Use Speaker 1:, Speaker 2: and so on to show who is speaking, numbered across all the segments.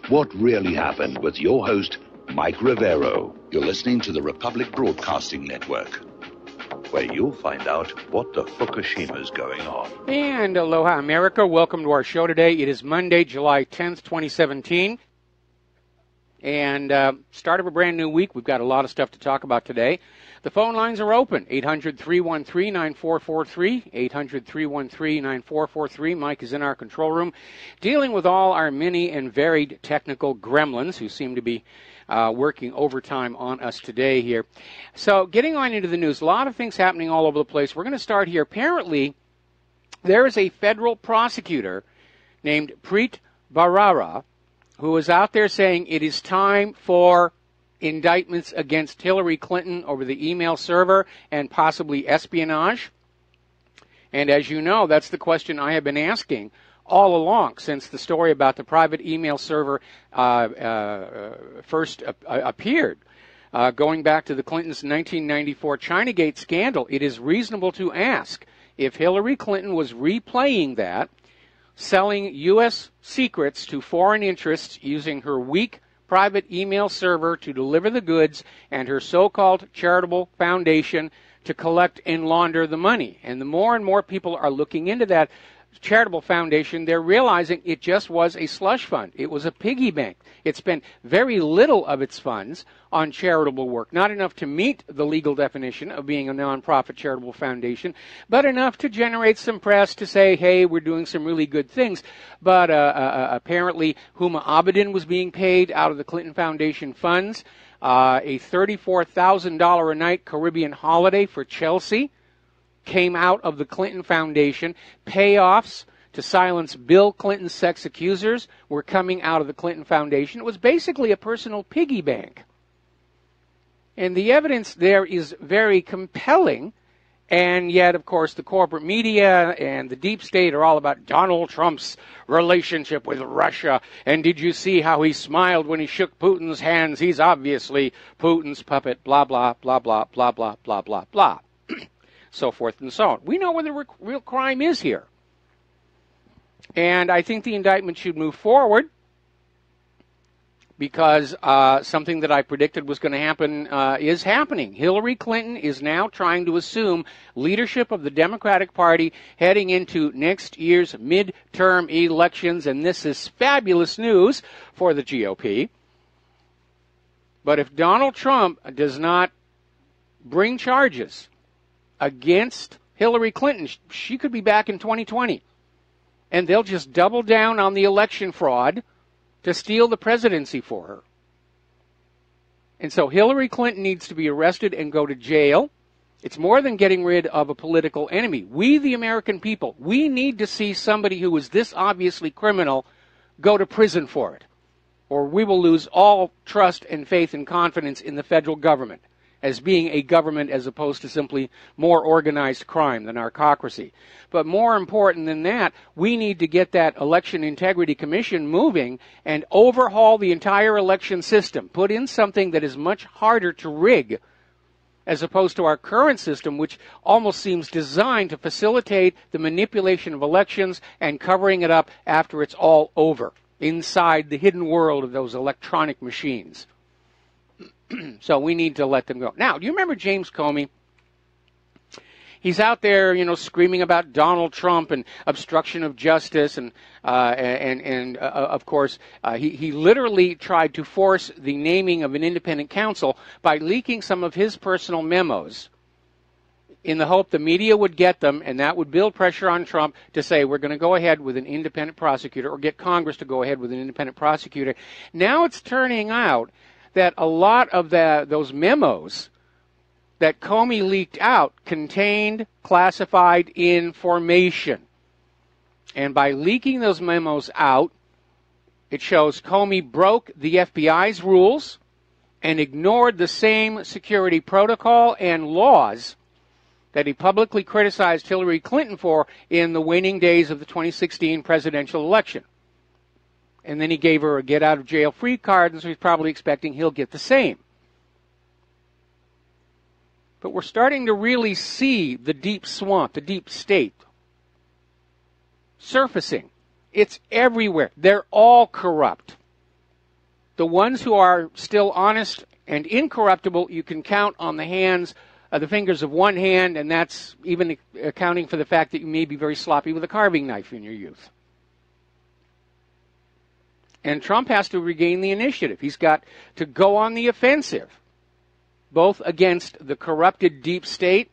Speaker 1: What really happened with your host, Mike Rivero. You're listening to the Republic Broadcasting Network, where you'll find out what the Fukushima's going on.
Speaker 2: And aloha, America. Welcome to our show today. It is Monday, July 10th, 2017. And start of a brand new week. We've got a lot of stuff to talk about today. The phone lines are open, 800-313-9443, 800-313-9443. Mike is in our control room dealing with all our many and varied technical gremlins who seem to be working overtime on us today here. So getting on into the news, a lot of things happening all over the place. We're going to start here. Apparently, there is a federal prosecutor named Preet Bharara who is out there saying it is time for indictments against Hillary Clinton over the email server and possibly espionage. And as you know, that's the question I have been asking all along since the story about the private email server first appeared. Going back to the Clintons' 1994 Chinagate scandal, it is reasonable to ask if Hillary Clinton was replaying that, selling U.S. secrets to foreign interests using her weak private email server to deliver the goods and her so-called charitable foundation to collect and launder the money. And the more and more people are looking into that charitable foundation, they're realizing it just was a slush fund. It was a piggy bank. It spent very little of its funds on charitable work, not enough to meet the legal definition of being a nonprofit charitable foundation, but enough to generate some press to say, hey, we're doing some really good things. But apparently Huma Abedin was being paid out of the Clinton Foundation funds, a $34,000 a night Caribbean holiday for Chelsea came out of the Clinton Foundation. Payoffs to silence Bill Clinton's sex accusers were coming out of the Clinton Foundation. It was basically a personal piggy bank. And the evidence there is very compelling, and yet, of course, the corporate media and the deep state are all about Donald Trump's relationship with Russia. And did you see how he smiled when he shook Putin's hands? He's obviously Putin's puppet, blah, blah, blah, blah, blah, blah, blah, blah, blah. So forth and so on. We know where the real crime is here. And I think the indictment should move forward because something that I predicted was going to happen is happening. Hillary Clinton is now trying to assume leadership of the Democratic Party heading into next year's midterm elections, and this is fabulous news for the GOP. But if Donald Trump does not bring charges against Hillary Clinton, she could be back in 2020. And they'll just double down on the election fraud to steal the presidency for her. And so Hillary Clinton needs to be arrested and go to jail. It's more than getting rid of a political enemy. We, the American people, we need to see somebody who is this obviously criminal go to prison for it. Or we will lose all trust and faith and confidence in the federal government as being a government as opposed to simply more organized crime, the narcocracy. But more important than that, we need to get that Election Integrity Commission moving and overhaul the entire election system. Put in something that is much harder to rig as opposed to our current system, which almost seems designed to facilitate the manipulation of elections and covering it up after it's all over, inside the hidden world of those electronic machines. So we need to let them go. Now, do you remember James Comey? He's out there, screaming about Donald Trump and obstruction of justice, and of course, he literally tried to force the naming of an independent counsel by leaking some of his personal memos in the hope the media would get them, and that would build pressure on Trump to say, we're going to go ahead with an independent prosecutor, or get Congress to go ahead with an independent prosecutor. Now it's turning out that a lot of those memos that Comey leaked out contained classified information. And by leaking those memos out, it shows Comey broke the FBI's rules and ignored the same security protocol and laws that he publicly criticized Hillary Clinton for in the waning days of the 2016 presidential election. And then he gave her a get-out-of-jail-free card, and so he's probably expecting he'll get the same. But we're starting to really see the deep swamp, the deep state, surfacing. It's everywhere. They're all corrupt. The ones who are still honest and incorruptible, you can count on the fingers of one hand, and that's even accounting for the fact that you may be very sloppy with a carving knife in your youth. And Trump has to regain the initiative. He's got to go on the offensive, both against the corrupted deep state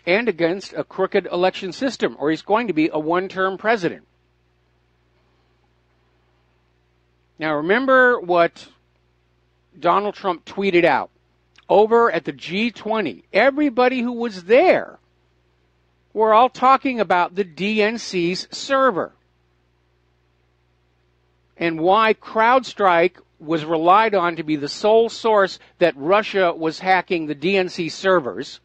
Speaker 2: and against a crooked election system, or he's going to be a one-term president. Now, remember what Donald Trump tweeted out over at the G20. Everybody who was there were all talking about the DNC's server and why CrowdStrike was relied on to be the sole source that Russia was hacking the DNC servers.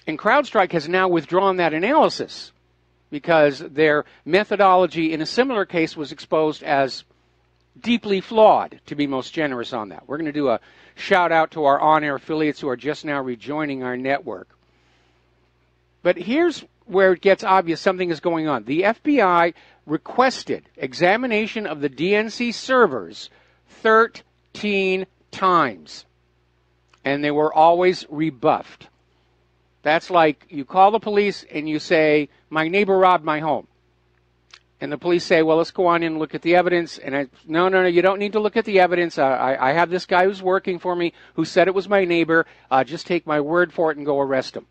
Speaker 2: And CrowdStrike has now withdrawn that analysis because their methodology in a similar case was exposed as deeply flawed, to be most generous on that. We're going to do a shout out to our on-air affiliates who are just now rejoining our network. But here's where it gets obvious something is going on. The FBI requested examination of the DNC servers 13 times, and they were always rebuffed. That's like you call the police and you say, my neighbor robbed my home. And the police say, well, let's go on in and look at the evidence. And no, you don't need to look at the evidence. I have this guy who's working for me who said it was my neighbor. Just take my word for it and go arrest him.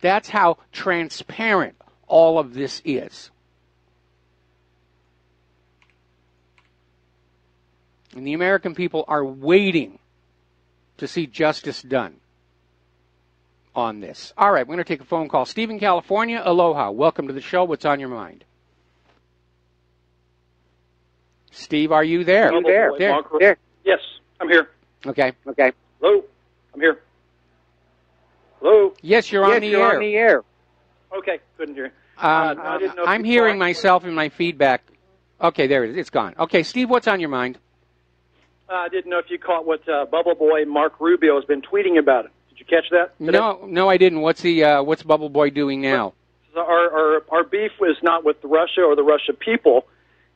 Speaker 2: That's how transparent all of this is. And the American people are waiting to see justice done on this. All right, we're going to take a phone call. Steve in California, aloha. Welcome to the show. What's on your mind? Steve, are you there?
Speaker 3: I'm there. Yes, I'm here.
Speaker 2: Okay.
Speaker 3: Hello? I'm here. Hello?
Speaker 2: Yes, you're on the air.
Speaker 3: Okay, couldn't hear you.
Speaker 2: I'm hearing myself in my feedback. Okay, there it is. It's gone. Okay, Steve, what's on your mind?
Speaker 3: I didn't know if you caught what Bubble Boy Mark Rubio has been tweeting about it. Did you catch that today?
Speaker 2: No, I didn't. What's Bubble Boy doing now?
Speaker 3: Our beef is not with Russia or the Russia people.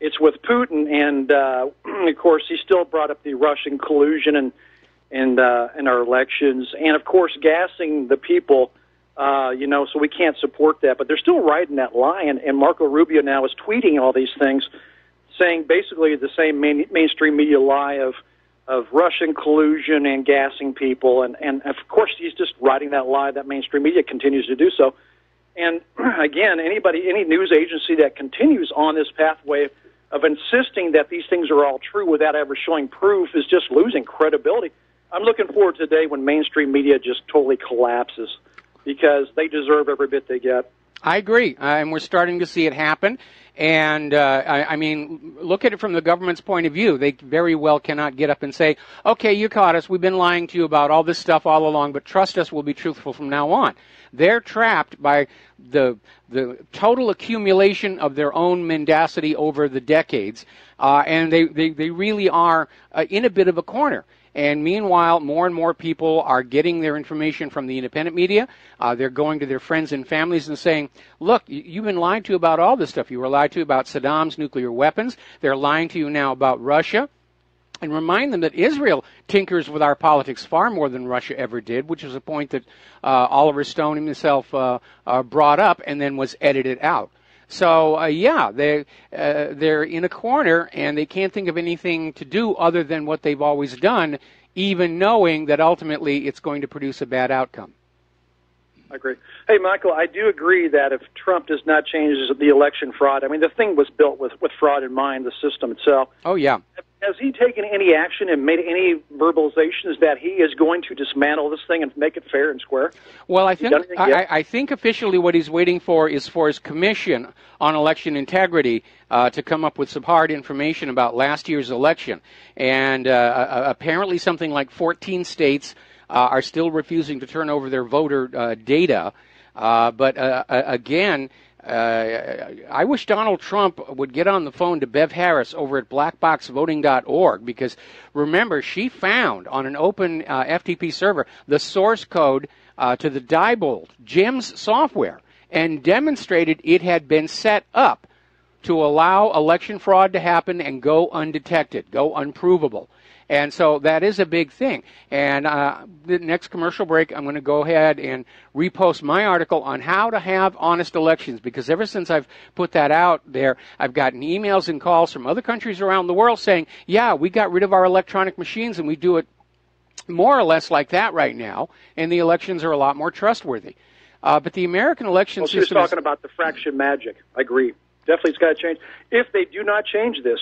Speaker 3: It's with Putin, and of course he still brought up the Russian collusion and our elections, and of course gassing the people. So we can't support that. But they're still riding that line, and Marco Rubio now is tweeting all these things, saying basically the same mainstream media lie of Russian collusion and gassing people, and of course he's just riding that lie. That mainstream media continues to do so. And again, any news agency that continues on this pathway of insisting that these things are all true without ever showing proof is just losing credibility. I'm looking forward to the day when mainstream media just totally collapses, because they deserve every bit they get.
Speaker 2: I agree, and we're starting to see it happen. And, I mean, look at it from the government's point of view. They very well cannot get up and say, okay, you caught us. We've been lying to you about all this stuff all along, but trust us, we'll be truthful from now on. They're trapped by the total accumulation of their own mendacity over the decades, and they really are in a bit of a corner. And meanwhile, more and more people are getting their information from the independent media. They're going to their friends and families and saying, look, you've been lied to about all this stuff. You were lied to about Saddam's nuclear weapons. They're lying to you now about Russia. And remind them that Israel tinkers with our politics far more than Russia ever did, which was a point that Oliver Stone himself brought up and then was edited out. So, they're in a corner, and they can't think of anything to do other than what they've always done, even knowing that ultimately it's going to produce a bad outcome.
Speaker 3: I agree. Hey, Michael, I do agree that if Trump does not change the election fraud, I mean, the thing was built with fraud in mind, the system itself.
Speaker 2: Oh, yeah.
Speaker 3: Has he taken any action and made any verbalizations that he is going to dismantle this thing and make it fair and square?
Speaker 2: Well, I think officially what he's waiting for is for his commission on election integrity to come up with some hard information about last year's election. And apparently something like 14 states are still refusing to turn over their voter data. But again, I wish Donald Trump would get on the phone to Bev Harris over at blackboxvoting.org, because remember, she found on an open FTP server the source code to the Diebold GEMS software and demonstrated it had been set up to allow election fraud to happen and go undetected, go unprovable. And so that is a big thing. And the next commercial break, I'm going to go ahead and repost my article on how to have honest elections, because ever since I've put that out there, I've gotten emails and calls from other countries around the world saying, yeah, we got rid of our electronic machines and we do it more or less like that right now, and the elections are a lot more trustworthy. But the American election system...
Speaker 3: Well, she's talking about the fraction magic. I agree. Definitely it's got to change. If they do not change this,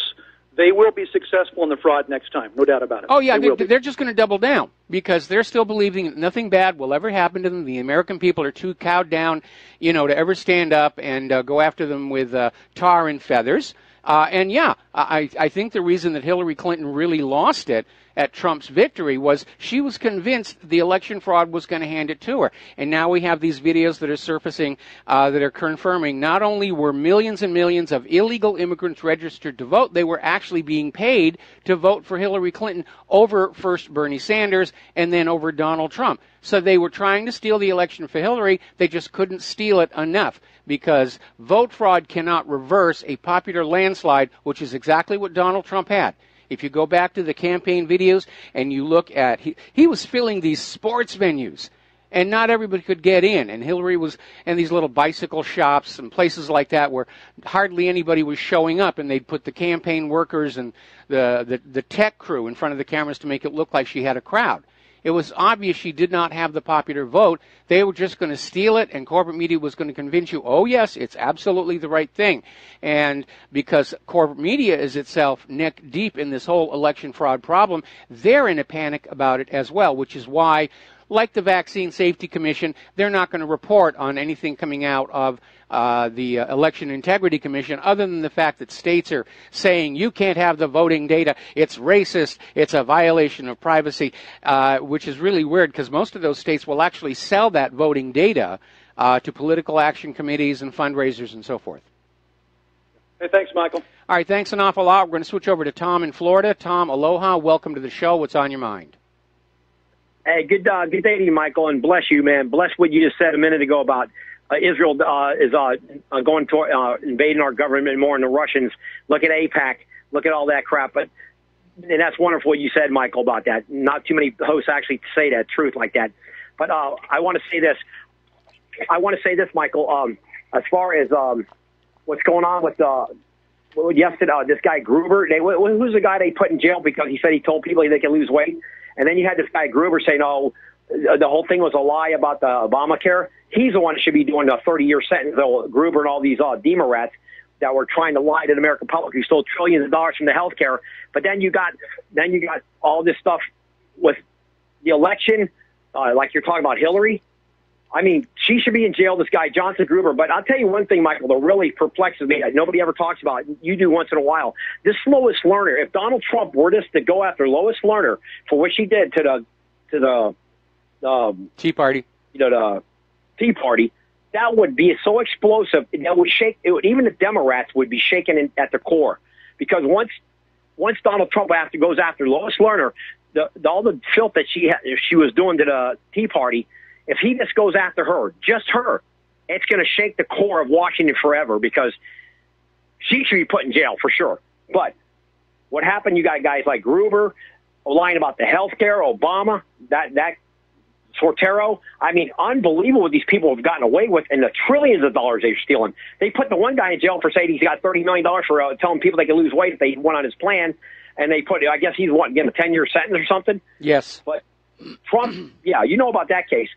Speaker 3: they will be successful in the fraud next time, no doubt about it.
Speaker 2: Oh, yeah, they're just going to double down because they're still believing that nothing bad will ever happen to them. The American people are too cowed down, to ever stand up and go after them with tar and feathers. I think the reason that Hillary Clinton really lost it at Trump's victory was she was convinced the election fraud was going to hand it to her. And now we have these videos that are surfacing that are confirming not only were millions and millions of illegal immigrants registered to vote, they were actually being paid to vote for Hillary Clinton over first Bernie Sanders and then over Donald Trump. So they were trying to steal the election for Hillary. They just couldn't steal it enough because vote fraud cannot reverse a popular landslide, which is exactly what Donald Trump had. If you go back to the campaign videos and you look at, he was filling these sports venues and not everybody could get in. And Hillary was in these little bicycle shops and places like that where hardly anybody was showing up, and they'd put the campaign workers and the tech crew in front of the cameras to make it look like she had a crowd. It was obvious she did not have the popular vote. They were just going to steal it, and corporate media was going to convince you, oh, yes, it's absolutely the right thing. And because corporate media is itself neck deep in this whole election fraud problem, they're in a panic about it as well, which is why, like the Vaccine Safety Commission, they're not going to report on anything coming out of the Election Integrity Commission, other than the fact that states are saying you can't have the voting data, it's racist, it's a violation of privacy, which is really weird because most of those states will actually sell that voting data to political action committees and fundraisers and so forth.
Speaker 3: Hey, thanks, Michael.
Speaker 2: All right, thanks an awful lot. We're going to switch over to Tom in Florida. Tom, aloha. Welcome to the show. What's on your mind?
Speaker 4: Hey, good day to you, Michael, and bless you, man. Bless what you just said a minute ago about Israel is going to invading our government more, and the Russians. Look at AIPAC. Look at all that crap. And that's wonderful what you said, Michael, about that. Not too many hosts actually say that truth like that. But I want to say this. Michael. As far as what's going on with yesterday, this guy Gruber. Who's the guy they put in jail because he said he told people they can lose weight? And then you had this guy Gruber saying, oh, the whole thing was a lie about the Obamacare. He's the one that should be doing a 30-year sentence, though, Gruber and all these Democrats that were trying to lie to the American public who stole trillions of dollars from the health care. But then you got all this stuff with the election, like you're talking about Hillary. I mean, she should be in jail, this guy, Johnson Gruber. But I'll tell you one thing, Michael, that really perplexes me, that nobody ever talks about, you do once in a while. This Lois Lerner, if Donald Trump were just to go after Lois Lerner for what she did to the
Speaker 2: Tea Party,
Speaker 4: the Tea Party, that would be so explosive, that would shake, even the Democrats would be shaken at the core. Because once Donald Trump goes after Lois Lerner, all the filth that she was doing to the Tea Party, if he just goes after her, just her, it's going to shake the core of Washington forever because she should be put in jail for sure. But what happened, you got guys like Gruber lying about the health care, Obama, that Sortero. I mean, unbelievable what these people have gotten away with and the trillions of dollars they're stealing. They put the one guy in jail for saying he's got $30 million for telling people they can lose weight if they went on his plan. And they put, I guess he's getting a 10-year sentence or something.
Speaker 2: Yes.
Speaker 4: But Trump, yeah, you know about that case.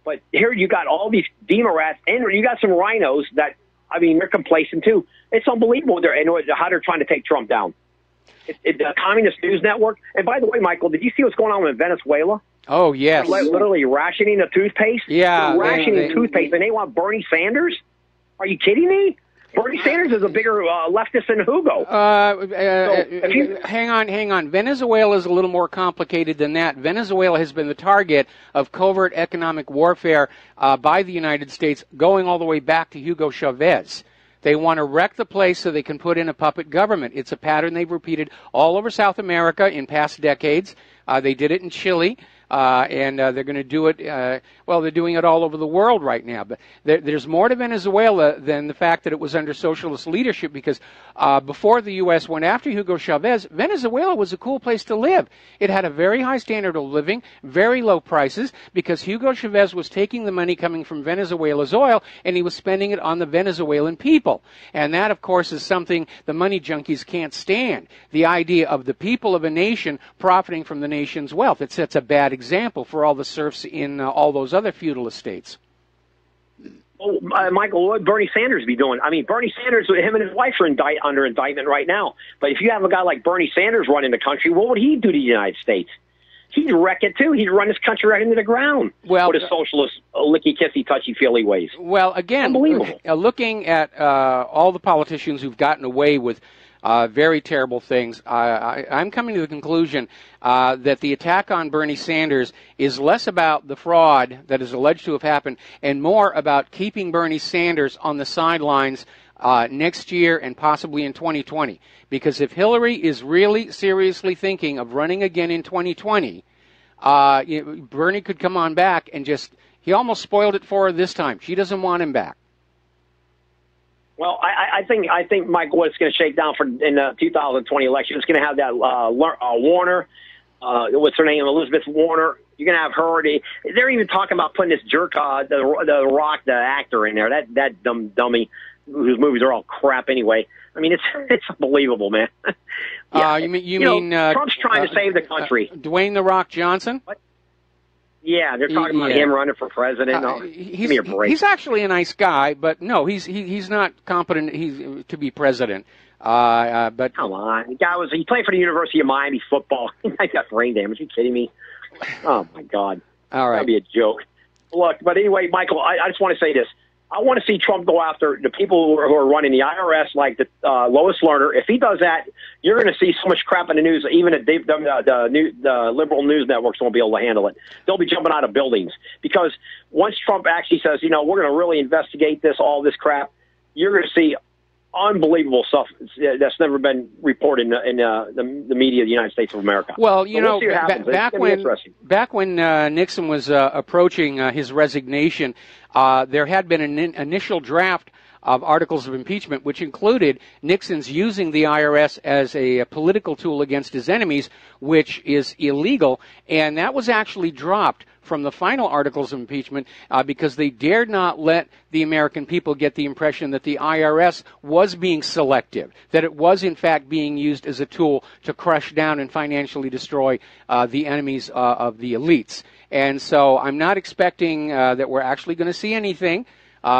Speaker 4: But here you got all these Democrats, and you got some rhinos that, I mean, they're complacent too. It's unbelievable how they're trying to take Trump down. The Communist News Network. And by the way, Michael, did you see what's going on in Venezuela?
Speaker 2: Oh, yes.
Speaker 4: They're literally rationing the toothpaste.
Speaker 2: Yeah.
Speaker 4: They're rationing toothpaste, and they want Bernie Sanders? Are you kidding me? Bernie Sanders is a bigger leftist than Hugo.
Speaker 2: Hang on. Venezuela is a little more complicated than that. Venezuela has been the target of covert economic warfare by the United States going all the way back to Hugo Chavez. They want to wreck the place so they can put in a puppet government. It's a pattern they've repeated all over South America in past decades. They did it in Chile. and they're going to do it. Well, they're doing it all over the world right now. But there's more to Venezuela than the fact that it was under socialist leadership, because before the U.S. went after Hugo Chavez, Venezuela was a cool place to live. It had a very high standard of living, very low prices, because Hugo Chavez was taking the money coming from Venezuela's oil and he was spending it on the Venezuelan people. And that, of course, is something the money junkies can't stand. The idea of the people of a nation profiting from the nation's wealth. It sets a bad example for all the serfs in all those other feudal estates.
Speaker 4: Oh, Michael, what would Bernie Sanders be doing? I mean, Bernie Sanders, him and his wife are under indictment right now. But if you have a guy like Bernie Sanders running the country, what would he do to the United States? He'd wreck it, too. He'd run this country right into the ground with his socialist, licky-kissy, touchy-feely ways.
Speaker 2: Well, again, looking at all the politicians who've gotten away with very terrible things, I'm coming to the conclusion that the attack on Bernie Sanders is less about the fraud that is alleged to have happened and more about keeping Bernie Sanders on the sidelines next year and possibly in 2020. Because if Hillary is really seriously thinking of running again in 2020, Bernie could come on back and he almost spoiled it for her this time. She doesn't want him back.
Speaker 4: Well, I think, Michael, what it's going to shake down in the 2020 election, it's going to have that Warner, what's her name, Elizabeth Warner. You're going to have her. They're even talking about putting this jerk, the Rock, the actor, in there. That dummy whose movies are all crap anyway. I mean, it's unbelievable, man.
Speaker 2: Yeah. You mean
Speaker 4: Trump's trying to save the country.
Speaker 2: Dwayne "The Rock" Johnson?
Speaker 4: What? Yeah, they're talking about him running for president. Give me a break.
Speaker 2: He's actually a nice guy, but no, he's not competent to be president. But
Speaker 4: come on, the guy he played for the University of Miami football. I got brain damage. Are you kidding me? Oh my God.
Speaker 2: All right,
Speaker 4: that'd be a joke. Look, but anyway, Michael, I just want to say this. I want to see Trump go after the people who are running the IRS, like the Lois Lerner. If he does that, you're going to see so much crap in the news. Even the liberal news networks won't be able to handle it. They'll be jumping out of buildings because once Trump actually says, we're going to really investigate all this crap, you're going to see unbelievable stuff that's never been reported in the media of the United States of America.
Speaker 2: Well, back when Nixon was approaching his resignation, there had been an initial draft of articles of impeachment, which included Nixon's using the IRS as a political tool against his enemies, which is illegal, and that was actually dropped from the final articles of impeachment because they dared not let the American people get the impression that the IRS was being selective, that it was in fact being used as a tool to crush down and financially destroy the enemies of the elites. And so I'm not expecting that we're actually going to see anything.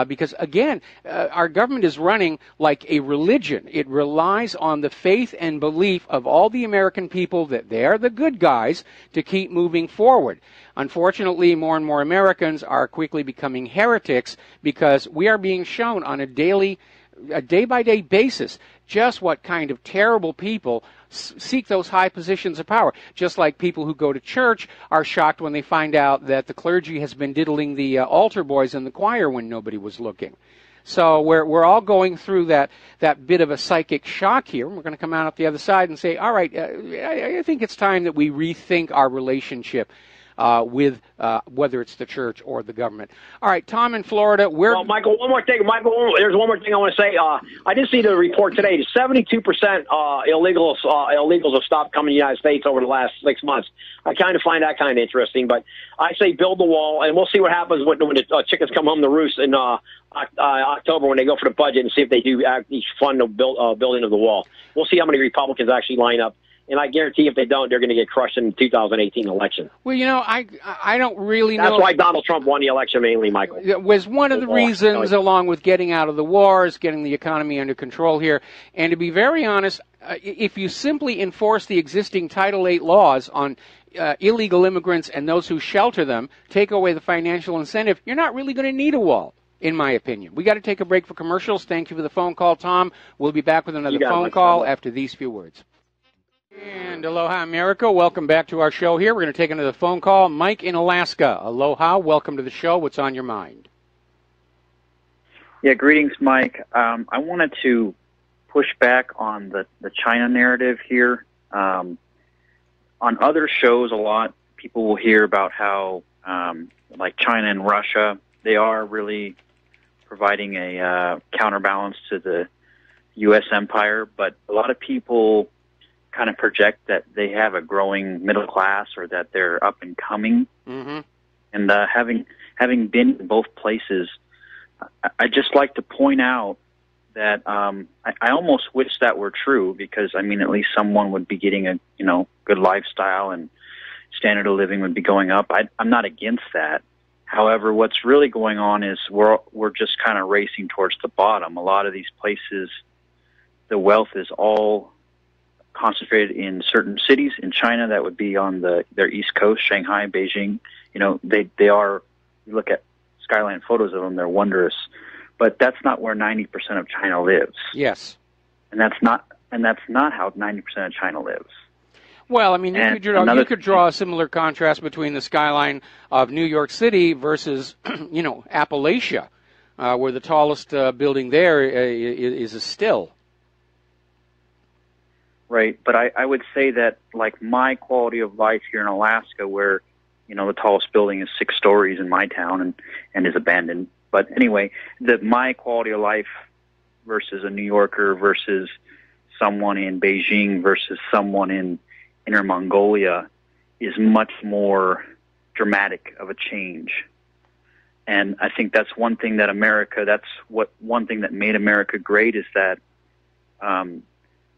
Speaker 2: Because, again, our government is running like a religion. It relies on the faith and belief of all the American people that they are the good guys to keep moving forward. Unfortunately, more and more Americans are quickly becoming heretics because we are being shown on a day-by-day basis just what kind of terrible people seek those high positions of power. Just like people who go to church are shocked when they find out that the clergy has been diddling the altar boys in the choir when nobody was looking. So we're all going through that bit of a psychic shock here. We're going to come out at the other side and say, all right, I think it's time that we rethink our relationship with whether it's the church or the government. All right, Tom in Florida. Well,
Speaker 4: Michael, one more thing. There's one more thing I want to say. I did see the report today. 72% illegals have stopped coming to the United States over the last 6 months. I kind of find that kind of interesting. But I say build the wall, and we'll see what happens when the chickens come home to roost in October when they go for the budget and see if they do actually fund the building of the wall. We'll see how many Republicans actually line up. And I guarantee if they don't, they're going to get crushed in the 2018 election.
Speaker 2: Well, I don't really know.
Speaker 4: That's why Donald Trump won the election mainly, Michael.
Speaker 2: It was one of the reasons, along with getting out of the wars, getting the economy under control here. And to be very honest, if you simply enforce the existing Title VIII laws on illegal immigrants and those who shelter them, take away the financial incentive, you're not really going to need a wall, in my opinion. We got to take a break for commercials. Thank you for the phone call, Tom. We'll be back with another phone call after these few words. And aloha, America. Welcome back to our show here. We're going to take another phone call. Mike in Alaska. Aloha. Welcome to the show. What's on your mind?
Speaker 5: Yeah, greetings, Mike. I wanted to push back on the China narrative here. On other shows, a lot people will hear about how, like China and Russia, they are really providing a counterbalance to the U.S. empire, but a lot of people kind of project that they have a growing middle class or that they're up and coming.
Speaker 2: Mm-hmm.
Speaker 5: And having been in both places, I just like to point out that I almost wish that were true, because I mean, at least someone would be getting a good lifestyle and standard of living would be going up. I'm not against that. However, what's really going on is we're just kind of racing towards the bottom. A lot of these places, the wealth is all concentrated in certain cities. In China, that would be on their east coast, Shanghai, Beijing. They are. You look at skyline photos of them; they're wondrous. But that's not where 90% of China lives.
Speaker 2: Yes,
Speaker 5: and that's not how 90% of China lives.
Speaker 2: Well, I mean, you could draw a similar contrast between the skyline of New York City versus, Appalachia, where the tallest building there is a still.
Speaker 5: Right, but I would say that, like, my quality of life here in Alaska, where, the tallest building is 6 stories in my town and is abandoned. But anyway, my quality of life versus a New Yorker versus someone in Beijing versus someone in Inner Mongolia is much more dramatic of a change. And I think that's one thing that one thing that made America great, is that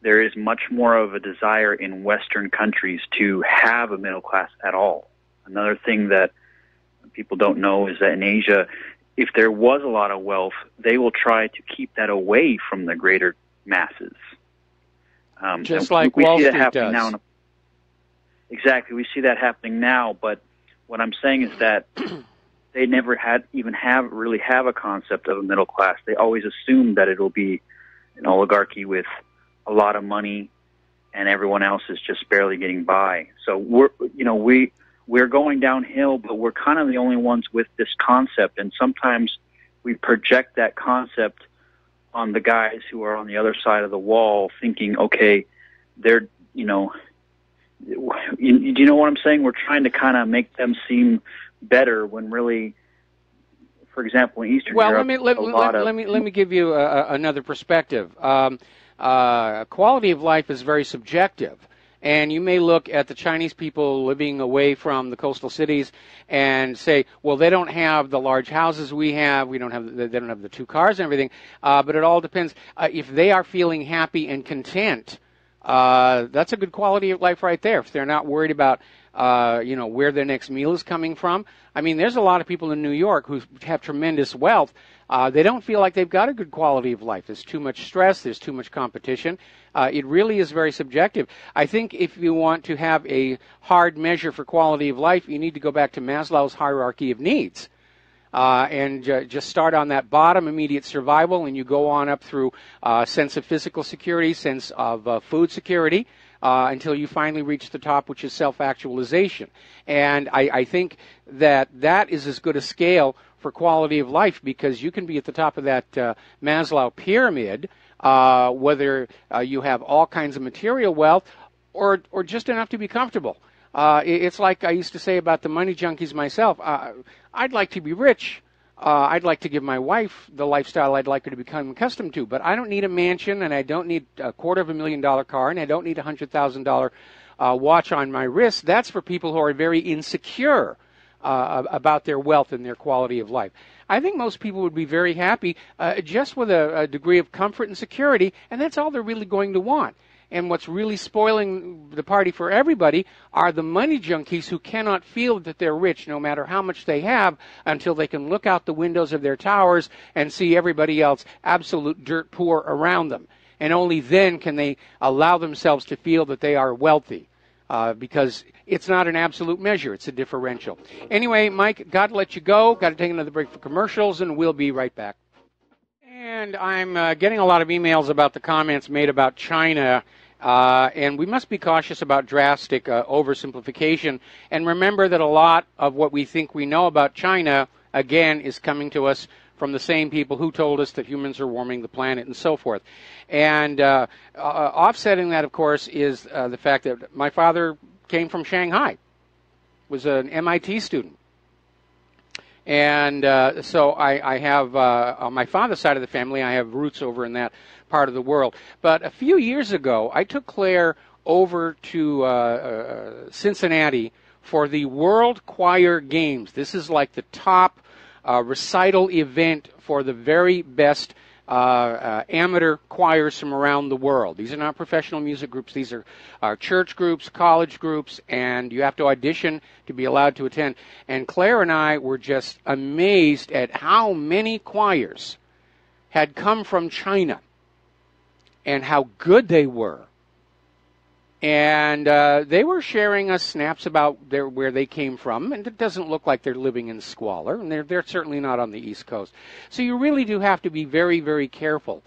Speaker 5: there is much more of a desire in Western countries to have a middle class at all. Another thing that people don't know is that in Asia, if there was a lot of wealth, they will try to keep that away from the greater masses.
Speaker 2: Just like Wall Street does.
Speaker 5: Now. Exactly, we see that happening now. But what I'm saying is that they never really have a concept of a middle class. They always assume that it'll be an oligarchy with a lot of money, and everyone else is just barely getting by. So we're going downhill, but we're kind of the only ones with this concept. And sometimes we project that concept on the guys who are on the other side of the wall, thinking, okay, they're, do you know what I'm saying? We're trying to kind of make them seem better when really, for example, in Eastern Europe,
Speaker 2: let me give you another perspective. Quality of life is very subjective. And you may look at the Chinese people living away from the coastal cities and say, well, they don't have the large houses we have. They don't have the 2 cars and everything. But it all depends. If they are feeling happy and content, that's a good quality of life right there. If they're not worried about, where their next meal is coming from. I mean, there's a lot of people in New York who have tremendous wealth. They don't feel like they've got a good quality of life. There's too much stress. There's too much competition. It really is very subjective. I think if you want to have a hard measure for quality of life, you need to go back to Maslow's hierarchy of needs. And just start on that bottom, immediate survival, and you go on up through sense of physical security, sense of food security, until you finally reach the top, which is self-actualization. And I think that is as good a scale for quality of life, because you can be at the top of that Maslow pyramid, whether you have all kinds of material wealth or just enough to be comfortable. It's like I used to say about the money junkies myself. I'd like to be rich. I'd like to give my wife the lifestyle I'd like her to become accustomed to, but I don't need a mansion, and I don't need a $250,000 car, and I don't need a $100,000 watch on my wrist. That's for people who are very insecure about their wealth and their quality of life. I think most people would be very happy just with a degree of comfort and security, and that's all they're really going to want. And what's really spoiling the party for everybody are the money junkies who cannot feel that they're rich no matter how much they have, until they can look out the windows of their towers and see everybody else absolute dirt poor around them. And only then can they allow themselves to feel that they are wealthy, because it's not an absolute measure. It's a differential. Anyway, Mike, got to let you go. Got to take another break for commercials, and we'll be right back. And I'm getting a lot of emails about the comments made about China, and we must be cautious about drastic oversimplification. And remember that a lot of what we think we know about China, again, is coming to us from the same people who told us that humans are warming the planet and so forth. And offsetting that, of course, is the fact that my father came from Shanghai. was an MIT student. And so I have, on my father's side of the family, I have roots over in that part of the world. But a few years ago, I took Claire over to Cincinnati for the World Choir Games. This is like the top recital event for the very best amateur choirs from around the world. These are not professional music groups. These are church groups, college groups, and you have to audition to be allowed to attend. And Claire and I were just amazed at how many choirs had come from China and how good they were. And they were sharing us snaps about where they came from, and it doesn't look like they're living in squalor, and they're certainly not on the East Coast. So you really do have to be very, very careful,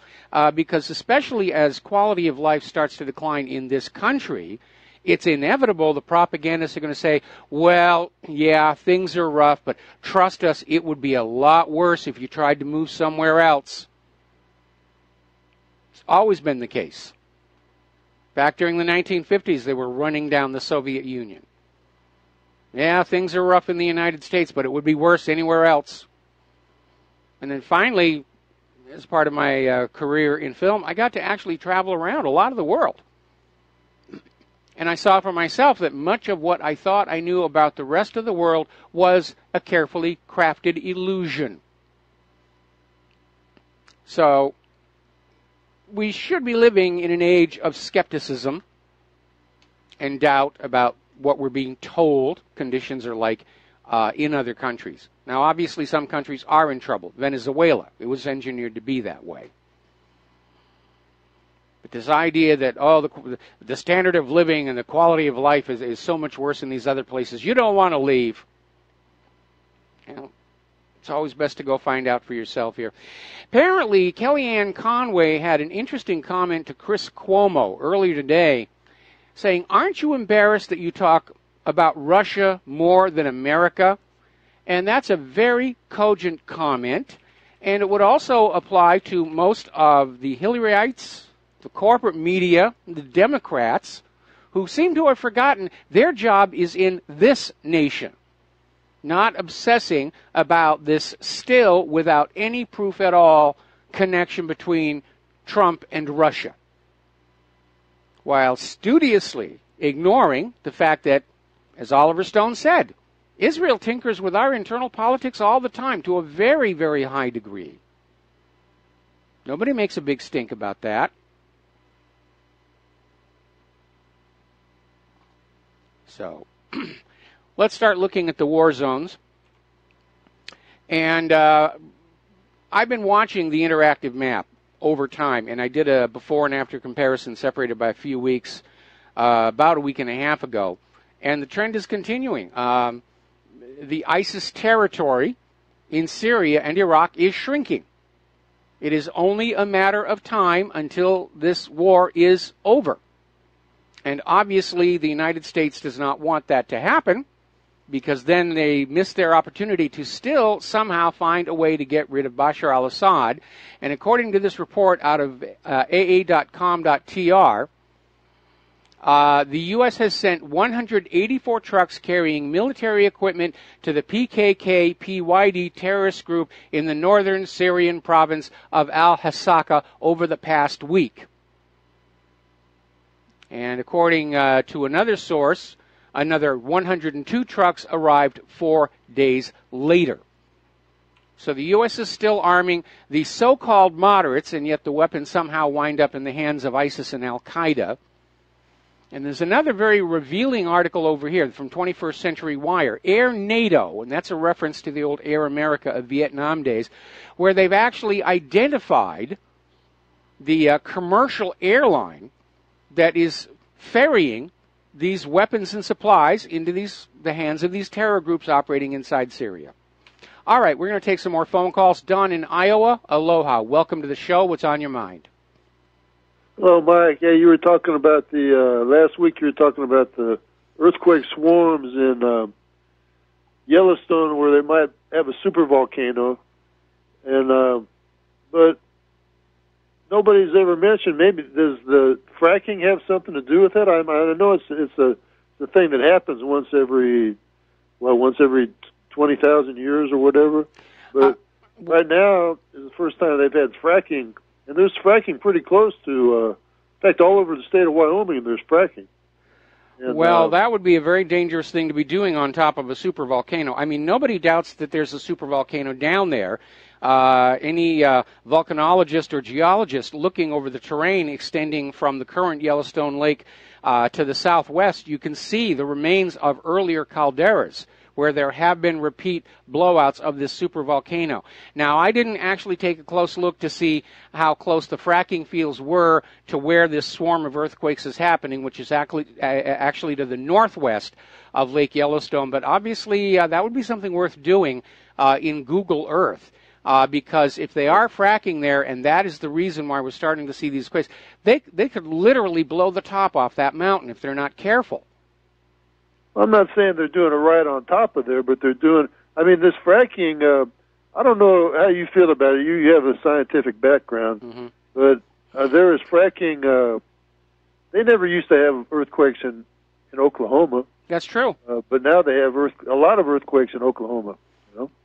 Speaker 2: because especially as quality of life starts to decline in this country, it's inevitable the propagandists are going to say, well, yeah, things are rough, but trust us, it would be a lot worse if you tried to move somewhere else. It's always been the case. Back during the 1950s, they were running down the Soviet Union. Yeah, things are rough in the United States, but it would be worse anywhere else. And then finally, as part of my career in film, I got to actually travel around a lot of the world. And I saw for myself that much of what I thought I knew about the rest of the world was a carefully crafted illusion. So we should be living in an age of skepticism and doubt about what we're being told conditions are like in other countries. Now, obviously, some countries are in trouble. Venezuela, it was engineered to be that way. But this idea that, the standard of living and the quality of life is so much worse in these other places, you don't want to leave. You know, it's always best to go find out for yourself here. Apparently, Kellyanne Conway had an interesting comment to Chris Cuomo earlier today, saying, aren't you embarrassed that you talk about Russia more than America? And that's a very cogent comment, and it would also apply to most of the Hillaryites, the corporate media, the Democrats, who seem to have forgotten their job is in this nation, not obsessing about this still without any proof at all connection between Trump and Russia, while studiously ignoring the fact that, as Oliver Stone said, Israel tinkers with our internal politics all the time to a very, very high degree. Nobody makes a big stink about that. So let's start looking at the war zones. And I've been watching the interactive map over time, and I did a before and after comparison separated by a few weeks about a week and a half ago. And the trend is continuing. The ISIS territory in Syria and Iraq is shrinking. It is only a matter of time until this war is over. And obviously the United States does not want that to happen, because then they miss their opportunity to still somehow find a way to get rid of Bashar al-Assad. And according to this report out of AA.com.tr, the U.S. has sent 184 trucks carrying military equipment to the PKK-PYD terrorist group in the northern Syrian province of al-Hasaka over the past week. And according to another source, another 102 trucks arrived 4 days later. So the U.S. is still arming the so-called moderates, and yet the weapons somehow wind up in the hands of ISIS and al-Qaeda. And there's another very revealing article over here from 21st Century Wire, Air NATO, and that's a reference to the old Air America of Vietnam days, where they've actually identified the commercial airline that is ferrying these weapons and supplies into the hands of these terror groups operating inside Syria. All right, we're going to take some more phone calls. Don in Iowa, aloha. Welcome to the show. What's on your mind?
Speaker 6: Hello, Mike. Yeah, you were talking about last week you were talking about the earthquake swarms in Yellowstone where they might have a supervolcano. And, but nobody's ever mentioned, maybe, does the fracking have something to do with it? I know it's a thing that happens once every once every 20,000 years or whatever. But right now is the first time they've had fracking, and there's fracking pretty close to, in fact, all over the state of Wyoming there's fracking. And,
Speaker 2: well, that would be a very dangerous thing to be doing on top of a supervolcano. I mean, nobody doubts that there's a supervolcano down there. Any volcanologist or geologist looking over the terrain extending from the current Yellowstone Lake to the southwest, you can see the remains of earlier calderas where there have been repeat blowouts of this supervolcano. Now, I didn't actually take a close look to see how close the fracking fields were to where this swarm of earthquakes is happening, which is actually to the northwest of Lake Yellowstone. But obviously, that would be something worth doing in Google Earth. Because if they are fracking there, and that is the reason why we're starting to see these quakes, they could literally blow the top off that mountain if they're not careful.
Speaker 6: I'm not saying they're doing it right on top of there, but they're doing, I mean, this fracking, I don't know how you feel about it. You have a scientific background, but there is fracking, they never used to have earthquakes in Oklahoma.
Speaker 2: That's true.
Speaker 6: But now they have a lot of earthquakes in Oklahoma.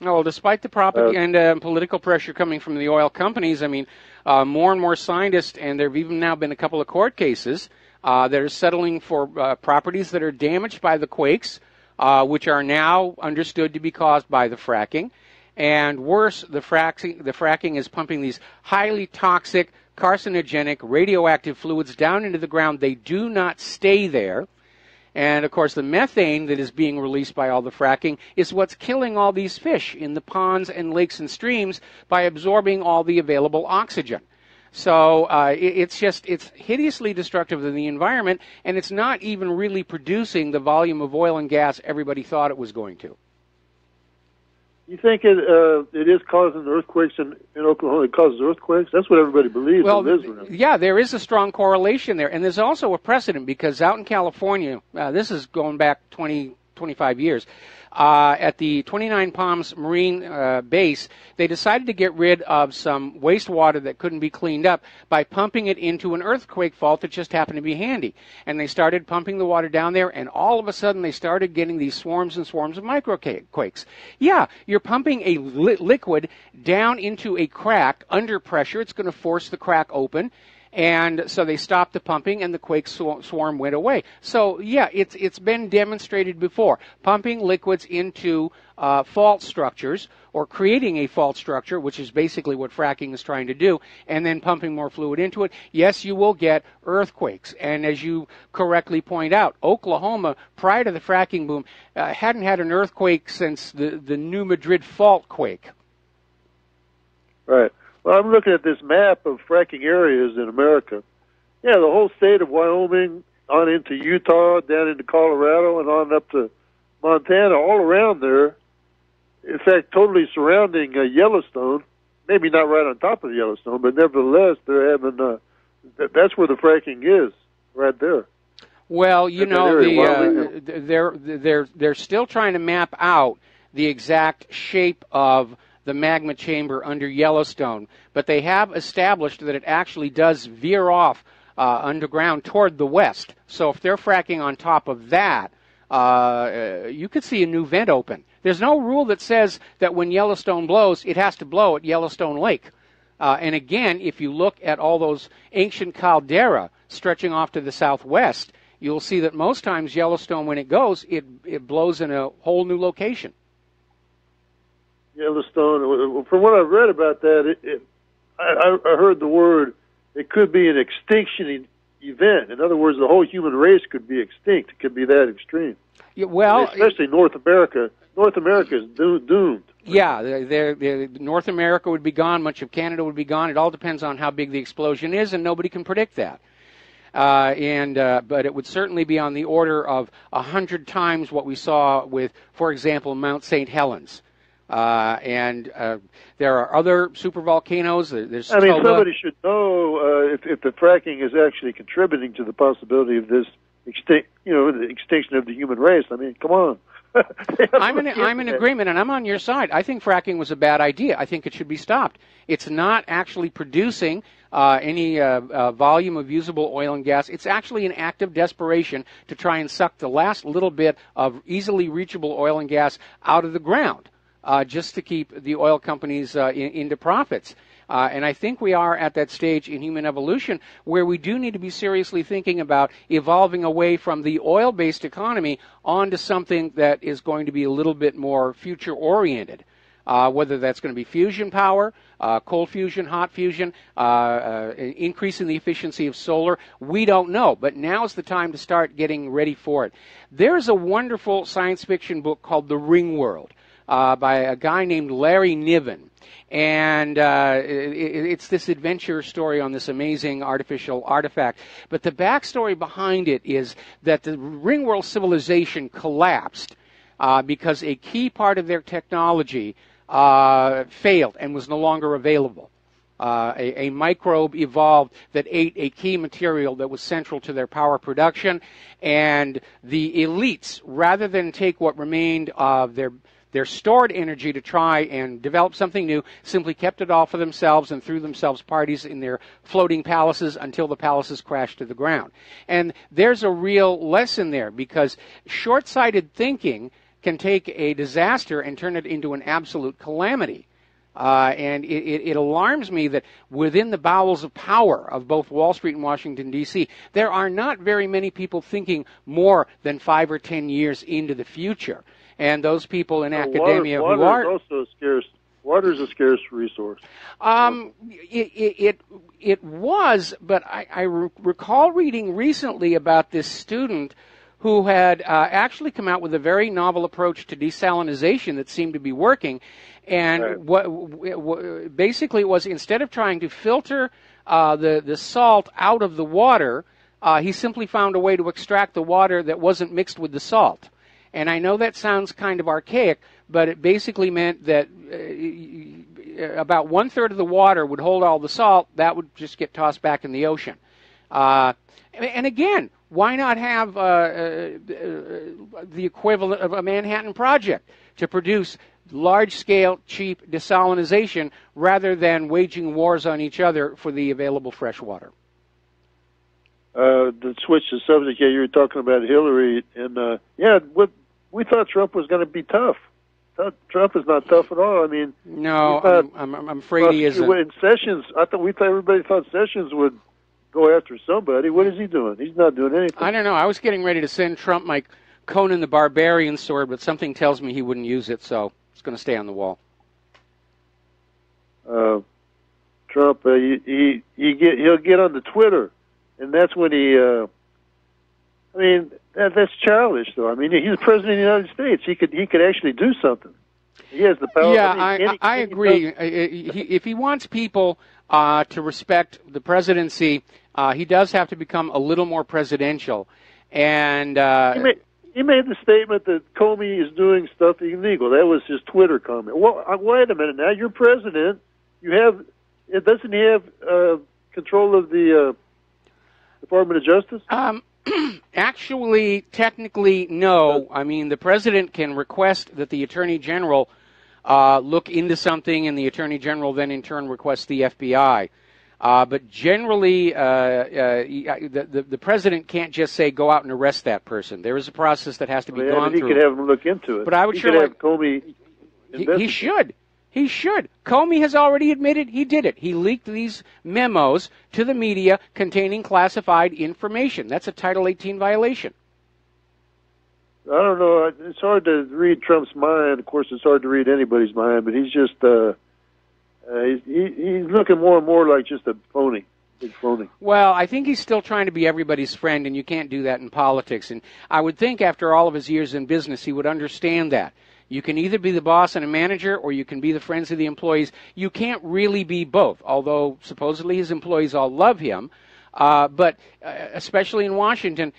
Speaker 2: Well, despite the propaganda and political pressure coming from the oil companies, I mean, more and more scientists, and there have even now been a couple of court cases that are settling for properties that are damaged by the quakes, which are now understood to be caused by the fracking. And worse, the fracking is pumping these highly toxic, carcinogenic, radioactive fluids down into the ground. They do not stay there. And, of course, the methane that is being released by all the fracking is what's killing all these fish in the ponds and lakes and streams by absorbing all the available oxygen. So it's hideously destructive of the environment, and it's not even really producing the volume of oil and gas everybody thought it was going to.
Speaker 6: You think it is causing earthquakes in Oklahoma? It causes earthquakes? That's what everybody believes.
Speaker 2: Well,
Speaker 6: Israel.
Speaker 2: Yeah, there is a strong correlation there. And there's also a precedent because out in California, this is going back 25 years, at the 29 Palms Marine Base, they decided to get rid of some wastewater that couldn't be cleaned up by pumping it into an earthquake fault that just happened to be handy. And they started pumping the water down there, and all of a sudden they started getting these swarms and swarms of microquakes. Yeah, you're pumping a liquid down into a crack under pressure. It's going to force the crack open. And so they stopped the pumping, and the quake swarm went away. So, yeah, it's been demonstrated before. Pumping liquids into fault structures, or creating a fault structure, which is basically what fracking is trying to do, and then pumping more fluid into it. Yes, you will get earthquakes. And as you correctly point out, Oklahoma, prior to the fracking boom, hadn't had an earthquake since the New Madrid fault quake.
Speaker 6: Right. Well, I'm looking at this map of fracking areas in America. Yeah, the whole state of Wyoming, on into Utah, down into Colorado, and on up to Montana, all around there. In fact, totally surrounding Yellowstone. Maybe not right on top of Yellowstone, but nevertheless, they're having. That's where the fracking is, right there.
Speaker 2: Well, you know, they're still trying to map out the exact shape of the magma chamber under Yellowstone, but they have established that it actually does veer off underground toward the west. So if they're fracking on top of that, you could see a new vent open. There's no rule that says that when Yellowstone blows, it has to blow at Yellowstone Lake. And again, if you look at all those ancient caldera stretching off to the southwest, you'll see that most times Yellowstone, when it goes, it blows in a whole new location.
Speaker 6: Yellowstone, from what I've read about that, I heard the word, it could be an extinction event. In other words, the whole human race could be extinct. It could be that extreme.
Speaker 2: Yeah, well,
Speaker 6: especially North America. North America is doomed.
Speaker 2: Yeah, North America would be gone. Much of Canada would be gone. It all depends on how big the explosion is, and nobody can predict that. But it would certainly be on the order of 100 times what we saw with, for example, Mount St. Helens. And there are other supervolcanoes. There's
Speaker 6: somebody should know if the fracking is actually contributing to the possibility of this the extinction of the human race. I mean, come on. I'm
Speaker 2: in agreement, and I'm on your side. I think fracking was a bad idea. I think it should be stopped. It's not actually producing any volume of usable oil and gas. It's actually an act of desperation to try and suck the last little bit of easily reachable oil and gas out of the ground, just to keep the oil companies into profits. And I think we are at that stage in human evolution where we do need to be seriously thinking about evolving away from the oil-based economy onto something that is going to be a little bit more future-oriented. Whether that's going to be fusion power, cold fusion, hot fusion, increasing the efficiency of solar, we don't know. But now's the time to start getting ready for it. There's a wonderful science fiction book called The Ring World by a guy named Larry Niven. And it's this adventure story on this amazing artificial artifact. But the backstory behind it is that the Ringworld civilization collapsed because a key part of their technology failed and was no longer available. A microbe evolved that ate a key material that was central to their power production. And the elites, rather than take what remained of their stored energy to try and develop something new, simply kept it all for themselves and threw themselves parties in their floating palaces until the palaces crashed to the ground. And there's a real lesson there, because short-sighted thinking can take a disaster and turn it into an absolute calamity. And it alarms me that within the bowels of power of both Wall Street and Washington, D.C., there are not very many people thinking more than 5 or 10 years into the future. And those people in academia who are
Speaker 6: also a scarce. Water is a scarce resource.
Speaker 2: It was, but I recall reading recently about this student who had actually come out with a very novel approach to desalinization that seemed to be working. And what basically it was, instead of trying to filter the salt out of the water, he simply found a way to extract the water that wasn't mixed with the salt. And I know that sounds kind of archaic, but it basically meant that about 1/3 of the water would hold all the salt. That would just get tossed back in the ocean. And again, why not have the equivalent of a Manhattan Project to produce large-scale, cheap desalinization rather than waging wars on each other for the available fresh water?
Speaker 6: To switch the subject, you were talking about Hillary, and we thought Trump was going to be tough. Trump is not tough at all. I mean,
Speaker 2: no, I'm afraid he isn't.
Speaker 6: In Sessions, everybody thought Sessions would go after somebody. What is he doing? He's not doing anything.
Speaker 2: I don't know. I was getting ready to send Trump my Conan the Barbarian sword, but something tells me he wouldn't use it, so it's going to stay on the wall.
Speaker 6: Trump, he'll get on the Twitter, and that's when he. That's childish, though. I mean, he's the president of the United States. He could actually do something. He has the power.
Speaker 2: Yeah, I agree. If he wants people to respect the presidency, he does have to become a little more presidential. And
Speaker 6: he made the statement that Comey is doing stuff illegal. That was his Twitter comment. Well, wait a minute. Now you're president. Doesn't he have control of the Department of Justice?
Speaker 2: Actually, technically, no. I mean, the president can request that the Attorney General look into something, and the Attorney General then in turn requests the FBI. But generally, the president can't just say, go out and arrest that person. There is a process that has to be gone through.
Speaker 6: He could have him look into it.
Speaker 2: But I would
Speaker 6: sure like Comey.
Speaker 2: He should. He should. Comey has already admitted he did it. He leaked these memos to the media containing classified information. That's a Title 18 violation.
Speaker 6: I don't know. It's hard to read Trump's mind. Of course, it's hard to read anybody's mind, but he's just he's looking more and more like just a phony. Big phony.
Speaker 2: Well, I think he's still trying to be everybody's friend, and you can't do that in politics. And I would think after all of his years in business, he would understand that. You can either be the boss and a manager, or you can be the friends of the employees. You can't really be both, although supposedly his employees all love him. But especially in Washington,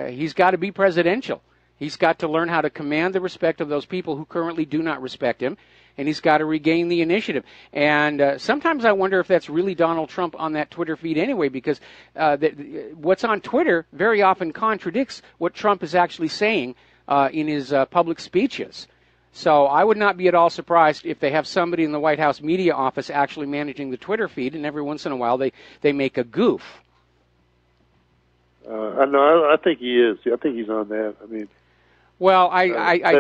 Speaker 2: he's got to be presidential. He's got to learn how to command the respect of those people who currently do not respect him, and he's got to regain the initiative. And sometimes I wonder if that's really Donald Trump on that Twitter feed anyway, because what's on Twitter very often contradicts what Trump is actually saying in his public speeches. So I would not be at all surprised if they have somebody in the White House media office actually managing the Twitter feed, and every once in a while they make a goof.
Speaker 6: I know. I think he is. I think he's on that. I mean,
Speaker 2: well, I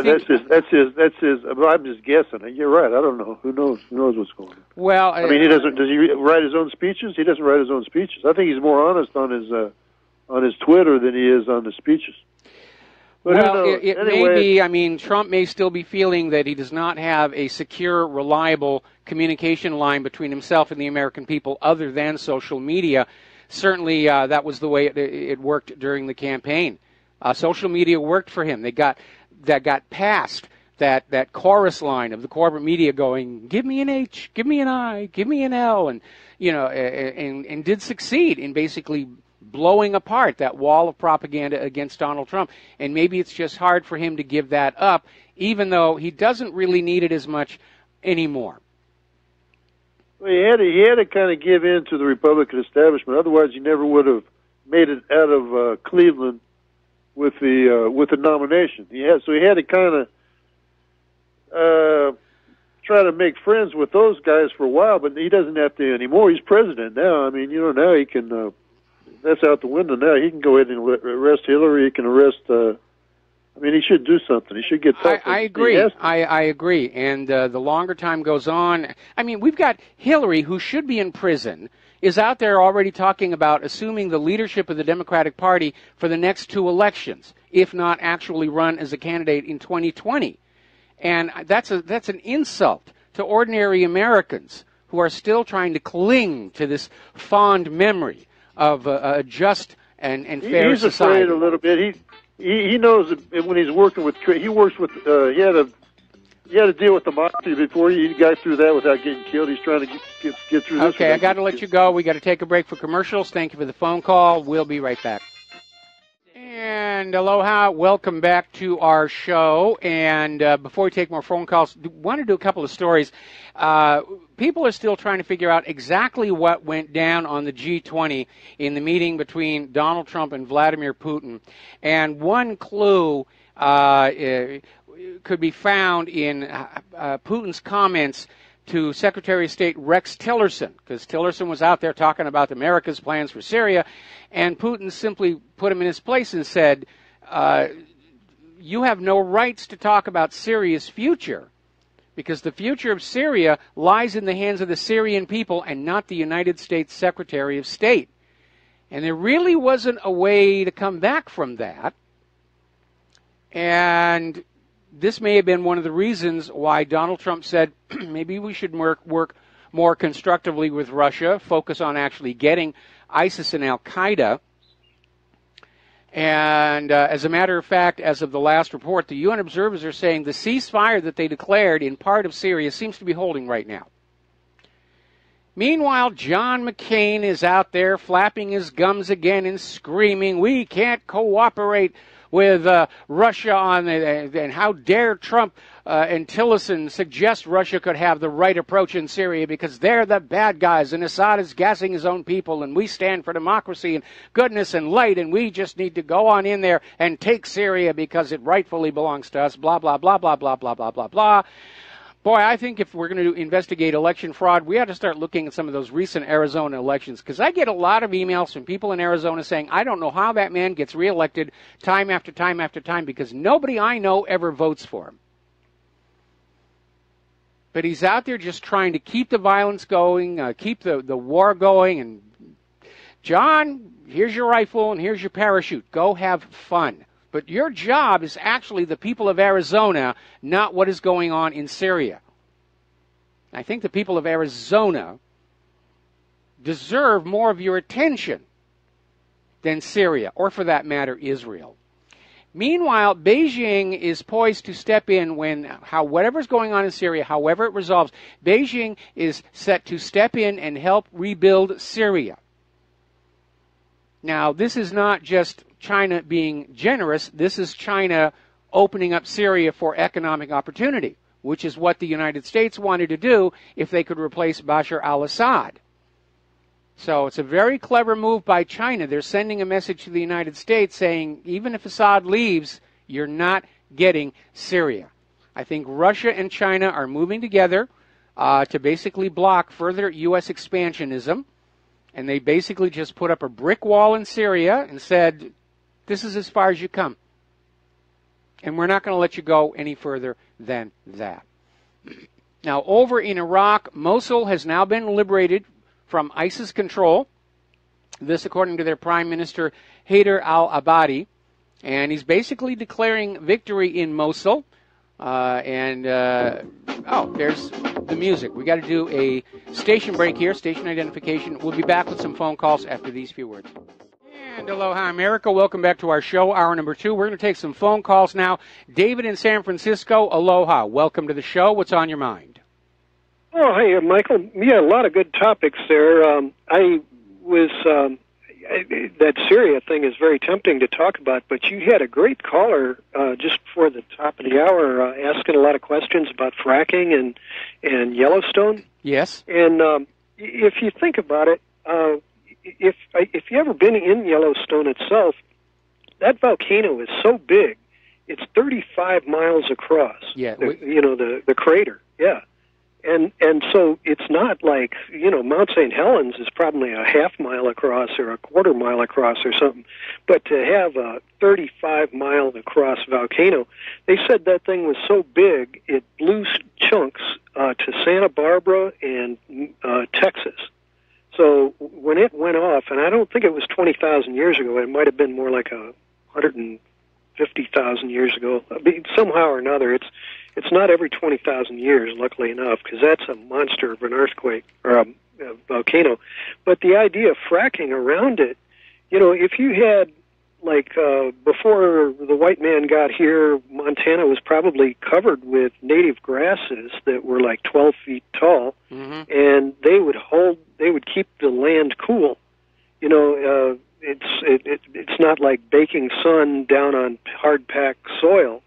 Speaker 2: think
Speaker 6: that's his. I'm just guessing. You're right. I don't know. Who knows? Who knows what's going on?
Speaker 2: Well,
Speaker 6: I mean, he doesn't. Does he write his own speeches? He doesn't write his own speeches. I think he's more honest on his Twitter than he is on the speeches. But
Speaker 2: well, it
Speaker 6: anyway,
Speaker 2: may be. I mean, Trump may still be feeling that he does not have a secure, reliable communication line between himself and the American people other than social media. Certainly, that was the way it worked during the campaign. Social media worked for him. That got past that chorus line of the corporate media going, "Give me an H, give me an I, give me an L," and and did succeed in basically blowing apart that wall of propaganda against Donald Trump. And maybe it's just hard for him to give that up, even though he doesn't really need it as much anymore.
Speaker 6: Well, he had to kind of give in to the Republican establishment. Otherwise, he never would have made it out of Cleveland with the nomination. He had to kind of try to make friends with those guys for a while, but he doesn't have to anymore. He's president now. I mean, now he can. That's out the window now. He can go ahead and arrest Hillary. He can arrest. I mean, he should do something. He should get tough.
Speaker 2: I agree. I agree. And the longer time goes on, I mean, we've got Hillary, who should be in prison, is out there already talking about assuming the leadership of the Democratic Party for the next 2 elections, if not actually run as a candidate in 2020. And that's an insult to ordinary Americans who are still trying to cling to this fond memory of a just and fair
Speaker 6: he's
Speaker 2: society.
Speaker 6: He's afraid a little bit. He knows that when he's working with, he works with, he had to deal with the mafia before he got through that without getting killed. He's trying to get through this.
Speaker 2: Okay, I got to let you go. We got to take a break for commercials. Thank you for the phone call. We'll be right back. And aloha, welcome back to our show. And before we take more phone calls, I want to do a couple of stories. People are still trying to figure out exactly what went down on the G20 in the meeting between Donald Trump and Vladimir Putin. And one clue could be found in Putin's comments to Secretary of State Rex Tillerson, because Tillerson was out there talking about America's plans for Syria, and Putin simply put him in his place and said, you have no rights to talk about Syria's future, because the future of Syria lies in the hands of the Syrian people and not the United States Secretary of State. And there really wasn't a way to come back from that. And this may have been one of the reasons why Donald Trump said maybe we should work more constructively with Russia, focus on actually getting ISIS and al-Qaeda. And as a matter of fact, as of the last report, the UN observers are saying the ceasefire that they declared in part of Syria seems to be holding right now. Meanwhile, John McCain is out there flapping his gums again and screaming, we can't cooperate with Russia on and how dare Trump and Tillerson suggest Russia could have the right approach in Syria because they're the bad guys and Assad is gassing his own people and we stand for democracy and goodness and light and we just need to go on in there and take Syria because it rightfully belongs to us, blah, blah, blah, blah, blah, blah, blah, blah, blah. Boy, I think if we're going to investigate election fraud, we ought to start looking at some of those recent Arizona elections, because I get a lot of emails from people in Arizona saying, I don't know how that man gets reelected time after time after time, because nobody I know ever votes for him. But he's out there just trying to keep the violence going, keep the war going. And, John, here's your rifle and here's your parachute. Go have fun. But your job is actually the people of Arizona, not what is going on in Syria. I think the people of Arizona deserve more of your attention than Syria, or for that matter, Israel. Meanwhile, Beijing is poised to step in when whatever's going on in Syria, however it resolves, Beijing is set to step in and help rebuild Syria. Now, this is not just China being generous. This is China opening up Syria for economic opportunity, which is what the United States wanted to do if they could replace Bashar al-Assad. So it's a very clever move by China. They're sending a message to the United States saying, even if Assad leaves, you're not getting Syria. I think Russia and China are moving together to basically block further U.S. expansionism. And they basically just put up a brick wall in Syria and said, this is as far as you come. And we're not going to let you go any further than that. Now, over in Iraq, Mosul has now been liberated from ISIS control. This according to their Prime Minister, Haider al-Abadi. And he's basically declaring victory in Mosul. There's the music. We got to do a station break here, station identification. We'll be back with some phone calls after these few words. And aloha, America. Welcome back to our show, hour number 2. We're going to take some phone calls now. David in San Francisco, aloha. Welcome to the show. What's on your mind?
Speaker 7: Oh, hey, Michael. Yeah, a lot of good topics there. That Syria thing is very tempting to talk about, but you had a great caller just before the top of the hour asking a lot of questions about fracking and Yellowstone.
Speaker 2: Yes.
Speaker 7: And if you think about it, if you ever been in Yellowstone itself, that volcano is so big, it's 35 miles across.
Speaker 2: Yeah.
Speaker 7: The crater. Yeah. And so it's not like, Mount St. Helens is probably a half mile across or a quarter mile across or something. But to have a 35-mile across volcano, they said that thing was so big it blew chunks to Santa Barbara and Texas. So when it went off, and I don't think it was 20,000 years ago, it might have been more like 150,000 years ago. I mean, somehow or another, it's not every 20,000 years, luckily enough, because that's a monster of an earthquake or a volcano. But the idea of fracking around it, if you had, before the white man got here, Montana was probably covered with native grasses that were like 12 feet tall, and they would keep the land cool. It's not like baking sun down on hard-packed soil.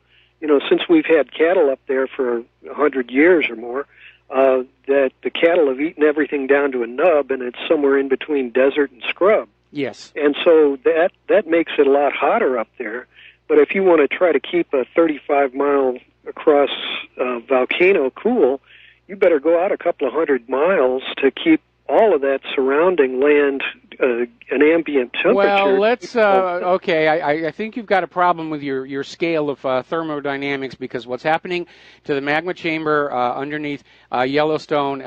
Speaker 7: Since we've had cattle up there for 100 years or more, that the cattle have eaten everything down to a nub, and it's somewhere in between desert and scrub.
Speaker 2: Yes.
Speaker 7: And so that makes it a lot hotter up there. But if you want to try to keep a 35-mile across volcano cool, you better go out a couple of 100 miles to keep all of that surrounding land an ambient temperature.
Speaker 2: Well, let's, okay, I think you've got a problem with your scale of thermodynamics, because what's happening to the magma chamber underneath Yellowstone,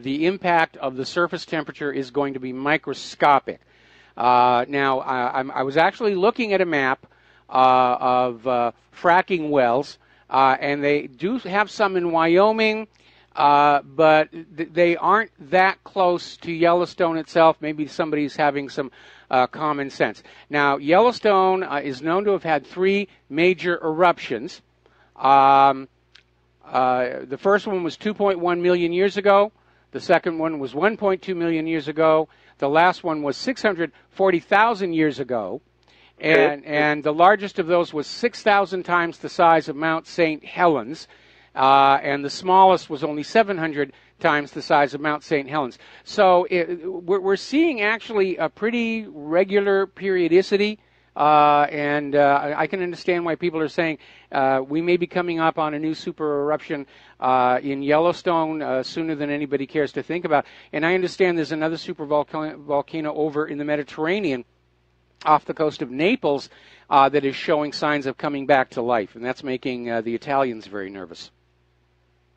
Speaker 2: the impact of the surface temperature is going to be microscopic. Now, I was actually looking at a map of fracking wells, and they do have some in Wyoming, but they aren't that close to Yellowstone itself. Maybe somebody's having some common sense. Now, Yellowstone is known to have had 3 major eruptions. The first one was 2.1 million years ago. The second one was 1.2 million years ago. The last one was 640,000 years ago. And the largest of those was 6,000 times the size of Mount St. Helens. And the smallest was only 700 times the size of Mount St. Helens. So we're seeing actually a pretty regular periodicity, and I can understand why people are saying we may be coming up on a new super eruption in Yellowstone sooner than anybody cares to think about. And I understand there's another super volcano over in the Mediterranean off the coast of Naples that is showing signs of coming back to life, and that's making the Italians very nervous.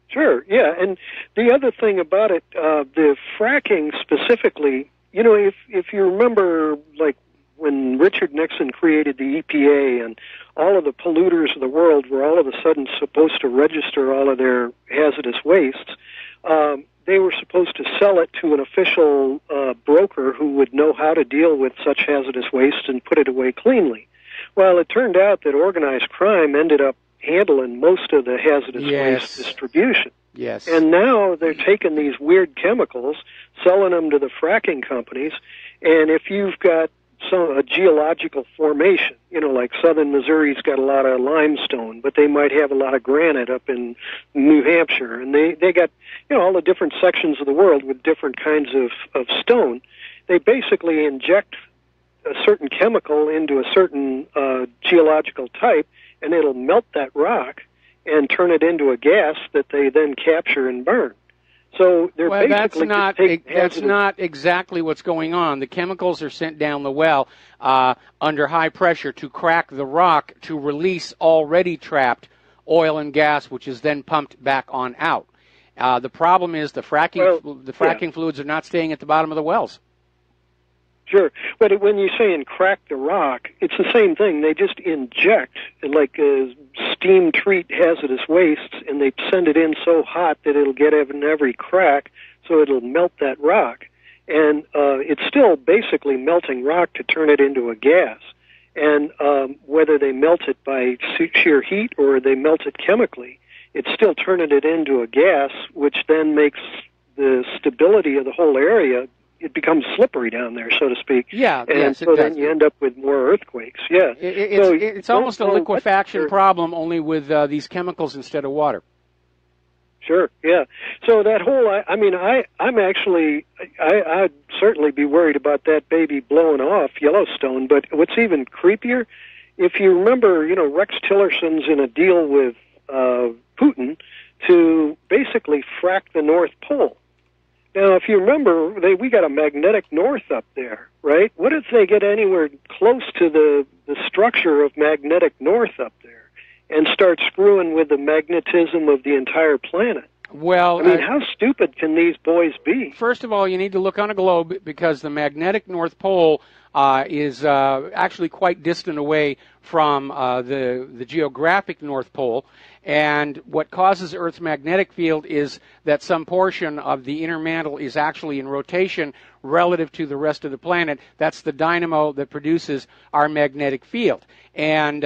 Speaker 7: Sure, yeah, and the other thing about it, the fracking specifically, if you remember, like when Richard Nixon created the EPA and all of the polluters of the world were all of a sudden supposed to register all of their hazardous wastes, they were supposed to sell it to an official broker who would know how to deal with such hazardous waste and put it away cleanly. Well, it turned out that organized crime ended up handling most of the hazardous waste distribution.
Speaker 2: Yes.
Speaker 7: And now they're taking these weird chemicals, selling them to the fracking companies, and if you've got a geological formation, like southern Missouri's got a lot of limestone, but they might have a lot of granite up in New Hampshire, and they got, all the different sections of the world with different kinds of stone. They basically inject a certain chemical into a certain geological type, and it'll melt that rock, and turn it into a gas that they then capture and burn. So they're basically
Speaker 2: that's not exactly what's going on. The chemicals are sent down the well under high pressure to crack the rock to release already trapped oil and gas, which is then pumped back on out. The problem is the fracking fluids are not staying at the bottom of the wells.
Speaker 7: Sure, but when you say crack the rock, it's the same thing. They just inject, like steam treat hazardous wastes, and they send it in so hot that it'll get in every crack, so it'll melt that rock. And it's still basically melting rock to turn it into a gas. And whether they melt it by sheer heat or they melt it chemically, it's still turning it into a gas, which then makes the stability of the whole area, it becomes slippery down there, so to speak.
Speaker 2: Yeah,
Speaker 7: and
Speaker 2: yes,
Speaker 7: so then you end up with more earthquakes. Yeah,
Speaker 2: it's almost a liquefaction problem, only with these chemicals instead of water.
Speaker 7: Sure, yeah. So that whole, I'd certainly be worried about that baby blowing off Yellowstone. But what's even creepier, if you remember, Rex Tillerson's in a deal with Putin to basically frack the North Pole. Now, if you remember, we got a magnetic north up there, right? What if they get anywhere close to the structure of magnetic north up there and start screwing with the magnetism of the entire planet?
Speaker 2: Well,
Speaker 7: I mean, how stupid can these boys be?
Speaker 2: First of all, you need to look on a globe, because the magnetic North Pole is actually quite distant away from the geographic North Pole. And what causes Earth's magnetic field is that some portion of the inner mantle is actually in rotation relative to the rest of the planet. That's the dynamo that produces our magnetic field. And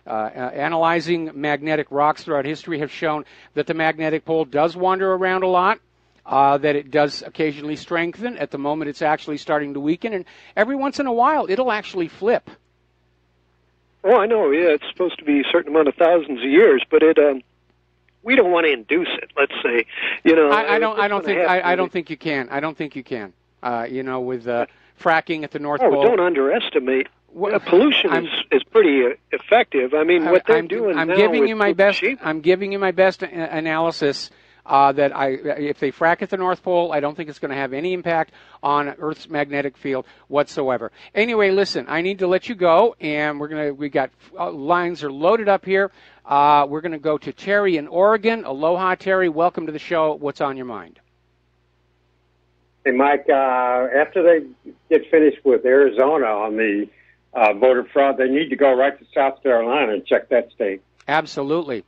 Speaker 2: analyzing magnetic rocks throughout history have shown that the magnetic pole does wander around a lot, that it does occasionally strengthen. At the moment, it's actually starting to weaken, and every once in a while, it'll actually flip.
Speaker 7: Oh, I know. Yeah, it's supposed to be a certain amount of thousands of years, but we don't want to induce it. Let's say,
Speaker 2: I don't think you can. I don't think you can. With fracking at the North Pole.
Speaker 7: Don't underestimate. Pollution is pretty effective. I mean, what they're doing now.
Speaker 2: I'm giving you my best analysis. That if they frack at the North Pole, I don't think it's going to have any impact on Earth's magnetic field whatsoever. Anyway, listen, I need to let you go, and we got lines are loaded up here. We're going to go to Terry in Oregon. Aloha, Terry. Welcome to the show. What's on your mind?
Speaker 8: Hey, Mike. After they get finished with Arizona on the voter fraud, they need to go right to South Carolina and check that state.
Speaker 2: Absolutely.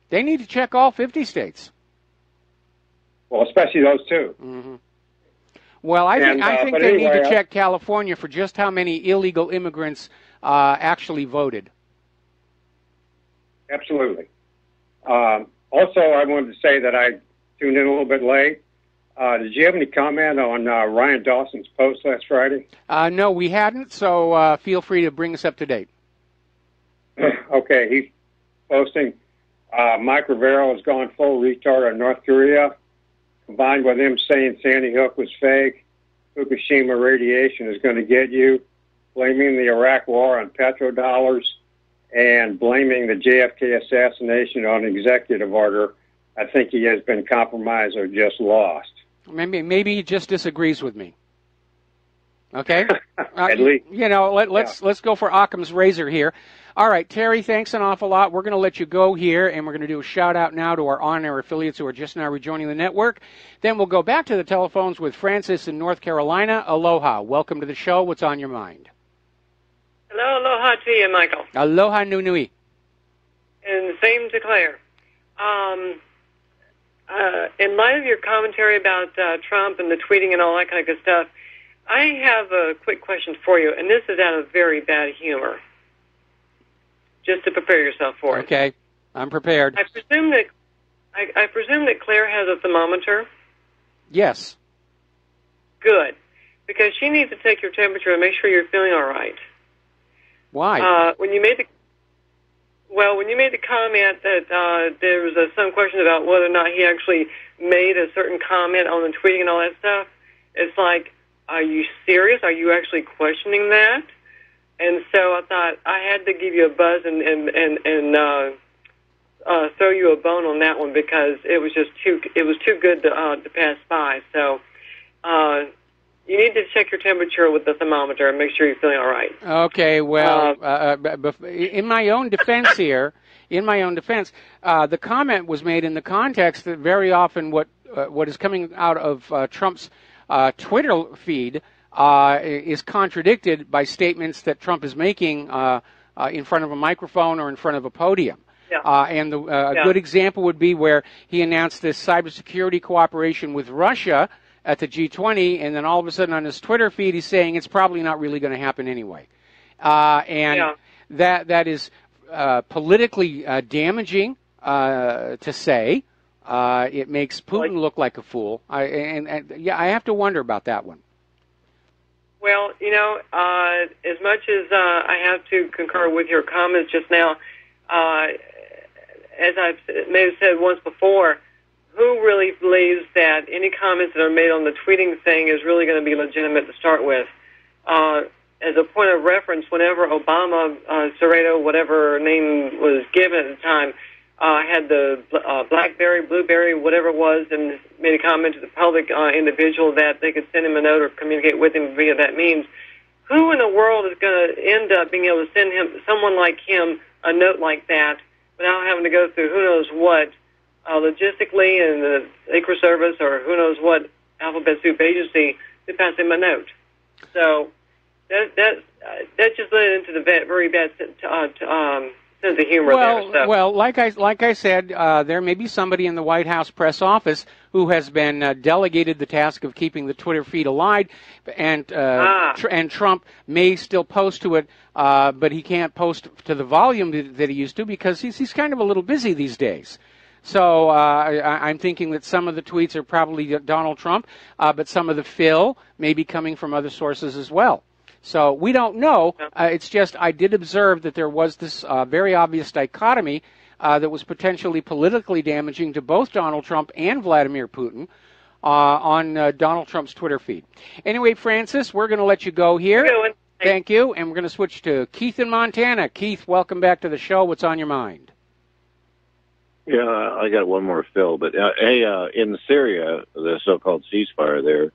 Speaker 2: They need to check all 50 states.
Speaker 8: Well, especially those two.
Speaker 2: Mm-hmm. Well, I think they need to check California for just how many illegal immigrants actually voted.
Speaker 8: Absolutely. Also, I wanted to say that I tuned in a little bit late. Did you have any comment on Ryan Dawson's post last Friday?
Speaker 2: No, we hadn't, so feel free to bring us up to date.
Speaker 8: Okay, he's posting, Mike Rivero has gone full retard on North Korea. Combined with him saying Sandy Hook was fake, Fukushima radiation is going to get you, blaming the Iraq war on petrodollars, and blaming the JFK assassination on executive order, I think he has been compromised or just lost.
Speaker 2: Maybe he just disagrees with me. Okay?
Speaker 8: At least.
Speaker 2: Let's go for Occam's razor here. All right, Terry, thanks an awful lot. We're going to let you go here, and we're going to do a shout-out now to our on-air affiliates who are just now rejoining the network. Then we'll go back to the telephones with Francis in North Carolina. Aloha. Welcome to the show. What's on your mind?
Speaker 9: Hello, aloha to you, Michael.
Speaker 2: Aloha nui.
Speaker 9: And same to Claire. In light of your commentary about Trump and the tweeting and all that kind of good stuff, I have a quick question for you, and this is out of very bad humor. Just to prepare yourself for it.
Speaker 2: Okay, I'm prepared.
Speaker 9: I presume that Claire has a thermometer.
Speaker 2: Yes.
Speaker 9: Good, because she needs to take your temperature and make sure you're feeling all right.
Speaker 2: Why?
Speaker 9: When you made the comment that there was some question about whether or not he actually made a certain comment on the tweeting and all that stuff, it's like, are you serious? Are you actually questioning that? And so I thought I had to give you a buzz and throw you a bone on that one because it was too good to pass by. So you need to check your temperature with the thermometer and make sure you're feeling all right.
Speaker 2: Okay, well, in my own defense here, the comment was made in the context that very often what is coming out of Trump's Twitter feed is contradicted by statements that Trump is making in front of a microphone or in front of a podium.
Speaker 9: Yeah.
Speaker 2: And a good example would be where he announced this cybersecurity cooperation with Russia at the G20, and then all of a sudden on his Twitter feed he's saying it's probably not really going to happen anyway. That is politically damaging to say. It makes Putin look like a fool. I have to wonder about that one.
Speaker 9: Well, as much as I have to concur with your comments just now, as I may have said once before, who really believes that any comments that are made on the tweeting thing is really going to be legitimate to start with? As a point of reference, whenever Obama, Cerrado, whatever name was given at the time, had the BlackBerry, Blueberry, whatever it was, and made a comment to the public individual that they could send him a note or communicate with him via that means, who in the world is going to end up being able to send someone like him a note like that without having to go through who knows what logistically and the Secret Service or who knows what alphabet soup agency to pass him a note? So that just led into the very bad sense of humor there. So.
Speaker 2: Well, like I said, there may be somebody in the White House press office who has been delegated the task of keeping the Twitter feed alive, and Trump may still post to it, but he can't post to the volume that he used to because he's kind of a little busy these days. So I'm thinking that some of the tweets are probably Donald Trump, but some of the fill may be coming from other sources as well. So we don't know. It's just I did observe that there was this very obvious dichotomy that was potentially politically damaging to both Donald Trump and Vladimir Putin on Donald Trump's Twitter feed. Anyway, Francis, we're going to let you go here. Thank you. And we're going to switch to Keith in Montana. Keith, welcome back to the show. What's on your mind?
Speaker 10: Yeah, I got one more, Phil. But, in Syria, the so-called ceasefire there,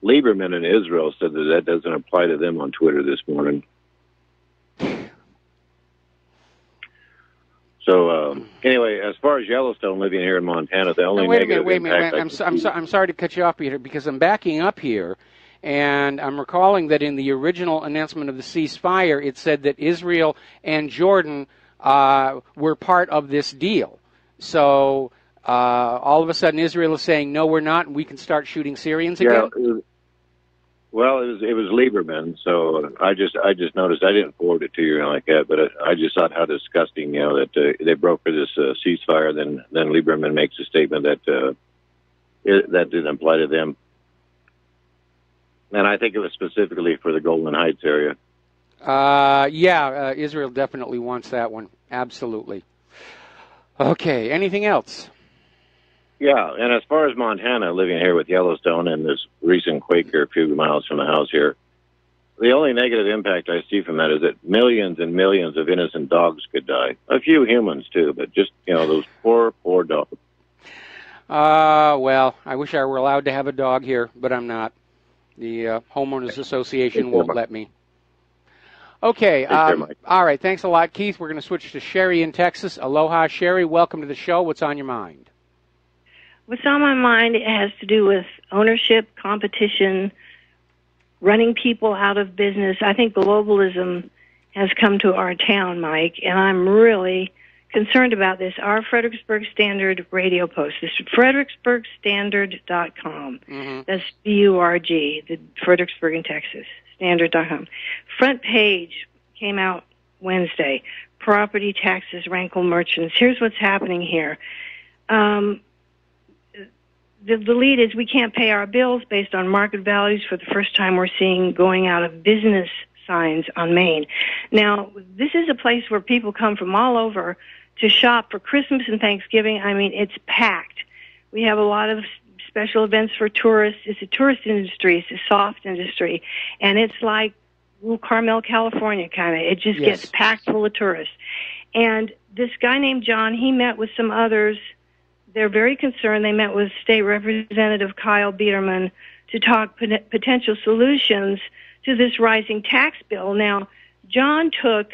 Speaker 10: Lieberman in Israel said that doesn't apply to them on Twitter this morning. So, anyway, as far as Yellowstone living here in Montana, the only negative impact...
Speaker 2: I'm sorry to cut you off, Peter, because I'm backing up here, and I'm recalling that in the original announcement of the ceasefire, it said that Israel and Jordan were part of this deal. So all of a sudden Israel is saying, no, we're not, and we can start shooting Syrians again?
Speaker 10: Yeah, well, it was Lieberman, so I just noticed. I didn't forward it to you like that, but I just thought how disgusting, that they broke for this ceasefire. Then Lieberman makes a statement that that didn't apply to them, and I think it was specifically for the Golden Heights area.
Speaker 2: Israel definitely wants that one. Absolutely. Okay, anything else?
Speaker 10: Yeah, and as far as Montana, living here with Yellowstone and this recent quake here a few miles from the house here, the only negative impact I see from that is that millions and millions of innocent dogs could die. A few humans, too, but just, those poor dogs.
Speaker 2: Well, I wish I were allowed to have a dog here, but I'm not. The Homeowners Association won't let me. Okay, all right, thanks a lot, Keith. We're going to switch to Sherry in Texas. Aloha, Sherry. Welcome to the show. What's on your mind?
Speaker 11: What's on my mind has to do with ownership, competition, running people out of business. I think globalism has come to our town, Mike, and I'm really concerned about this. Our Fredericksburg Standard radio post. This is fredericksburgstandard.com. Mm-hmm. That's B-U-R-G, the Fredericksburg in Texas, standard.com. Front page came out Wednesday. Property taxes rankle merchants. Here's what's happening here. The lead is we can't pay our bills based on market values. For the first time, we're seeing going out of business signs on Main. Now, this is a place where people come from all over to shop for Christmas and Thanksgiving. I mean, it's packed. We have a lot of special events for tourists. It's a tourist industry. It's a soft industry. And it's like Carmel, California, kind of. It just gets packed full of tourists. And this guy named John, he met with some others. They're very concerned. They met with State Representative Kyle Biederman to talk potential solutions to this rising tax bill. Now, John took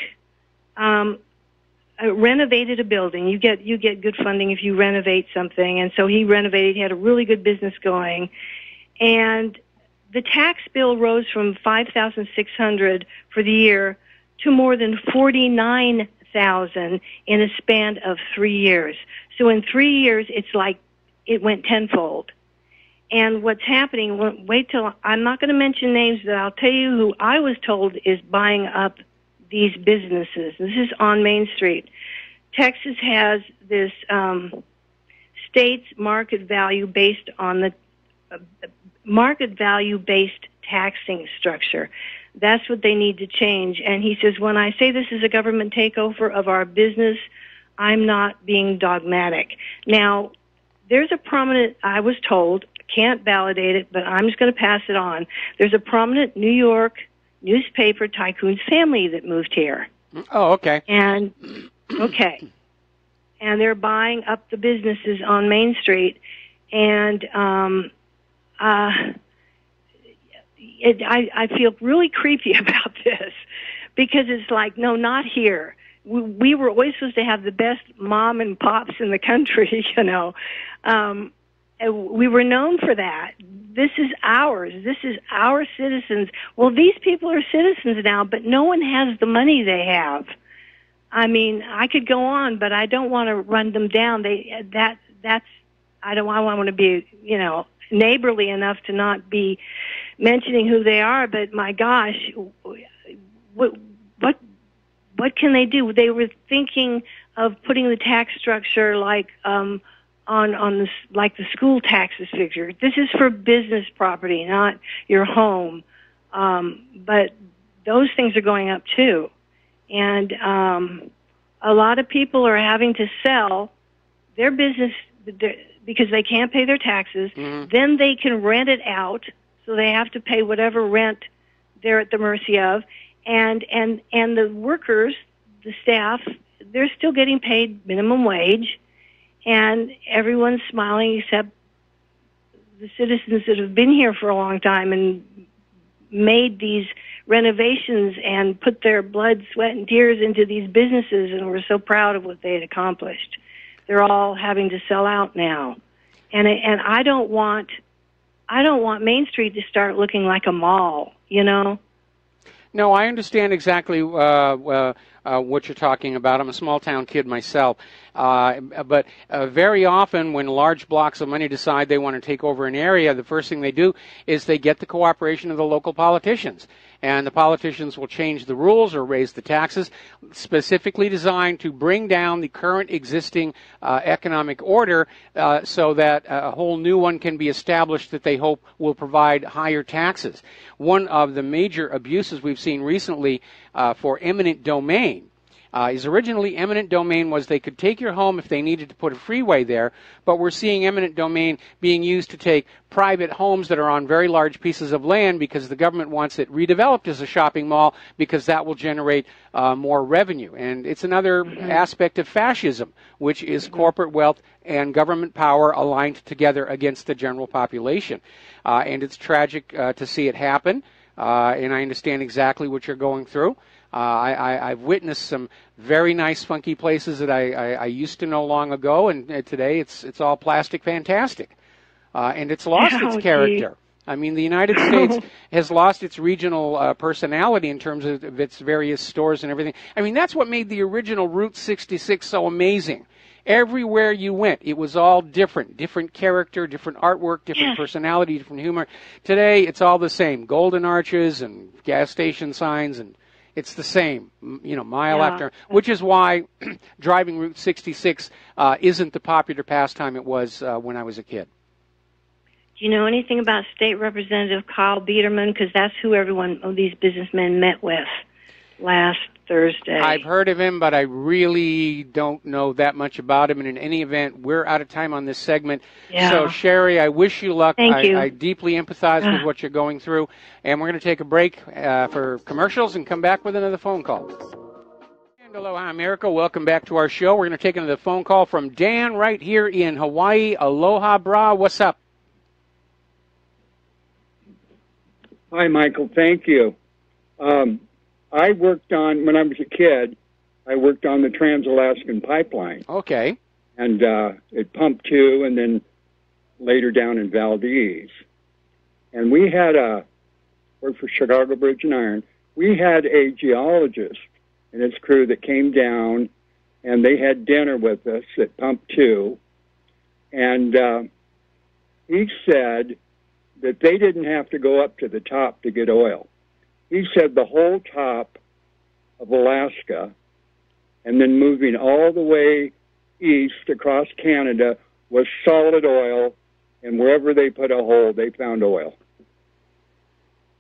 Speaker 11: renovated a building. You get good funding if you renovate something, and so he renovated. He had a really good business going, and the tax bill rose from $5,600 for the year to more than $49,000 in a span of 3 years. So in 3 years, it's like it went tenfold. And what's happening, wait till, I'm not going to mention names, but I'll tell you who I was told is buying up these businesses. This is on Main Street. Texas has this state's market value based on the market value-based taxing structure. That's what they need to change. And he says, when I say this is a government takeover of our business, I'm not being dogmatic. Now, there's a prominent, I was told, can't validate it, but I'm just going to pass it on. There's a prominent New York newspaper tycoon's family that moved here.
Speaker 2: Oh, okay.
Speaker 11: And, okay. And they're buying up the businesses on Main Street. And I feel really creepy about this because it's like, no, not here. We were always supposed to have the best mom and pops in the country, you know. We were known for that. This is ours. This is our citizens. Well, these people are citizens now, but no one has the money they have. I mean, I could go on, but I don't want to run them down. I want to be, you know, neighborly enough to not be mentioning who they are, but my gosh, what can they do? They were thinking of putting the tax structure like on this, like the school taxes figure. This is for business property, not your home. But those things are going up too. And a lot of people are having to sell their business because they can't pay their taxes. Mm-hmm. Then they can rent it out, so they have to pay whatever rent they're at the mercy of. And the workers, the staff, they're still getting paid minimum wage, and everyone's smiling except the citizens that have been here for a long time and made these renovations and put their blood, sweat, and tears into these businesses and were so proud of what they had accomplished. They're all having to sell out now. And I don't want Main Street to start looking like a mall, you know?
Speaker 2: No, I understand exactly what you're talking about. I'm a small-town kid myself. But very often when large blocks of money decide they want to take over an area, the first thing they do is they get the cooperation of the local politicians. And the politicians will change the rules or raise the taxes, specifically designed to bring down the current existing economic order so that a whole new one can be established that they hope will provide higher taxes. One of the major abuses we've seen recently for eminent domain is originally eminent domain was they could take your home if they needed to put a freeway there, but we're seeing eminent domain being used to take private homes that are on very large pieces of land because the government wants it redeveloped as a shopping mall because that will generate more revenue. And it's another aspect of fascism, which is corporate wealth and government power aligned together against the general population. And it's tragic to see it happen, and I understand exactly what you're going through. I've witnessed some very nice, funky places that I used to know long ago, and today it's all plastic fantastic. And it's lost its character. I mean, the United States has lost its regional personality in terms of its various stores and everything. I mean, that's what made the original Route 66 so amazing. Everywhere you went, it was all different character, different artwork, different personality, different humor. Today, it's all the same. Golden arches and gas station signs, and it's the same, you know, mile after, which is why driving Route 66 isn't the popular pastime it was when I was a kid.
Speaker 11: Do you know anything about State Representative Kyle Biederman? Because that's who everyone of these businessmen met with last Thursday.
Speaker 2: I've heard of him, but I really don't know that much about him. And in any event, we're out of time on this segment. Yeah. So, Sherry, I wish you luck.
Speaker 11: Thank you.
Speaker 2: I deeply empathize with what you're going through. And we're going to take a break for commercials and come back with another phone call. to Aloha America. Welcome back to our show. We're going to take another phone call from Dan right here in Hawaii. Aloha, brah. What's up?
Speaker 12: Hi, Michael. Thank you. I worked on, when I was a kid, I worked on the Trans-Alaskan Pipeline.
Speaker 2: Okay.
Speaker 12: And at Pump 2 and then later down in Valdez. And we had worked for Chicago Bridge and Iron. We had a geologist and his crew that came down, and they had dinner with us at Pump 2. And he said that they didn't have to go up to the top to get oil. He said the whole top of Alaska and then moving all the way east across Canada was solid oil, and wherever they put a hole, they found oil.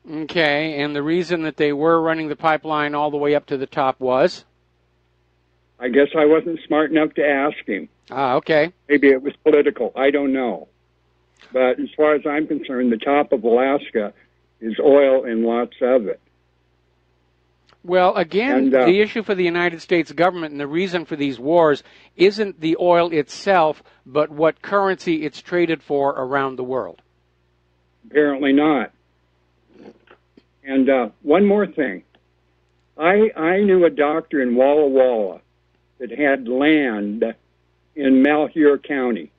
Speaker 2: Okay, and the reason that they were running the pipeline all the way up to the top was?
Speaker 12: I guess I wasn't smart enough to ask him.
Speaker 2: Ah, okay.
Speaker 12: Maybe it was political. I don't know. But as far as I'm concerned, the top of Alaska is oil and lots of it.
Speaker 2: Well, again, the issue for the United States government and the reason for these wars isn't the oil itself, but what currency it's traded for around the world.
Speaker 12: Apparently not. And one more thing. I knew a doctor in Walla Walla that had land in Malheur County.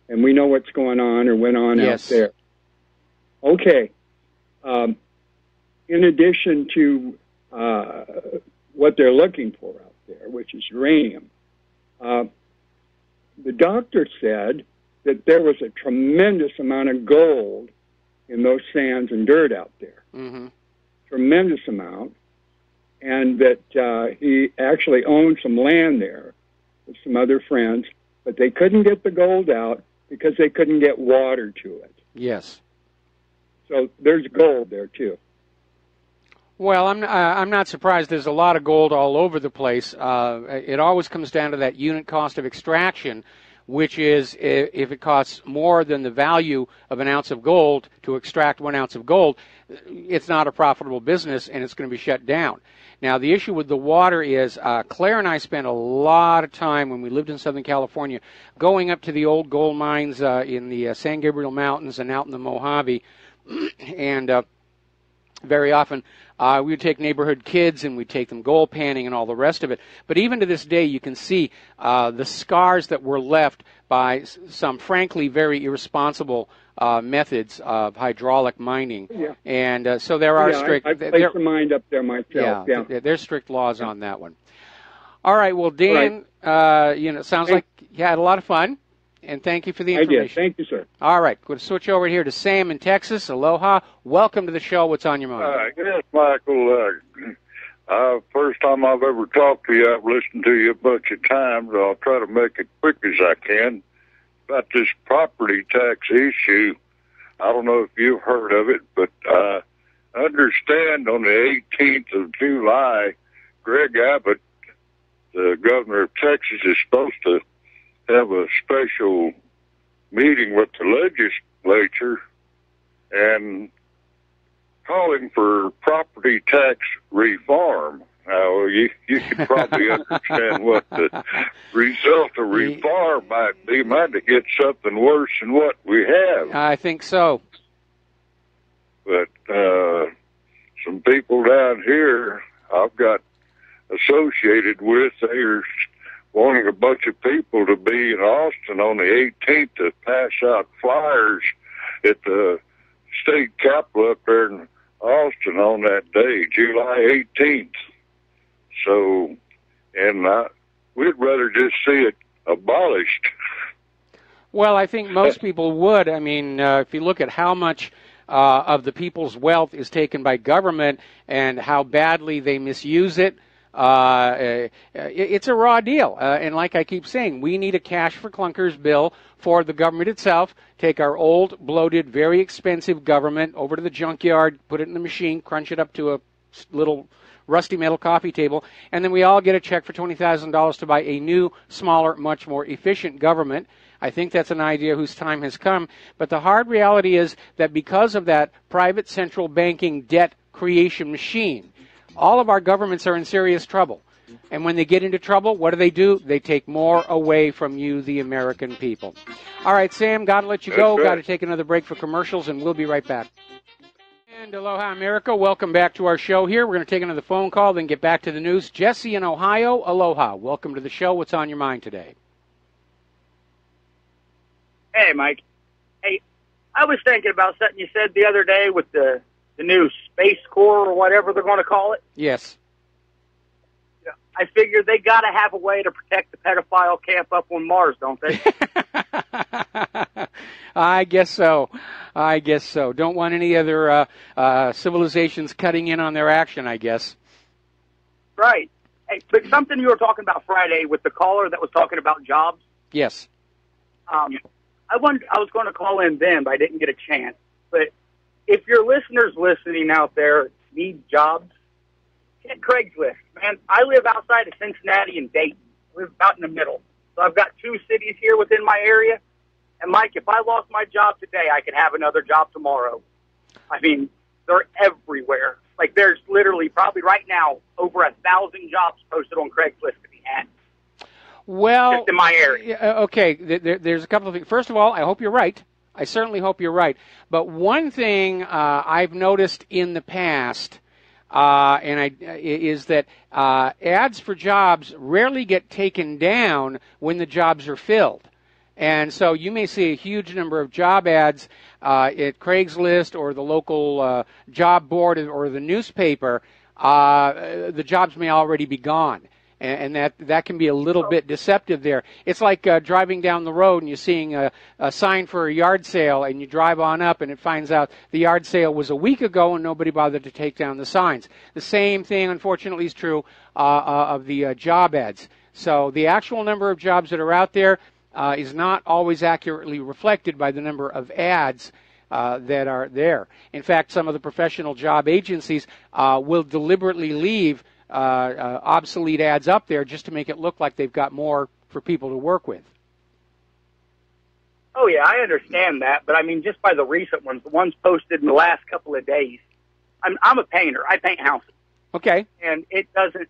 Speaker 12: And we know what's going on or went on out there. Okay. In addition to what they're looking for out there, which is uranium, the doctor said that there was a tremendous amount of gold in those sands and dirt out there.
Speaker 2: Mm-hmm.
Speaker 12: Tremendous amount. And that he actually owned some land there with some other friends, but they couldn't get the gold out because they couldn't get water to it.
Speaker 2: Yes.
Speaker 12: So there's gold there, too.
Speaker 2: Well, I'm not surprised. There's a lot of gold all over the place. It always comes down to that unit cost of extraction, which is if it costs more than the value of an ounce of gold to extract 1 ounce of gold, it's not a profitable business and it's going to be shut down. Now, the issue with the water is Claire and I spent a lot of time when we lived in Southern California going up to the old gold mines in the San Gabriel Mountains and out in the Mojave. And very often we would take neighborhood kids and we'd take them gold panning and all the rest of it. But even to this day, you can see the scars that were left by some, frankly, very irresponsible methods of hydraulic mining.
Speaker 12: Yeah.
Speaker 2: And so there are strict...
Speaker 12: I placed the mine up there myself.
Speaker 2: Yeah, there's strict laws on that one. All right, well, Dan, sounds like you had a lot of fun. And thank you for the information.
Speaker 12: I did. Thank you, sir.
Speaker 2: All right. Going to switch over here to Sam in Texas. Aloha. Welcome to the show. What's on your mind?
Speaker 13: Yes, Michael. First time I've ever talked to you. I've listened to you a bunch of times. I'll try to make it quick as I can. About this property tax issue. I don't know if you've heard of it, but I understand on the 18th of July, Greg Abbott, the governor of Texas, is supposed to have a special meeting with the legislature and calling for property tax reform. Now, you can probably understand what the result of reform might be. Might get something worse than what we have.
Speaker 2: I think so.
Speaker 13: But some people down here I've got associated with, they're wanting a bunch of people to be in Austin on the 18th to pass out flyers at the state capitol up there in Austin on that day, July 18th. So, and we'd rather just see it abolished.
Speaker 2: Well, I think most people would. I mean, if you look at how much of the people's wealth is taken by government and how badly they misuse it, it's a raw deal. And like I keep saying, we need a cash for clunkers bill for the government itself. Take our old, bloated, very expensive government over to the junkyard, put it in the machine, crunch it up to a little rusty metal coffee table, and then we all get a check for $20,000 to buy a new, smaller, much more efficient government. I think that's an idea whose time has come. But the hard reality is that because of that private central banking debt creation machine, all of our governments are in serious trouble. And when they get into trouble, what do? They take more away from you, the American people. All right, Sam, got to let you go. Got to take another break for commercials, and we'll be right back. And aloha, America. Welcome back to our show here. We're going to take another phone call, then get back to the news. Jesse in Ohio, aloha. Welcome to the show. What's on your mind today?
Speaker 14: Hey, Mike. Hey, I was thinking about something you said the other day with the new Space Corps or whatever they're going to call it.
Speaker 2: Yes.
Speaker 14: I figured they got to have a way to protect the pedophile camp up on Mars, don't they?
Speaker 2: I guess so. Don't want any other civilizations cutting in on their action, I guess.
Speaker 14: Right. Hey, but something you were talking about Friday with the caller that was talking about jobs.
Speaker 2: Yes.
Speaker 14: I was going to call in then, but I didn't get a chance. But if your listeners listening out there need jobs, get Craigslist, man. I live outside of Cincinnati and Dayton. I live out in the middle. So I've got 2 cities here within my area. And, Mike, if I lost my job today, I could have another job tomorrow. I mean, they're everywhere. Like, there's literally probably right now over 1,000 jobs posted on Craigslist to be had.
Speaker 2: Well,
Speaker 14: just in my area.
Speaker 2: Okay, there's a couple of things. First of all, I hope you're right. I certainly hope you're right. But one thing I've noticed in the past is that ads for jobs rarely get taken down when the jobs are filled. And so you may see a huge number of job ads at Craigslist or the local job board or the newspaper. The jobs may already be gone. And that can be a little bit deceptive there. It's like driving down the road and you're seeing a sign for a yard sale, and you drive on up and it finds out the yard sale was a week ago and nobody bothered to take down the signs. The same thing, unfortunately, is true of the job ads. So the actual number of jobs that are out there is not always accurately reflected by the number of ads that are there. In fact, some of the professional job agencies will deliberately leave obsolete ads up there just to make it look like they've got more for people to work with.
Speaker 14: Oh, yeah, I understand that. But, I mean, just by the recent ones, the ones posted in the last couple of days, I'm a painter. I paint houses.
Speaker 2: Okay.
Speaker 14: And it doesn't,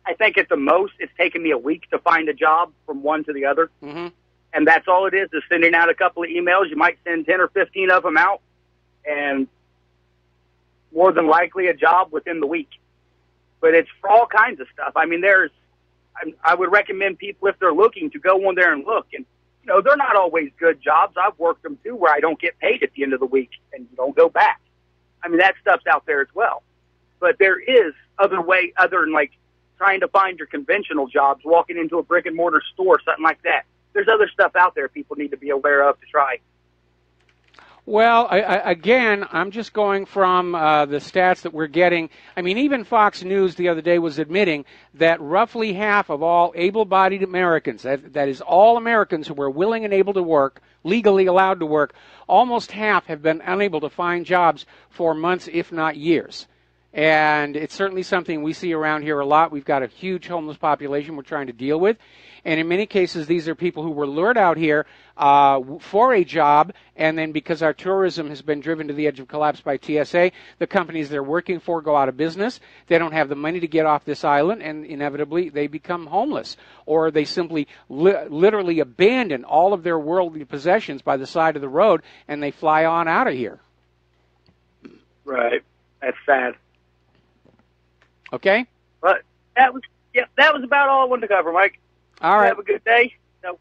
Speaker 14: I think at the most it's taken me a week to find a job from one to the other.
Speaker 2: Mm-hmm.
Speaker 14: And that's all it is sending out a couple of emails. You might send 10 or 15 of them out, and more than likely a job within the week. But it's for all kinds of stuff. I mean, I would recommend people, if they're looking, to go on there and look. And, you know, they're not always good jobs. I've worked them, too, where I don't get paid at the end of the week and you don't go back. I mean, that stuff's out there as well. But there is other than, like, trying to find your conventional jobs, walking into a brick-and-mortar store, something like that. There's other stuff out there people need to be aware of to try.
Speaker 2: Well, again, I'm just going from the stats that we're getting. I mean, even Fox News the other day was admitting that roughly half of all able-bodied Americans, that is all Americans who are willing and able to work, legally allowed to work, almost half have been unable to find jobs for months, if not years. And it's certainly something we see around here a lot. We've got a huge homeless population we're trying to deal with. And in many cases, these are people who were lured out here for a job, and then because our tourism has been driven to the edge of collapse by TSA, the companies they're working for go out of business. They don't have the money to get off this island, and inevitably they become homeless. Or they simply literally abandon all of their worldly possessions by the side of the road, and they fly on out of here.
Speaker 14: Right. That's sad.
Speaker 2: Okay?
Speaker 14: But that was about all I wanted to cover, Mike.
Speaker 2: All right.
Speaker 14: Have a good day. All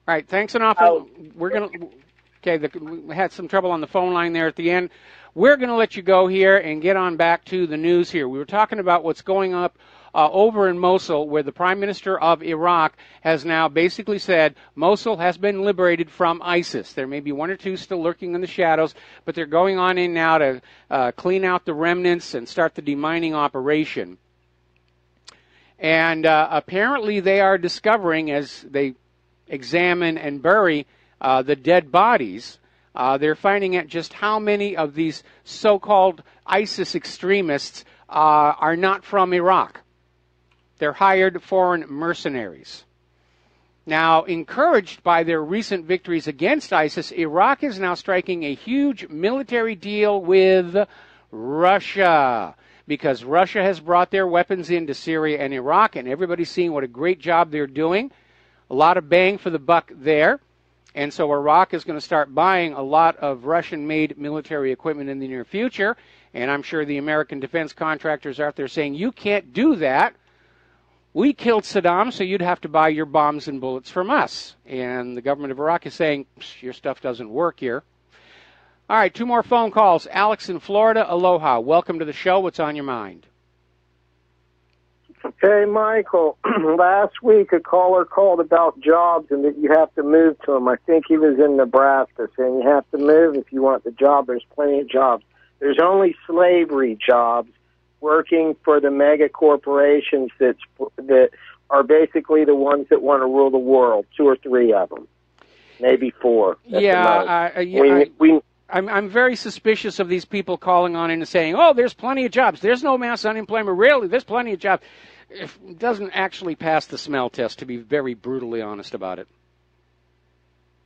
Speaker 2: right. Thanks an awful. We're gonna. Okay. We had some trouble on the phone line there at the end. We're going to let you go here and get on back to the news here. We were talking about what's going up over in Mosul, where the Prime Minister of Iraq has now basically said Mosul has been liberated from ISIS. There may be one or two still lurking in the shadows, but they're going on in now to clean out the remnants and start the demining operation. And apparently they are discovering, as they examine and bury the dead bodies, they're finding out just how many of these so-called ISIS extremists are not from Iraq. They're hired foreign mercenaries. Now, encouraged by their recent victories against ISIS, Iraq is now striking a huge military deal with Russia, because Russia has brought their weapons into Syria and Iraq, and everybody's seeing what a great job they're doing. A lot of bang for the buck there. And so Iraq is going to start buying a lot of Russian-made military equipment in the near future. And I'm sure the American defense contractors are out there saying, you can't do that. We killed Saddam, so you'd have to buy your bombs and bullets from us. And the government of Iraq is saying, your stuff doesn't work here. All right, 2 more phone calls. Alex in Florida, aloha. Welcome to the show. What's on your mind?
Speaker 15: Hey, Michael, last week a caller called about jobs and that you have to move to them. I think he was in Nebraska, saying you have to move if you want the job. There's plenty of jobs. There's only slavery jobs, working for the mega corporations that are basically the ones that want to rule the world, 2 or 3 of them, maybe 4.
Speaker 2: I'm very suspicious of these people calling on in and saying, oh, there's plenty of jobs. There's no mass unemployment. Really, there's plenty of jobs. It doesn't actually pass the smell test, to be very brutally honest about it.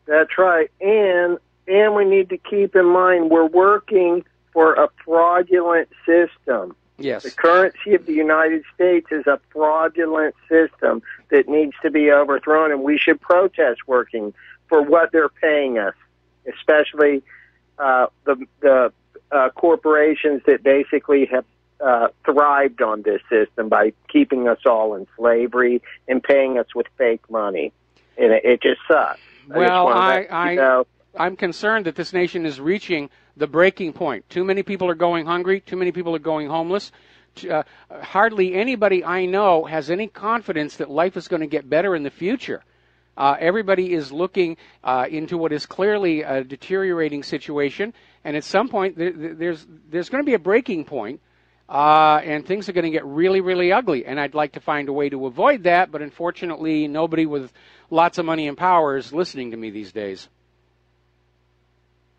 Speaker 15: That's right. And we need to keep in mind we're working for a fraudulent system.
Speaker 2: Yes.
Speaker 15: The currency of the United States is a fraudulent system that needs to be overthrown, and we should protest for what they're paying us, especially the corporations that basically have thrived on this system by keeping us all in slavery and paying us with fake money. And it just sucks.
Speaker 2: Well, I'm concerned that this nation is reaching the breaking point. Too many people are going hungry. Too many people are going homeless. Hardly anybody I know has any confidence that life is going to get better in the future. Everybody is looking into what is clearly a deteriorating situation, and at some point there's going to be a breaking point, and things are going to get really, really ugly. And I'd like to find a way to avoid that, but unfortunately nobody with lots of money and power is listening to me these days.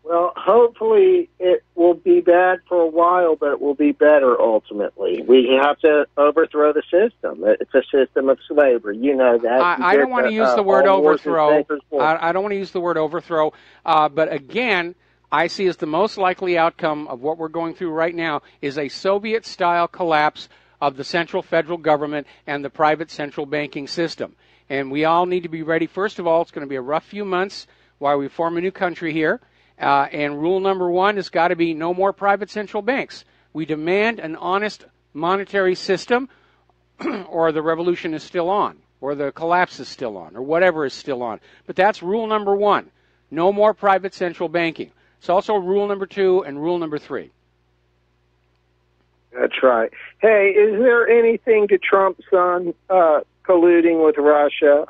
Speaker 15: Well, hopefully it will be bad for a while, but it will be better ultimately. We have to overthrow the system. It's a system of slavery. You know that.
Speaker 2: I don't want to use the word overthrow. I don't want to use the word overthrow. But again, I see as the most likely outcome of what we're going through right now is a Soviet-style collapse of the central federal government and the private central banking system. And we all need to be ready. First of all, it's going to be a rough few months while we form a new country here. And rule number 1 has got to be no more private central banks. We demand an honest monetary system, or the revolution is still on, or the collapse is still on, or whatever is still on. But that's rule number 1. No more private central banking. It's also rule number 2 and rule number 3.
Speaker 15: That's right. Hey, is there anything to Trump's son colluding with Russia?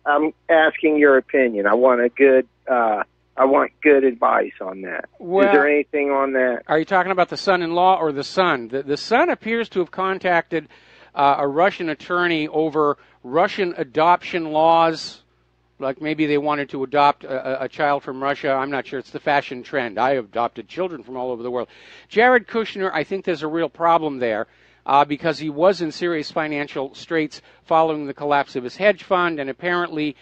Speaker 15: I'm asking your opinion. I want good advice on that.
Speaker 2: Well,
Speaker 15: is there anything on that?
Speaker 2: Are you talking about the son-in-law or the son? The son appears to have contacted a Russian attorney over Russian adoption laws, like maybe they wanted to adopt a child from Russia. I'm not sure. It's the fashion trend. I have adopted children from all over the world. Jared Kushner, I think there's a real problem there. Because he was in serious financial straits following the collapse of his hedge fund, and apparently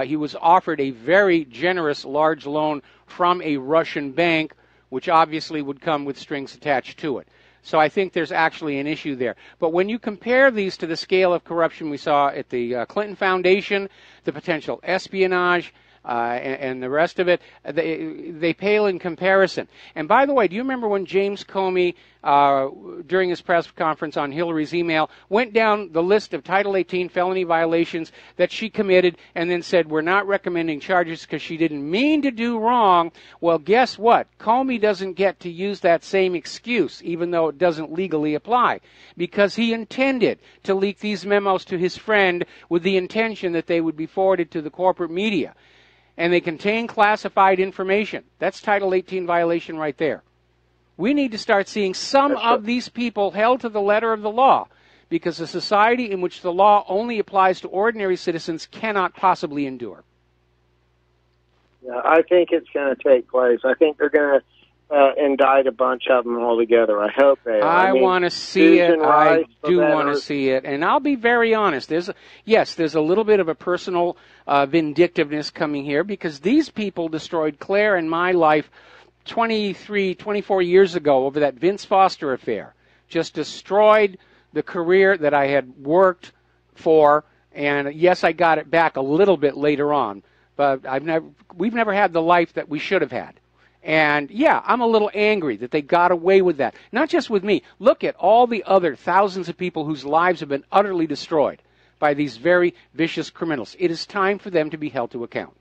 Speaker 2: he was offered a very generous large loan from a Russian bank, which obviously would come with strings attached to it. So I think there's actually an issue there. But when you compare these to the scale of corruption we saw at the Clinton Foundation, the potential espionage, and the rest of it, they pale in comparison. And by the way, do you remember when James Comey, during his press conference on Hillary's email, went down the list of Title 18 felony violations that she committed and then said, we're not recommending charges because she didn't mean to do wrong? Well, guess what? Comey doesn't get to use that same excuse, even though it doesn't legally apply, because he intended to leak these memos to his friend with the intention that they would be forwarded to the corporate media. And they contain classified information. That's Title 18 violation right there. We need to start seeing some of these people held to the letter of the law, because a society in which the law only applies to ordinary citizens cannot possibly endure.
Speaker 15: Yeah, I think it's going to take place. I think they're going to indict a bunch of them altogether. I hope they are.
Speaker 2: I want to see it. I do want to see it. And I'll be very honest. There's a little bit of a personal vindictiveness coming here, because these people destroyed Claire and my life 24 years ago over that Vince Foster affair. just destroyed the career that I had worked for. And yes, I got it back a little bit later on, but we've never had the life that we should have had. And yeah, I'm a little angry that they got away with that. Not just with me. Look at all the other thousands of people whose lives have been utterly destroyed by these very vicious criminals. It is time for them to be held to account.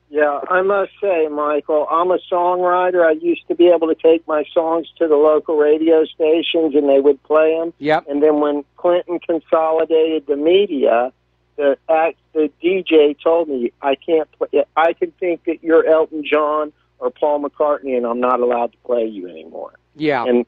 Speaker 15: Yeah, I must say, Michael, I'm a songwriter. I used to be able to take my songs to the local radio stations, and they would play them.
Speaker 2: Yep.
Speaker 15: And then when Clinton consolidated the media, the DJ told me, I can't play. I can think that you're Elton John or Paul McCartney, and I'm not allowed to play you anymore.
Speaker 2: Yeah.
Speaker 15: And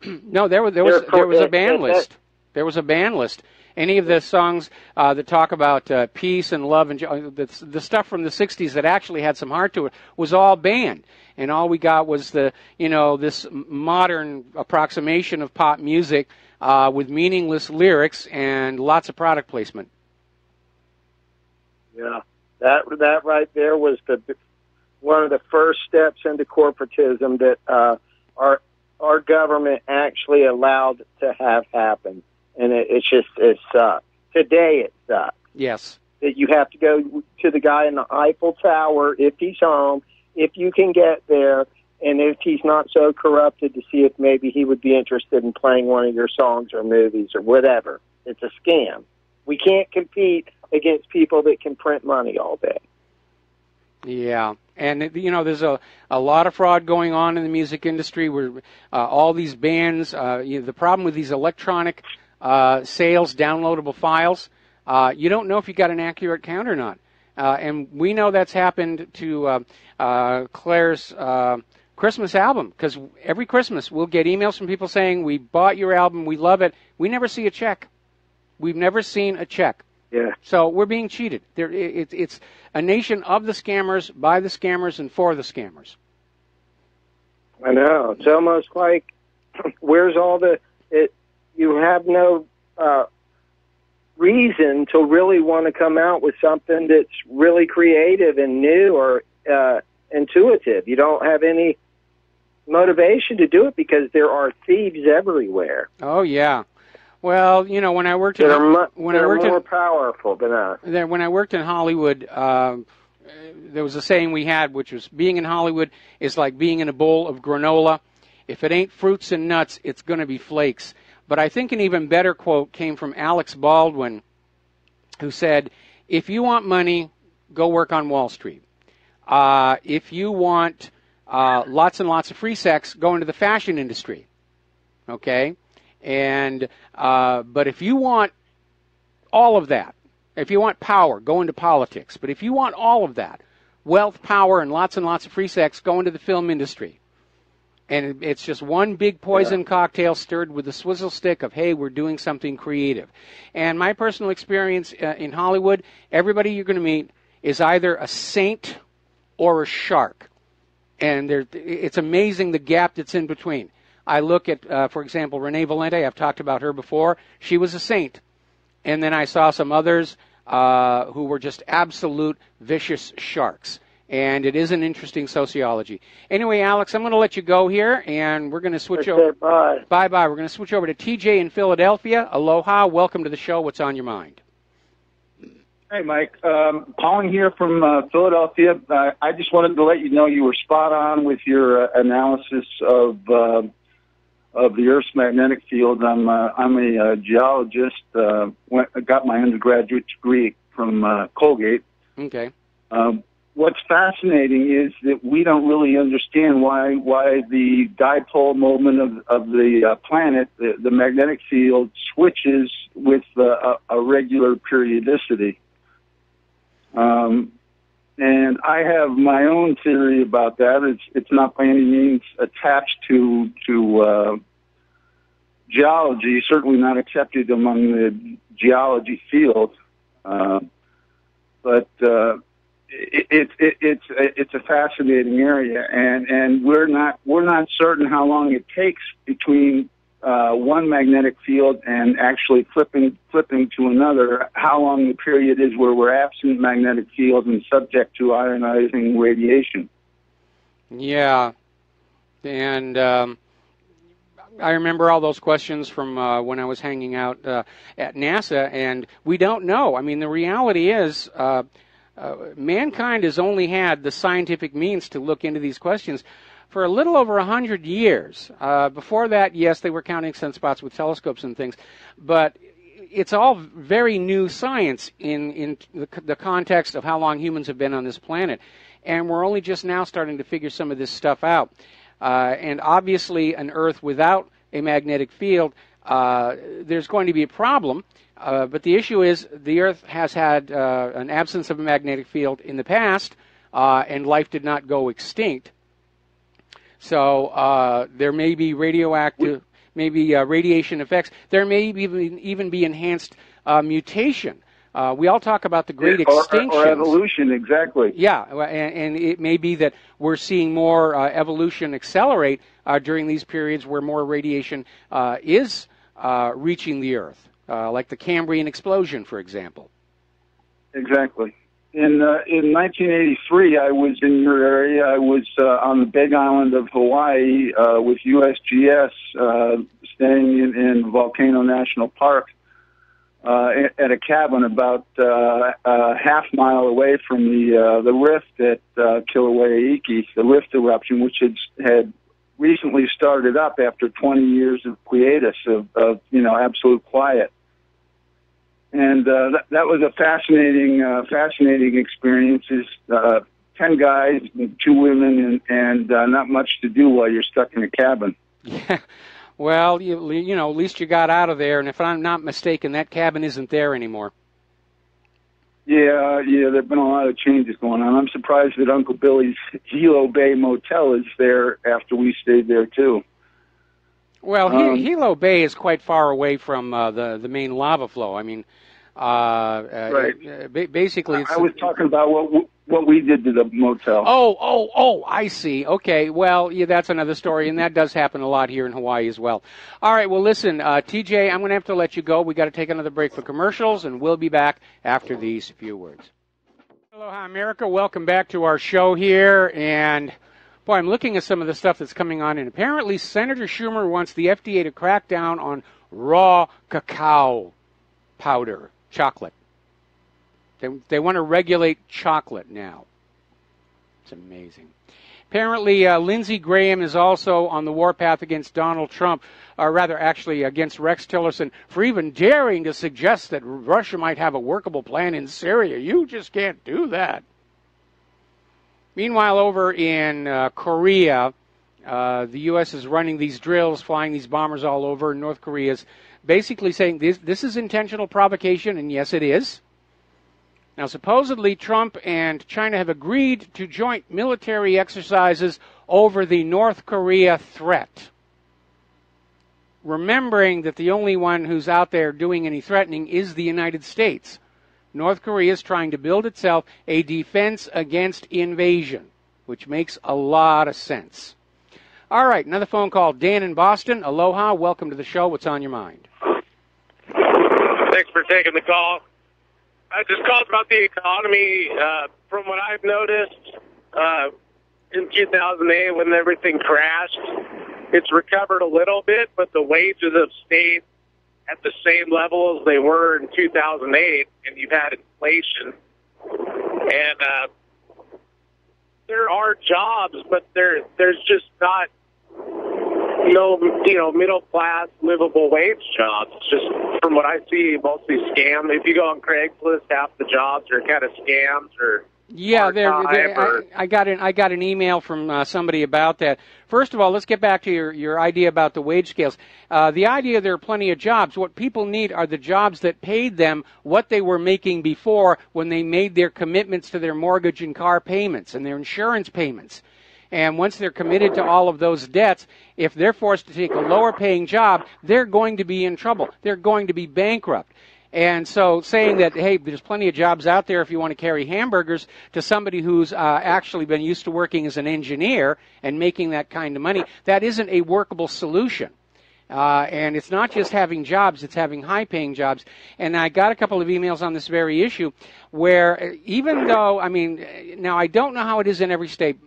Speaker 2: no, there was a ban list. There was a ban list. Any of the songs that talk about peace and love and joy, the stuff from the 60s that actually had some heart to it was all banned. And all we got was this modern approximation of pop music with meaningless lyrics and lots of product placement.
Speaker 15: Yeah, that right there was one of the first steps into corporatism that our government actually allowed to have happen. And it sucks. Today it sucks.
Speaker 2: Yes.
Speaker 15: That you have to go to the guy in the Eiffel Tower if he's home, if you can get there, and if he's not so corrupted to see if maybe he would be interested in playing one of your songs or movies or whatever. It's a scam. We can't compete against people that can print money all day.
Speaker 2: Yeah. And, there's a lot of fraud going on in the music industry where all these bands, the problem with these electronic sales, downloadable files, you don't know if you got an accurate count or not. And we know that's happened to Claire's Christmas album, because every Christmas we'll get emails from people saying, we bought your album, we love it. We never see a check. We've never seen a check.
Speaker 15: Yeah.
Speaker 2: So we're being cheated. It's a nation of the scammers, by the scammers, and for the scammers.
Speaker 15: I know. It's almost like, where's all you have no reason to really want to come out with something that's really creative and new or intuitive. You don't have any motivation to do it because there are thieves everywhere.
Speaker 2: Oh, yeah. Well, when I worked
Speaker 15: they're more powerful than us.
Speaker 2: When I worked in Hollywood, there was a saying we had, which was, being in Hollywood is like being in a bowl of granola. If it ain't fruits and nuts, it's going to be flakes. But I think an even better quote came from Alex Baldwin, who said, if you want money, go work on Wall Street. If you want lots and lots of free sex, go into the fashion industry. Okay? And but if you want all of that, if you want power, go into politics. But if you want all of that, wealth, power, and lots of free sex, go into the film industry. And it's just one big poison cocktail stirred with a swizzle stick of, hey, we're doing something creative. And my personal experience in Hollywood, everybody you're going to meet is either a saint or a shark. And it's amazing the gap that's in between. I look at, for example, Renee Valente. I've talked about her before. She was a saint. And then I saw some others who were just absolute vicious sharks. And it is an interesting sociology. Anyway, Alex, I'm going to let you go here, and we're going to switch over.
Speaker 15: Bye.
Speaker 2: Bye-bye. We're going to switch over to TJ in Philadelphia. Aloha. Welcome to the show. What's on your mind?
Speaker 16: Hey, Mike. Calling here from Philadelphia. I just wanted to let you know you were spot on with your analysis of the Earth's magnetic field. I'm a geologist. Got my undergraduate degree from Colgate.
Speaker 2: Okay.
Speaker 16: What's fascinating is that we don't really understand why the dipole moment of the planet, the magnetic field, switches with a regular periodicity. And I have my own theory about that. It's not by any means attached to geology, certainly not accepted among the geology field. But it's a fascinating area, and we're not certain how long it takes between one magnetic field and actually flipping to another. How long the period is where we're absent magnetic field and subject to ionizing radiation.
Speaker 2: Yeah, and I remember all those questions from when I was hanging out at NASA, and we don't know. I mean, the reality is mankind has only had the scientific means to look into these questions for a little over 100 years. Before that, yes, they were counting sunspots with telescopes and things, but it's all very new science in the context of how long humans have been on this planet. And we're only just now starting to figure some of this stuff out. And obviously, an Earth without a magnetic field, there's going to be a problem. But the issue is the Earth has had an absence of a magnetic field in the past, and life did not go extinct. So there may be radioactive, maybe radiation effects. There may even be enhanced mutation. We all talk about the great extinction.
Speaker 16: Or evolution, exactly.
Speaker 2: Yeah, and it may be that we're seeing more evolution accelerate during these periods where more radiation is reaching the Earth, like the Cambrian explosion, for example.
Speaker 16: Exactly. In 1983, I was in your area. I was on the Big Island of Hawaii with USGS, staying in Volcano National Park. At a cabin about a half mile away from the rift at Kilauea Iki, the rift eruption, which had recently started up after 20 years of quietus, of absolute quiet. And that was a fascinating experience. 10 guys, 2 women, and not much to do while you're stuck in a cabin.
Speaker 2: Yeah. Well, you know, at least you got out of there, and if I'm not mistaken, that cabin isn't there anymore.
Speaker 16: Yeah, there have been a lot of changes going on. I'm surprised that Uncle Billy's Hilo Bay Motel is there after we stayed there, too.
Speaker 2: Well, Hilo Bay is quite far away from the main lava flow. I mean,
Speaker 16: right.
Speaker 2: Basically, it's,
Speaker 16: I was talking about what we did to the motel.
Speaker 2: Oh, I see. Okay, well, yeah, that's another story, and that does happen a lot here in Hawaii as well. All right, well, listen, TJ, I'm going to have to let you go. We got to take another break for commercials, and we'll be back after these few words. Aloha, America. Welcome back to our show here, and boy, I'm looking at some of the stuff that's coming on, and apparently Senator Schumer wants the FDA to crack down on raw cacao powder, chocolate. They want to regulate chocolate now. It's amazing. Apparently, Lindsey Graham is also on the warpath against Donald Trump, or rather, actually, against Rex Tillerson for even daring to suggest that Russia might have a workable plan in Syria. You just can't do that. Meanwhile, over in Korea, the U.S. is running these drills, flying these bombers all over. North Korea's basically saying this is intentional provocation, and yes, it is. Now, supposedly, Trump and China have agreed to joint military exercises over the North Korea threat. Remembering that the only one who's out there doing any threatening is the United States. North Korea is trying to build itself a defense against invasion, which makes a lot of sense. All right, another phone call. Dan in Boston. Aloha. Welcome to the show. What's on your mind?
Speaker 17: Thanks for taking the call. I just called about the economy. From what I've noticed, in 2008 when everything crashed, it's recovered a little bit, but the wages have stayed at the same level as they were in 2008, and you've had inflation. And there are jobs, but there's just not no middle class livable wage jobs. Just from what I see, mostly scam. If you go on Craigslist, half the jobs are kind of scams or.
Speaker 2: Yeah, I got an email from somebody about that. First of all, let's get back to your idea about the wage scales. The idea there are plenty of jobs. What people need are the jobs that paid them what they were making before when they made their commitments to their mortgage and car payments and their insurance payments. And once they're committed to all of those debts, if they're forced to take a lower paying job, they're going to be in trouble. They're going to be bankrupt. And so saying that, hey, there's plenty of jobs out there if you want to carry hamburgers to somebody who's actually been used to working as an engineer and making that kind of money, that isn't a workable solution. And it's not just having jobs, it's having high-paying jobs. And I got a couple of emails on this very issue where even though, now I don't know how it is in every state.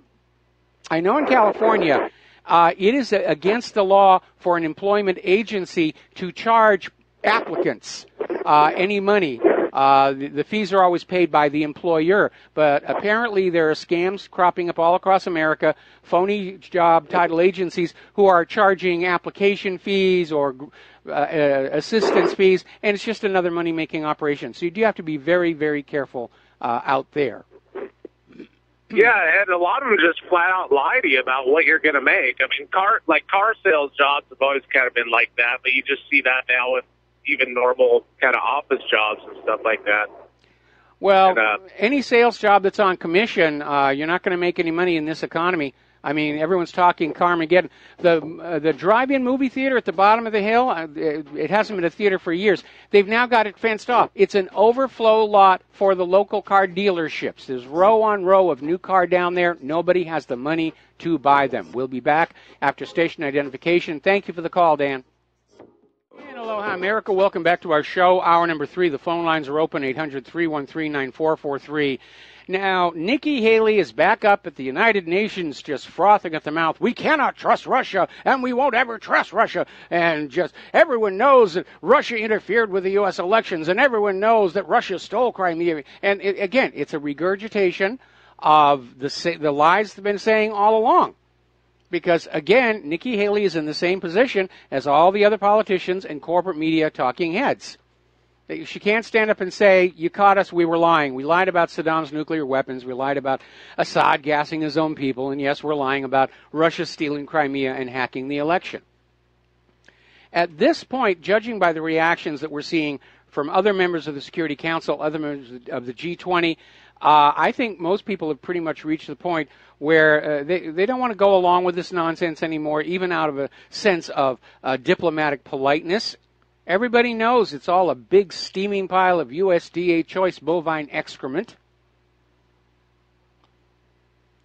Speaker 2: I know in California, it is against the law for an employment agency to charge applicants any money. The fees are always paid by the employer, but apparently there are scams cropping up all across America, phony job title agencies who are charging application fees or assistance fees, and it's just another money-making operation. So you do have to be very, very careful out there.
Speaker 17: Yeah, and a lot of them just flat out lie to you about what you're going to make. I mean, car sales jobs have always kind of been like that, but you just see that now with even normal kind of office jobs and stuff like that.
Speaker 2: Well, any sales job that's on commission, you're not going to make any money in this economy. I mean, everyone's talking Carmageddon. The drive-in movie theater at the bottom of the hill, it hasn't been a theater for years. They've now got it fenced off. It's an overflow lot for the local car dealerships. There's row on row of new car down there. Nobody has the money to buy them. We'll be back after station identification. Thank you for the call, Dan. And aloha, America. Welcome back to our show. Hour number 3. The phone lines are open, 800-313-9443. Now, Nikki Haley is back up at the United Nations just frothing at the mouth. We cannot trust Russia, and we won't ever trust Russia. And just everyone knows that Russia interfered with the U.S. elections, and everyone knows that Russia stole Crimea. And again, it's a regurgitation of the lies they've been saying all along. Because, again, Nikki Haley is in the same position as all the other politicians and corporate media talking heads. She can't stand up and say, you caught us, we were lying. We lied about Saddam's nuclear weapons. We lied about Assad gassing his own people. And, yes, we're lying about Russia stealing Crimea and hacking the election. At this point, judging by the reactions that we're seeing from other members of the Security Council, other members of the G20, I think most people have pretty much reached the point where they don't want to go along with this nonsense anymore, even out of a sense of diplomatic politeness. Everybody knows it's all a big steaming pile of USDA choice bovine excrement.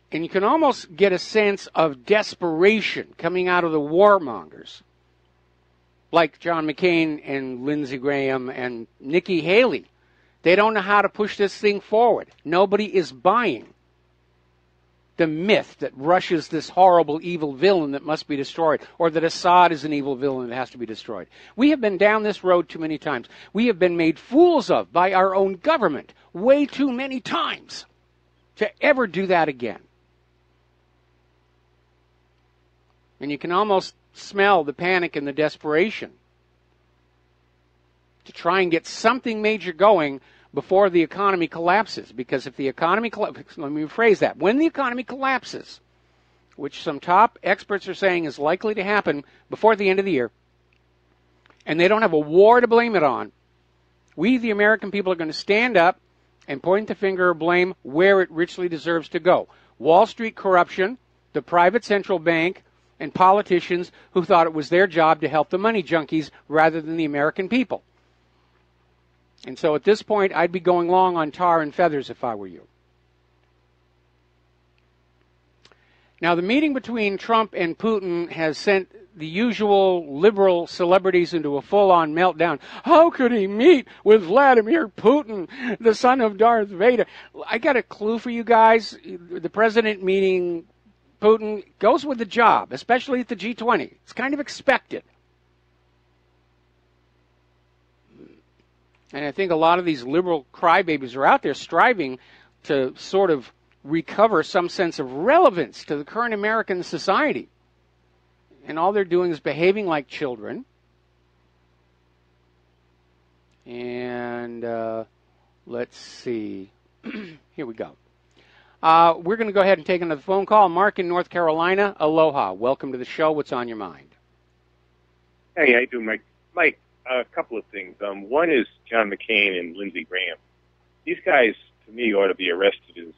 Speaker 2: And you can almost get a sense of desperation coming out of the warmongers, like John McCain and Lindsey Graham and Nikki Haley. They don't know how to push this thing forward. Nobody is buying the myth that Russia's this horrible, evil villain that must be destroyed, or that Assad is an evil villain that has to be destroyed. We have been down this road too many times. We have been made fools of by our own government way too many times to ever do that again. And you can almost smell the panic and the desperation to try and get something major going before the economy collapses. Because if the economy collapses, let me rephrase that, when the economy collapses, which some top experts are saying is likely to happen before the end of the year, and they don't have a war to blame it on, we, the American people, are going to stand up and point the finger of blame where it richly deserves to go. Wall Street corruption, the private central bank, and politicians who thought it was their job to help the money junkies rather than the American people. And so at this point, I'd be going long on tar and feathers if I were you. Now, the meeting between Trump and Putin has sent the usual liberal celebrities into a full-on meltdown. How could he meet with Vladimir Putin, the son of Darth Vader? I got a clue for you guys. The president meeting Putin goes with the job, especially at the G20. It's kind of expected. And I think a lot of these liberal crybabies are out there striving to sort of recover some sense of relevance to the current American society. And all they're doing is behaving like children. And let's see. Here we go. We're going to go ahead and take another phone call. Mark in North Carolina. Aloha. Welcome to the show. What's on your mind?
Speaker 18: Hey, how you doing, Mike? Mike, a couple of things. One is John McCain and Lindsey Graham. These guys, to me, ought to be arrested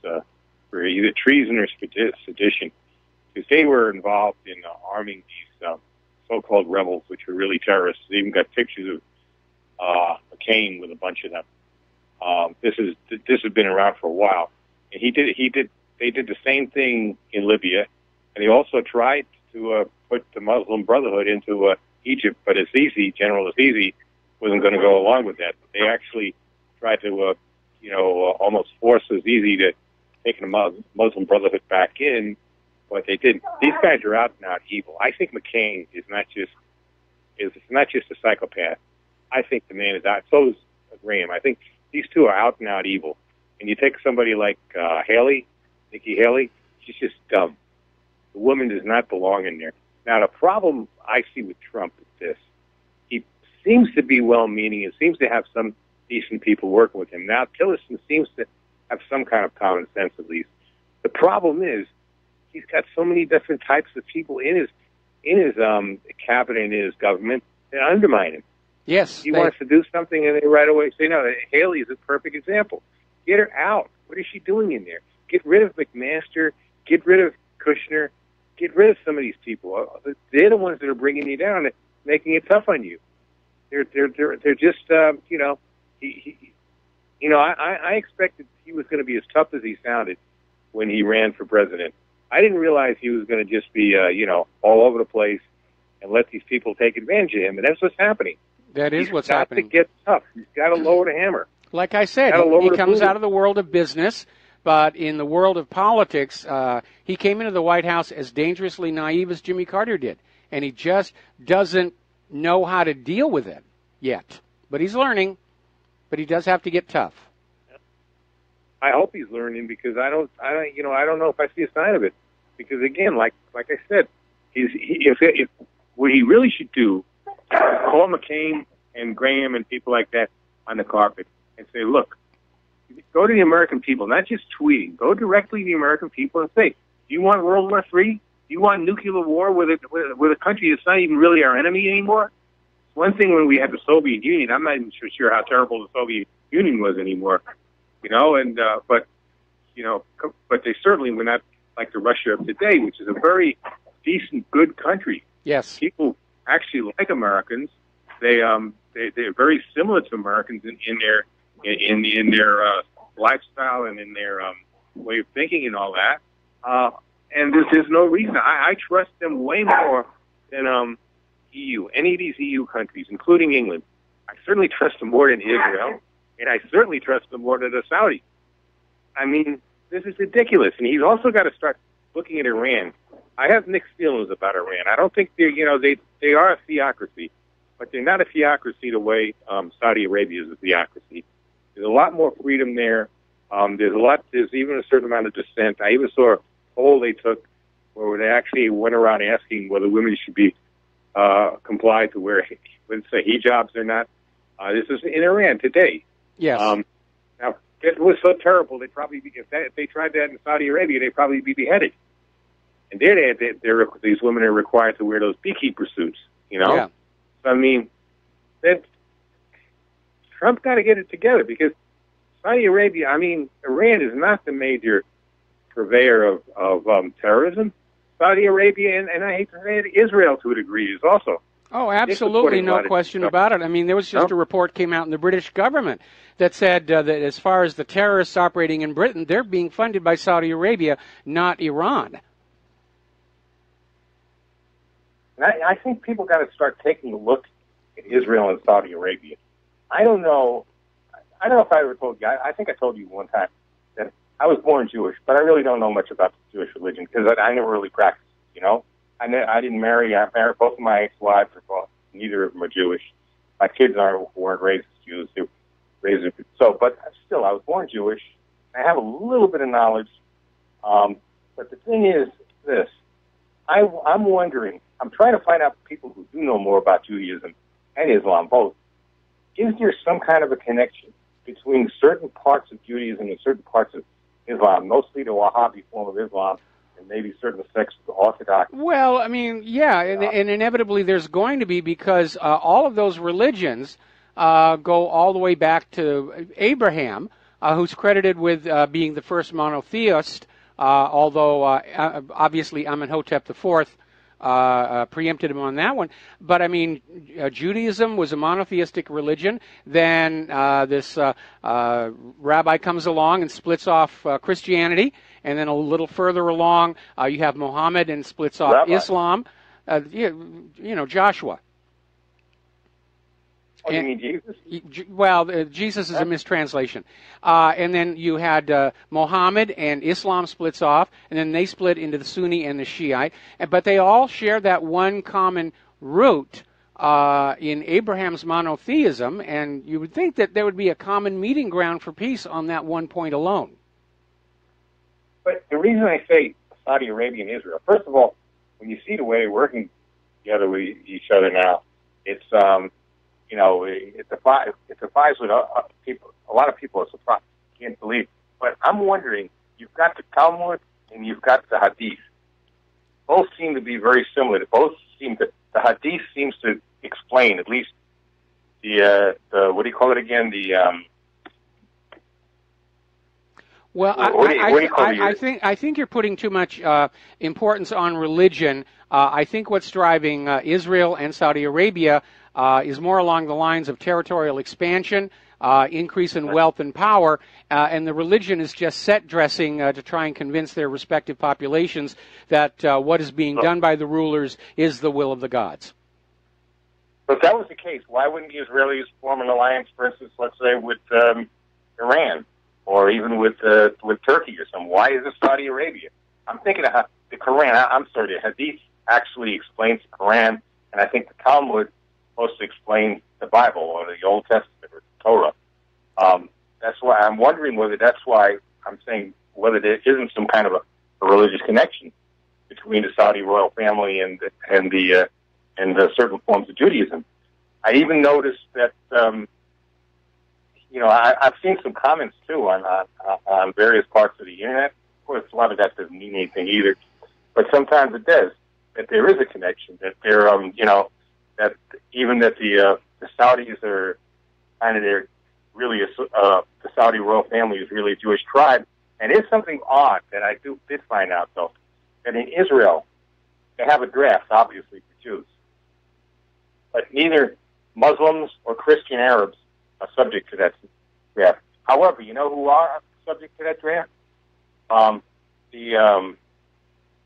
Speaker 18: for either treason or sedition, because they were involved in arming these so-called rebels, which were really terrorists. They even got pictures of McCain with a bunch of them. This has been around for a while, and they did the same thing in Libya, and they also tried to put the Muslim Brotherhood into Egypt, but General Azizi wasn't going to go along with that. They actually tried to, almost force Azizi to take the Muslim Brotherhood back in, but they didn't. These guys are out and out evil. I think McCain is not just a psychopath. I think the man is out. So is Graham. I think these two are out and out evil. And you take somebody like Nikki Haley, she's just dumb. The woman does not belong in there. Now, the problem I see with Trump is this. He seems to be well-meaning and seems to have some decent people working with him. Now, Tillerson seems to have some kind of common sense, at least. The problem is he's got so many different types of people in his cabinet and in his government that undermine him.
Speaker 2: Yes.
Speaker 18: He wants to do something, and they right away say, no, Haley is a perfect example. Get her out. What is she doing in there? Get rid of McMaster. Get rid of Kushner. Get rid of some of these people. They're the ones that are bringing you down and making it tough on you. They're just, I expected he was going to be as tough as he sounded when he ran for president. I didn't realize he was going to just be, all over the place and let these people take advantage of him. And that's what's happening.
Speaker 2: That is what's happening.
Speaker 18: He's got to get tough. He's got to lower the hammer.
Speaker 2: Like I said, he comes out of the world of business, but in the world of politics, he came into the White House as dangerously naive as Jimmy Carter did. And he just doesn't know how to deal with it yet. But he's learning, but he does have to get tough.
Speaker 18: I hope he's learning because I don't know if I see a sign of it. Because again, like I said, if what he really should do, call McCain and Graham and people like that on the carpet and say, look, go to the American people, not just tweeting. Go directly to the American people and say, do you want World War III? Do you want nuclear war with a country that's not even really our enemy anymore? One thing when we had the Soviet Union, I'm not even sure how terrible the Soviet Union was anymore. But they certainly were not like the Russia of today, which is a very decent, good country.
Speaker 2: Yes,
Speaker 18: people actually like Americans. They're very similar to Americans in their lifestyle and in their way of thinking and all that. And there's no reason. I trust them way more than EU, any of these EU countries, including England. I certainly trust them more than Israel. And I certainly trust them more than the Saudis. I mean, this is ridiculous. And he's also got to start looking at Iran. I have mixed feelings about Iran. I don't think they are a theocracy, but they're not a theocracy the way Saudi Arabia is a theocracy. There's a lot more freedom there. There's even a certain amount of dissent. I even saw a poll they took where they actually went around asking whether women should be complied to wear, let's say, hijabs or not. This is in Iran today.
Speaker 2: Yes.
Speaker 18: Now, it was so terrible. They'd probably be, if they tried that in Saudi Arabia, they'd probably be beheaded. And these women are required to wear those beekeeper suits.
Speaker 2: Yeah.
Speaker 18: So, I mean, Trump's got to get it together because Saudi Arabia, Iran is not the major purveyor of terrorism. Saudi Arabia, and I hate to say it, Israel to a degree is also.
Speaker 2: Oh, absolutely, no question about it. I mean, there was just a report came out in the British government that said that as far as the terrorists operating in Britain, they're being funded by Saudi Arabia, not Iran.
Speaker 18: And I think people got to start taking a look at Israel and Saudi Arabia. I don't know if I ever told you. I think I told you one time that I was born Jewish, but I really don't know much about the Jewish religion because I never really practiced, I didn't marry. I married both of my ex-wives. Neither of them are Jewish. My kids weren't raised as Jews. They were raised but still, I was born Jewish. I have a little bit of knowledge. But the thing is this. I'm wondering, I'm trying to find out people who do know more about Judaism and Islam, both. Is there some kind of a connection between certain parts of Judaism and certain parts of Islam, mostly the Wahhabi form of Islam, and maybe certain sects of the Orthodox?
Speaker 2: Well, yeah, and inevitably there's going to be because all of those religions go all the way back to Abraham, who's credited with being the first monotheist, although obviously Amenhotep IV preempted him on that one. But Judaism was a monotheistic religion. Then this rabbi comes along and splits off Christianity. And then a little further along, you have Muhammad and splits off Islam. Joshua.
Speaker 19: Oh, you mean Jesus?
Speaker 2: Well, Jesus is a mistranslation. And then you had Mohammed, and Islam splits off, and then they split into the Sunni and the Shiite. But they all share that one common root in Abraham's monotheism, and you would think that there would be a common meeting ground for peace on that one point alone.
Speaker 19: But the reason I say Saudi Arabia and Israel, first of all, when you see the way they're working together with each other now, it's it defies what people. A lot of people are surprised, can't believe. But I'm wondering, you've got the Talmud and you've got the Hadith. Both seem to be very similar. The Hadith seems to explain at least the what do you call it again?
Speaker 2: Well, I think you're putting too much importance on religion. I think what's driving Israel and Saudi Arabia is more along the lines of territorial expansion, increase in wealth and power, and the religion is just set dressing to try and convince their respective populations that what is being done by the rulers is the will of the gods.
Speaker 19: But if that was the case, why wouldn't the Israelis form an alliance, for instance, let's say with Iran, or even with Turkey or something? Why is it Saudi Arabia? I'm thinking of the Quran. The Hadith actually explains the Quran, and I think the Talmud supposed to explain the Bible or the Old Testament or the Torah. That's why I'm wondering whether that's why I'm saying whether there isn't some kind of a religious connection between the Saudi royal family and the certain forms of Judaism. I even noticed that I've seen some comments too on various parts of the internet. Of course, a lot of that doesn't mean anything either, but sometimes it does. That there is a connection. That there, that even that the Saudis are kind of really the Saudi royal family is really a Jewish tribe. And it's something odd that I did find out though, that in Israel they have a draft, obviously for Jews, but neither Muslims or Christian Arabs are subject to that draft. However, you know who are subject to that draft?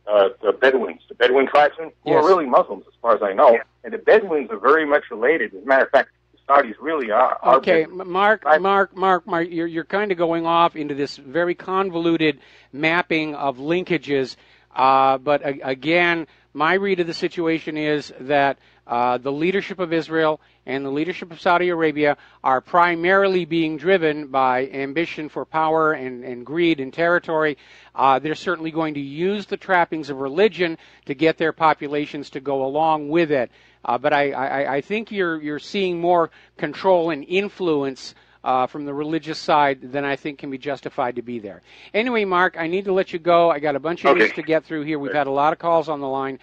Speaker 19: The Bedouins, the Bedouin tribesmen, who are really Muslims as far as I know. And the Bedouins are very much related. As a matter of fact, the Saudis really are.
Speaker 2: Okay, Mark, you're kind of going off into this very convoluted mapping of linkages. But again, my read of the situation is that the leadership of Israel and the leadership of Saudi Arabia are primarily being driven by ambition for power and greed and territory. They're certainly going to use the trappings of religion to get their populations to go along with it. But I think you're seeing more control and influence from the religious side than I think can be justified to be there. Anyway, Mark, I need to let you go. I got a bunch of news to get through here. We've had a lot of calls on the line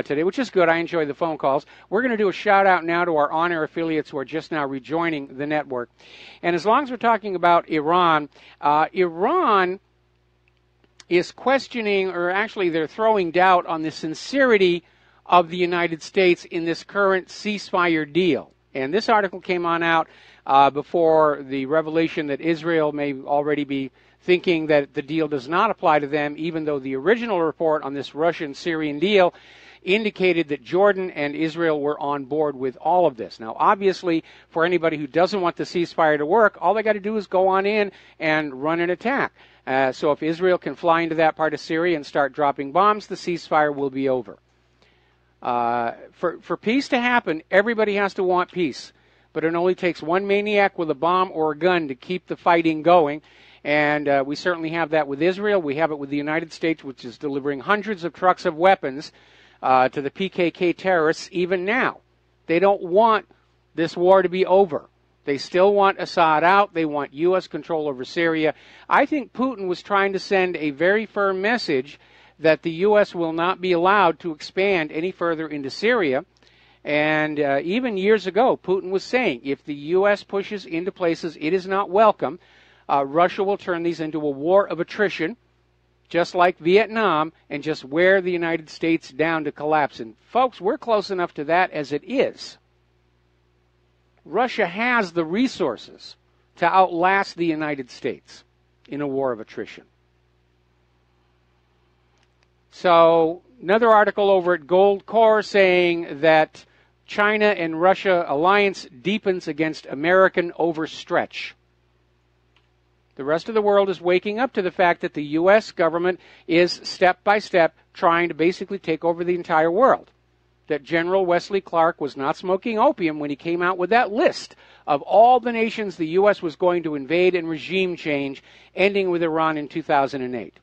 Speaker 2: today, which is good. I enjoy the phone calls. We're going to do a shout-out now to our on-air affiliates who are just now rejoining the network. And as long as we're talking about Iran, Iran is questioning, or actually they're throwing doubt on the sincerity of the United States in this current ceasefire deal. And this article came on out before the revelation that Israel may already be thinking that the deal does not apply to them, even though the original report on this Russian-Syrian deal indicated that Jordan and Israel were on board with all of this. Now, obviously, for anybody who doesn't want the ceasefire to work, all they got to do is go on in and run an attack. So if Israel can fly into that part of Syria and start dropping bombs, the ceasefire will be over. For peace to happen, everybody has to want peace. But it only takes one maniac with a bomb or a gun to keep the fighting going. And we certainly have that with Israel. We have it with the United States, which is delivering hundreds of trucks of weapons to the PKK terrorists even now. They don't want this war to be over. They still want Assad out. They want U.S. control over Syria. I think Putin was trying to send a very firm message that the U.S. will not be allowed to expand any further into Syria. And even years ago, Putin was saying, if the U.S. pushes into places it is not welcome, Russia will turn these into a war of attrition, just like Vietnam, and just wear the United States down to collapse. And folks, we're close enough to that as it is. Russia has the resources to outlast the United States in a war of attrition. So, another article over at Gold Core saying that China and Russia alliance deepens against American overstretch. The rest of the world is waking up to the fact that the U.S. government is step by step trying to basically take over the entire world. That General Wesley Clark was not smoking opium when he came out with that list of all the nations the U.S. was going to invade and regime change, ending with Iran in 2008.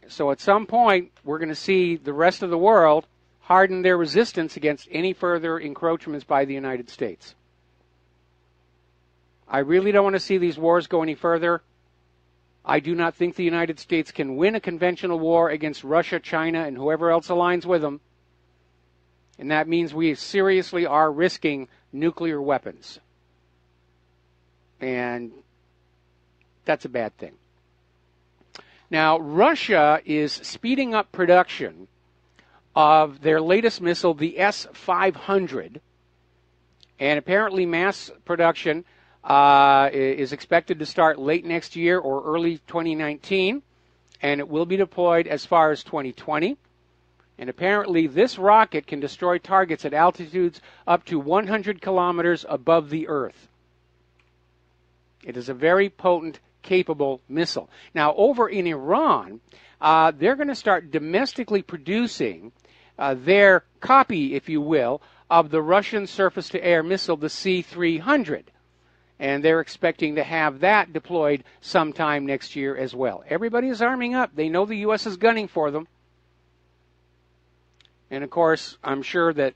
Speaker 2: So at some point, we're going to see the rest of the world harden their resistance against any further encroachments by the United States. I really don't want to see these wars go any further. I do not think the United States can win a conventional war against Russia, China, and whoever else aligns with them. And that means we seriously are risking nuclear weapons. And that's a bad thing. Now, Russia is speeding up production of their latest missile, the S-500. And apparently mass production is expected to start late next year or early 2019, and it will be deployed as far as 2020. And apparently this rocket can destroy targets at altitudes up to 100 kilometers above the Earth. It is a very potent, capable missile. Now, over in Iran, they're going to start domestically producing their copy, if you will, of the Russian surface-to-air missile, the C-300. And they're expecting to have that deployed sometime next year as well. Everybody is arming up. They know the U.S. is gunning for them. And, of course, I'm sure that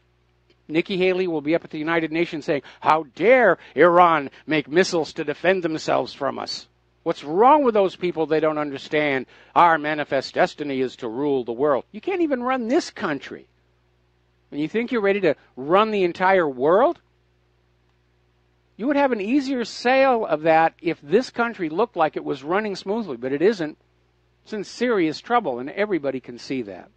Speaker 2: Nikki Haley will be up at the United Nations saying, how dare Iran make missiles to defend themselves from us? What's wrong with those people? They don't understand. Our manifest destiny is to rule the world. You can't even run this country. And you think you're ready to run the entire world? You would have an easier sale of that if this country looked like it was running smoothly, but it isn't. It's in serious trouble, and everybody can see that.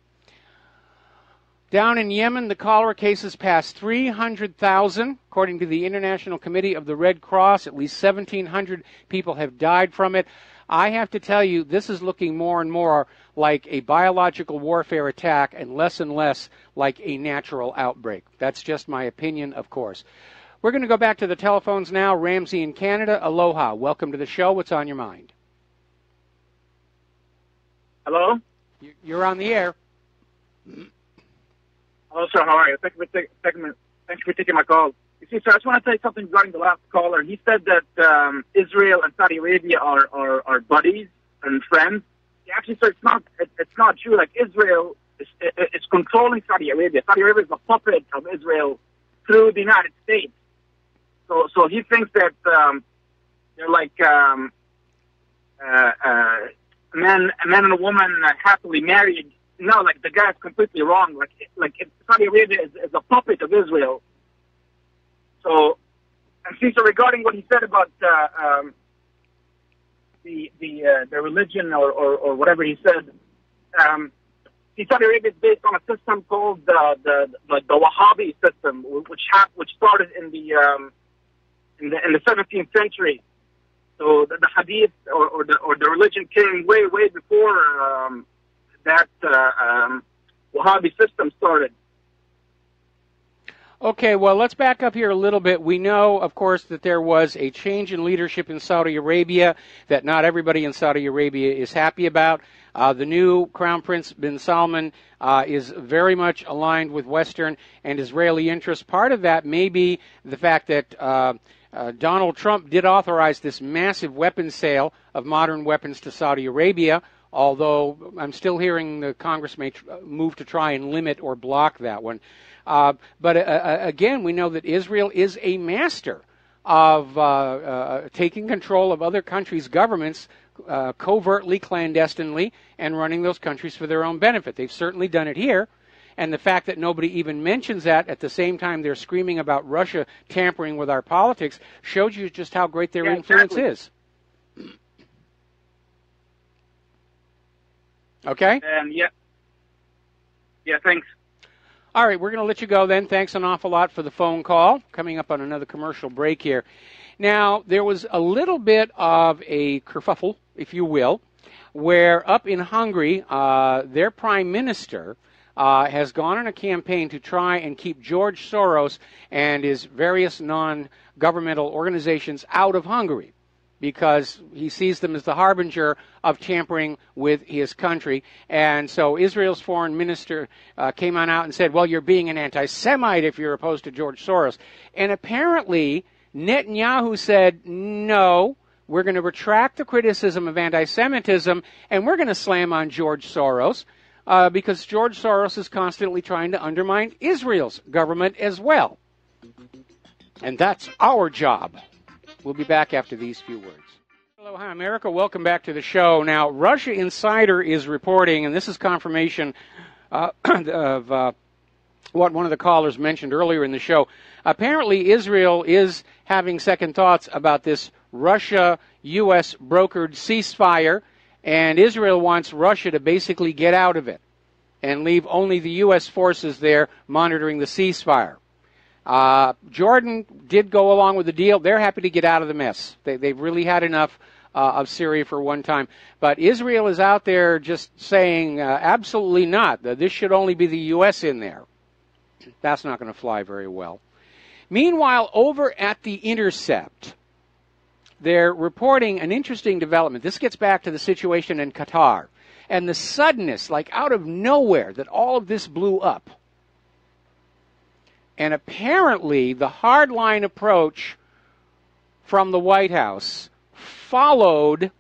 Speaker 2: Down in Yemen, the cholera cases passed 300,000. According to the International Committee of the Red Cross, at least 1,700 people have died from it. I have to tell you, this is looking more and more like a biological warfare attack and less like a natural outbreak. That's just my opinion, of course. We're going to go back to the telephones now. Ramsey in Canada, aloha. Welcome to the show. What's on your mind?
Speaker 20: Hello?
Speaker 2: You're on the air.
Speaker 20: Hello, sir. How are you? Thank you for taking my call. You see, sir, I just want to say something regarding the last caller. He said that Israel and Saudi Arabia are buddies and friends. Actually, sir, it's not true. Like, Israel is controlling Saudi Arabia. Saudi Arabia is a puppet of Israel through the United States. So he thinks that they're like a man and a woman happily married. No, like, the guy's completely wrong. Like Saudi Arabia is a puppet of Israel. So, and see, so regarding what he said about the religion or whatever he said, see, Saudi Arabia is based on a system called the Wahhabi system, which started in the 17th century. So the Hadith or the religion came way before that Wahhabi system started.
Speaker 2: Okay, well, let's back up here a little bit. We know, of course, that there was a change in leadership in Saudi Arabia that not everybody in Saudi Arabia is happy about. The new Crown Prince bin Salman is very much aligned with Western and Israeli interests. Part of that may be the fact that Donald Trump did authorize this massive weapons sale of modern weapons to Saudi Arabia, although I'm still hearing the Congress may move to try and limit or block that one. But again, we know that Israel is a master of taking control of other countries' governments covertly, clandestinely, and running those countries for their own benefit. They've certainly done it here. And the fact that nobody even mentions that at the same time they're screaming about Russia tampering with our politics shows you just how great their influence is. Okay?
Speaker 20: Yeah, thanks.
Speaker 2: All right, we're going to let you go then. Thanks an awful lot for the phone call. Coming up on another commercial break here. Now, there was a little bit of a kerfuffle, if you will, where up in Hungary, their prime minister has gone on a campaign to try and keep George Soros and his various non-governmental organizations out of Hungary, because he sees them as the harbinger of tampering with his country. And so Israel's foreign minister came on out and said, well, you're being an anti-Semite if you're opposed to George Soros. And apparently Netanyahu said, no, we're going to retract the criticism of anti-Semitism, and we're going to slam on George Soros, because George Soros is constantly trying to undermine Israel's government as well. And that's our job. We'll be back after these few words. Hello, hi, America. Welcome back to the show. Now, Russia Insider is reporting, and this is confirmation of what one of the callers mentioned earlier in the show. Apparently, Israel is having second thoughts about this Russia-U.S. brokered ceasefire, and Israel wants Russia to basically get out of it and leave only the U.S. forces there monitoring the ceasefire. Jordan did go along with the deal. They're happy to get out of the mess. They've really had enough of Syria for one time. But Israel is out there just saying, absolutely not. This should only be the U.S. in there. That's not going to fly very well. Meanwhile, over at The Intercept, they're reporting an interesting development. This gets back to the situation in Qatar and the suddenness, like out of nowhere, that all of this blew up. And apparently, the hardline approach from the White House followed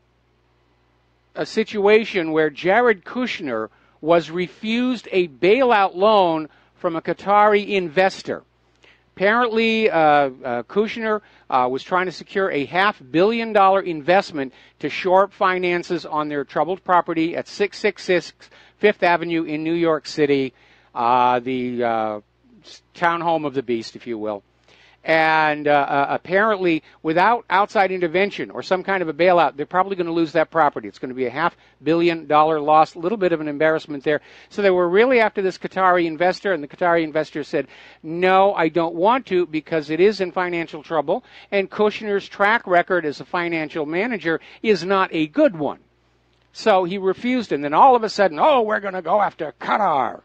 Speaker 2: a situation where Jared Kushner was refused a bailout loan from a Qatari investor. Apparently, Kushner was trying to secure a $500 million investment to shore up finances on their troubled property at 666 Fifth Avenue in New York City, the town home of the beast, if you will. And apparently, without outside intervention or some kind of a bailout, they're probably going to lose that property. It's going to be a $500 million loss, a little bit of an embarrassment there. So they were really after this Qatari investor, and the Qatari investor said, no, I don't want to, because it is in financial trouble, and Kushner's track record as a financial manager is not a good one. So he refused, and then all of a sudden, oh, we're going to go after Qatar.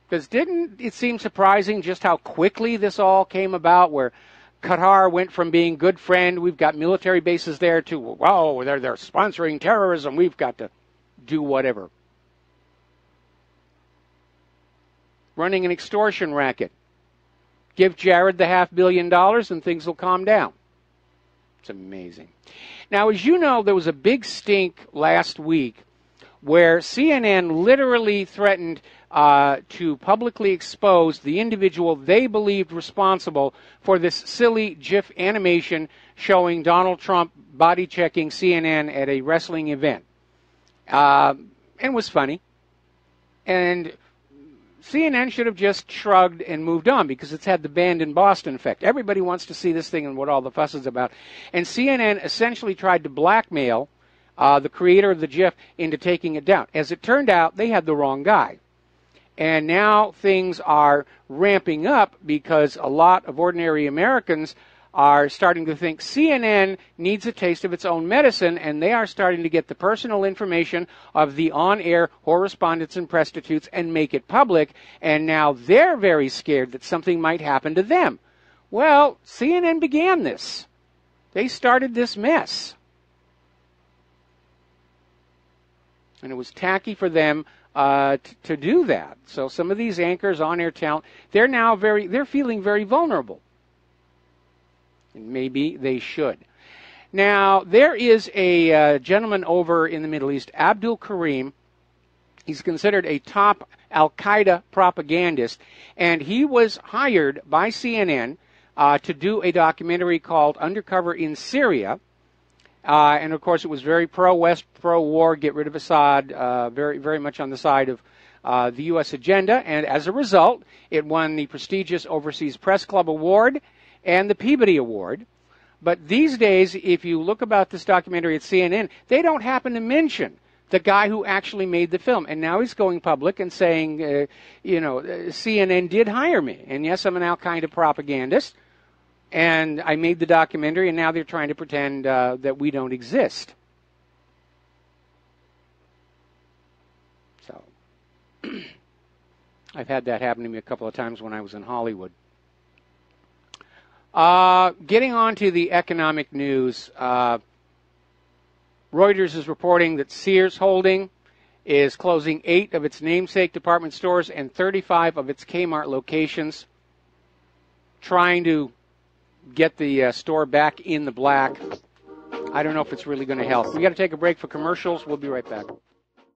Speaker 2: Because didn't it seem surprising just how quickly this all came about, where Qatar went from being good friend, we've got military bases there, to, wow, they're sponsoring terrorism, we've got to do whatever. Running an extortion racket. Give Jared the $500 million and things will calm down. It's amazing. Now, as you know, there was a big stink last week where CNN literally threatened to publicly expose the individual they believed responsible for this silly GIF animation showing Donald Trump body-checking CNN at a wrestling event. And it was funny. And CNN should have just shrugged and moved on, because it's had the banned in Boston effect. Everybody wants to see this thing and what all the fuss is about. And CNN essentially tried to blackmail the creator of the GIF into taking it down. As it turned out, they had the wrong guy. And now things are ramping up because a lot of ordinary Americans are starting to think CNN needs a taste of its own medicine, and they are starting to get the personal information of the on-air correspondents and prostitutes and make it public, and now they're very scared that something might happen to them. Well, CNN began this. They started this mess. And it was tacky for them to do that. So some of these anchors, on-air talent, they're feeling very vulnerable. And maybe they should. Now, there is a gentleman over in the Middle East, Abdul Karim. He's considered a top Al-Qaeda propagandist, and he was hired by CNN to do a documentary called Undercover in Syria. And, of course, it was very pro-West, pro-war, get rid of Assad, very, very much on the side of the U.S. agenda. And as a result, it won the prestigious Overseas Press Club Award and the Peabody Award. But these days, if you look about this documentary at CNN, they don't happen to mention the guy who actually made the film. And now he's going public and saying, CNN did hire me. And yes, I'm an Al-Qaeda propagandist. And I made the documentary, and now they're trying to pretend that we don't exist. So, I've had that happen to me a couple of times when I was in Hollywood. Getting on to the economic news, Reuters is reporting that Sears Holding is closing 8 of its namesake department stores and 35 of its Kmart locations, trying to get the store back in the black. I don't know if it's really going to help. We got to take a break for commercials. We'll be right back.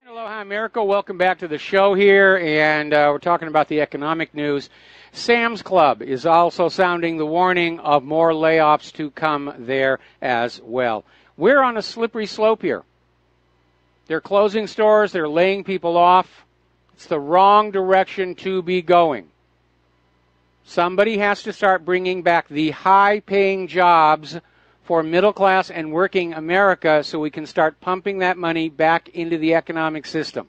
Speaker 2: Aloha America, welcome back to the show here, and we're talking about the economic news. Sam's Club is also sounding the warning of more layoffs to come there as well. We're on a slippery slope here. They're closing stores, they're laying people off. It's the wrong direction to be going. Somebody has to start bringing back the high-paying jobs for middle-class and working America so we can start pumping that money back into the economic system.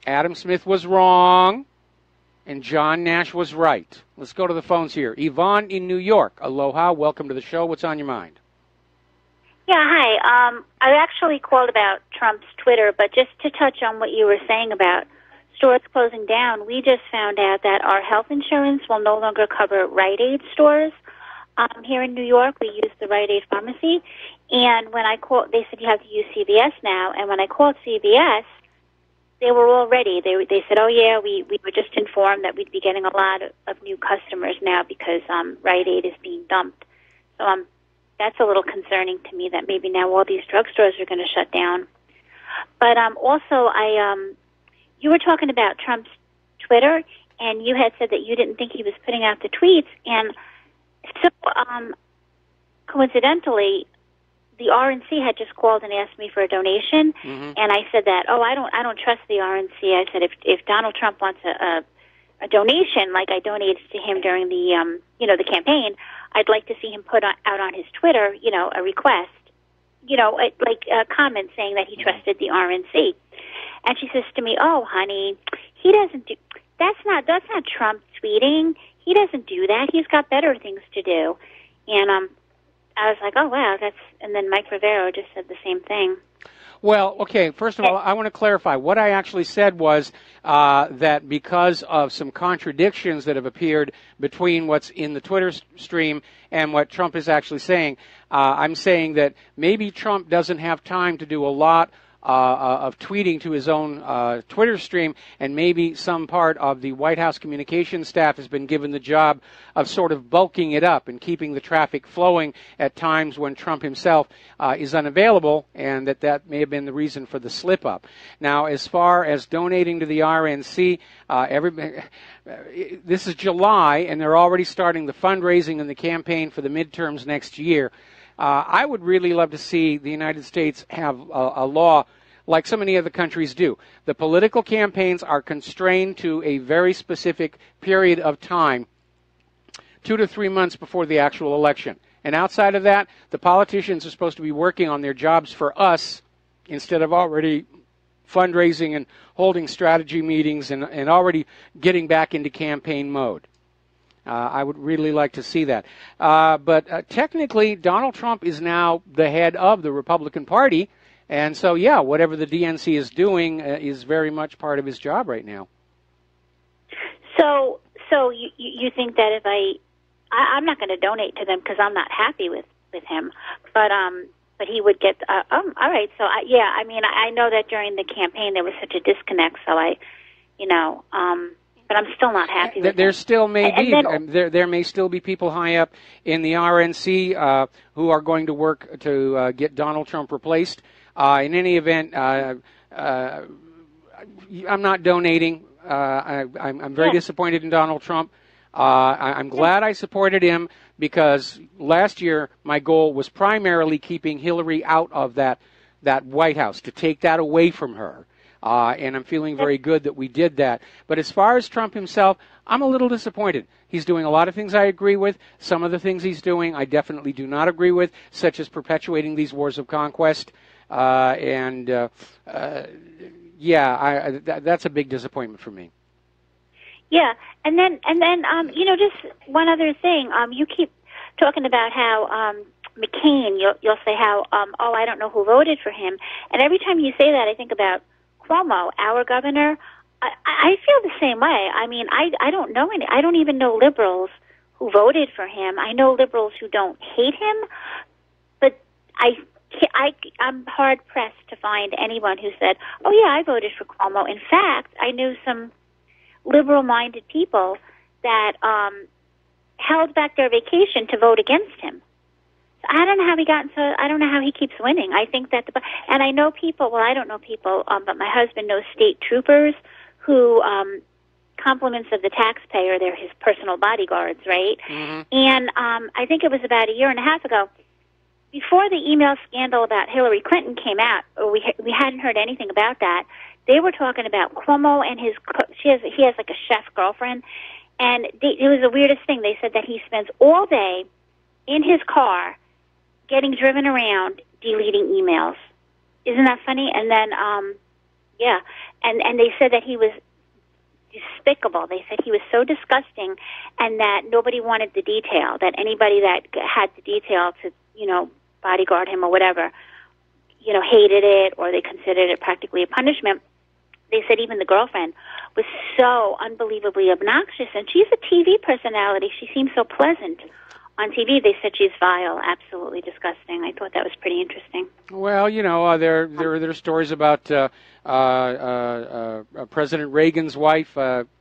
Speaker 2: Adam Smith was wrong, and John Nash was right. Let's go to the phones here. Yvonne in New York. Aloha, welcome to the show. What's on your mind?
Speaker 21: Yeah, hi. I actually called about Trump's Twitter, but just to touch on what you were saying about stores closing down, we just found out that our health insurance will no longer cover Rite Aid stores. Here in New York, we use the Rite Aid pharmacy, and when I called, they said you have to use CVS now, and when I called CVS, they were all ready. They said, oh, yeah, we were just informed that we'd be getting a lot of new customers now because Rite Aid is being dumped. So that's a little concerning to me that maybe now all these drugstores are going to shut down. But also, you were talking about Trump's Twitter, and you had said that you didn't think he was putting out the tweets, and so, coincidentally, the RNC had just called and asked me for a donation, and I said that, I don't trust the RNC. I said if Donald Trump wants a donation, like I donated to him during the the campaign, I'd like to see him put out on his Twitter, a request, a comment saying that he trusted the RNC. And she says to me, "Oh, honey, he doesn't do that's not Trump tweeting. He doesn't do that. He's got better things to do." And I was like, "Oh, wow, that's." And then Mike Rivero just said the same thing.
Speaker 2: Well, okay, first of all, I want to clarify. What I actually said was that because of some contradictions that have appeared between what's in the Twitter stream and what Trump is actually saying, I'm saying that maybe Trump doesn't have time to do a lot of tweeting to his own Twitter stream, and maybe some part of the White House communications staff has been given the job of sort of bulking it up and keeping the traffic flowing at times when Trump himself is unavailable, and that may have been the reason for the slip-up. Now, as far as donating to the RNC, this is July, and they're already starting the fundraising and the campaign for the midterms next year. I would really love to see the United States have a law like so many other countries do. The political campaigns are constrained to a very specific period of time, 2 to 3 months before the actual election. And outside of that, the politicians are supposed to be working on their jobs for us instead of already fundraising and holding strategy meetings and already getting back into campaign mode. I would really like to see that. But technically, Donald Trump is now the head of the Republican Party. And so, yeah, whatever the DNC is doing is very much part of his job right now.
Speaker 21: So you think that if I'm not going to donate to them because I'm not happy with him, but he would get, all right. So, I know that during the campaign there was such a disconnect, so but I'm still not happy with
Speaker 2: there
Speaker 21: him.
Speaker 2: Still may be. There may still be people high up in the RNC who are going to work to get Donald Trump replaced. In any event, I'm not donating. I'm very disappointed in Donald Trump. I'm glad I supported him because last year my goal was primarily keeping Hillary out of that White House, to take that away from her. And I'm feeling very good that we did that. But as far as Trump himself, I'm a little disappointed. He's doing a lot of things I agree with. Some of the things he's doing I definitely do not agree with, such as perpetuating these wars of conquest. That's a big disappointment for me.
Speaker 21: Yeah, and then just one other thing. You keep talking about how McCain. You'll say how I don't know who voted for him, and every time you say that, I think about Cuomo, our governor, I feel the same way. I mean, I don't know any. I don't even know liberals who voted for him. I know liberals who don't hate him, but I'm hard pressed to find anyone who said, "Oh yeah, I voted for Cuomo." In fact, I knew some liberal-minded people that held back their vacation to vote against him. So I don't know how he got into. I don't know how he keeps winning. I think that and I know people. Well, I don't know people, but my husband knows state troopers who compliments of the taxpayer. They're his personal bodyguards, right? Mm-hmm. And I think it was about a year and a half ago, before the email scandal about Hillary Clinton came out, or we hadn't heard anything about that. They were talking about Cuomo and his. He has like a chef girlfriend, and it was the weirdest thing. They said that he spends all day in his car, getting driven around, deleting emails. Isn't that funny? And then, and they said that he was despicable. They said he was so disgusting, and that nobody wanted the detail. That anybody that had the detail to, bodyguard him or whatever, hated it, or they considered it practically a punishment. They said even the girlfriend was so unbelievably obnoxious, and she's a TV personality. She seems so pleasant on TV. They said she's vile, absolutely disgusting. I thought that was pretty interesting.
Speaker 2: Well, there are stories about President Reagan's wife.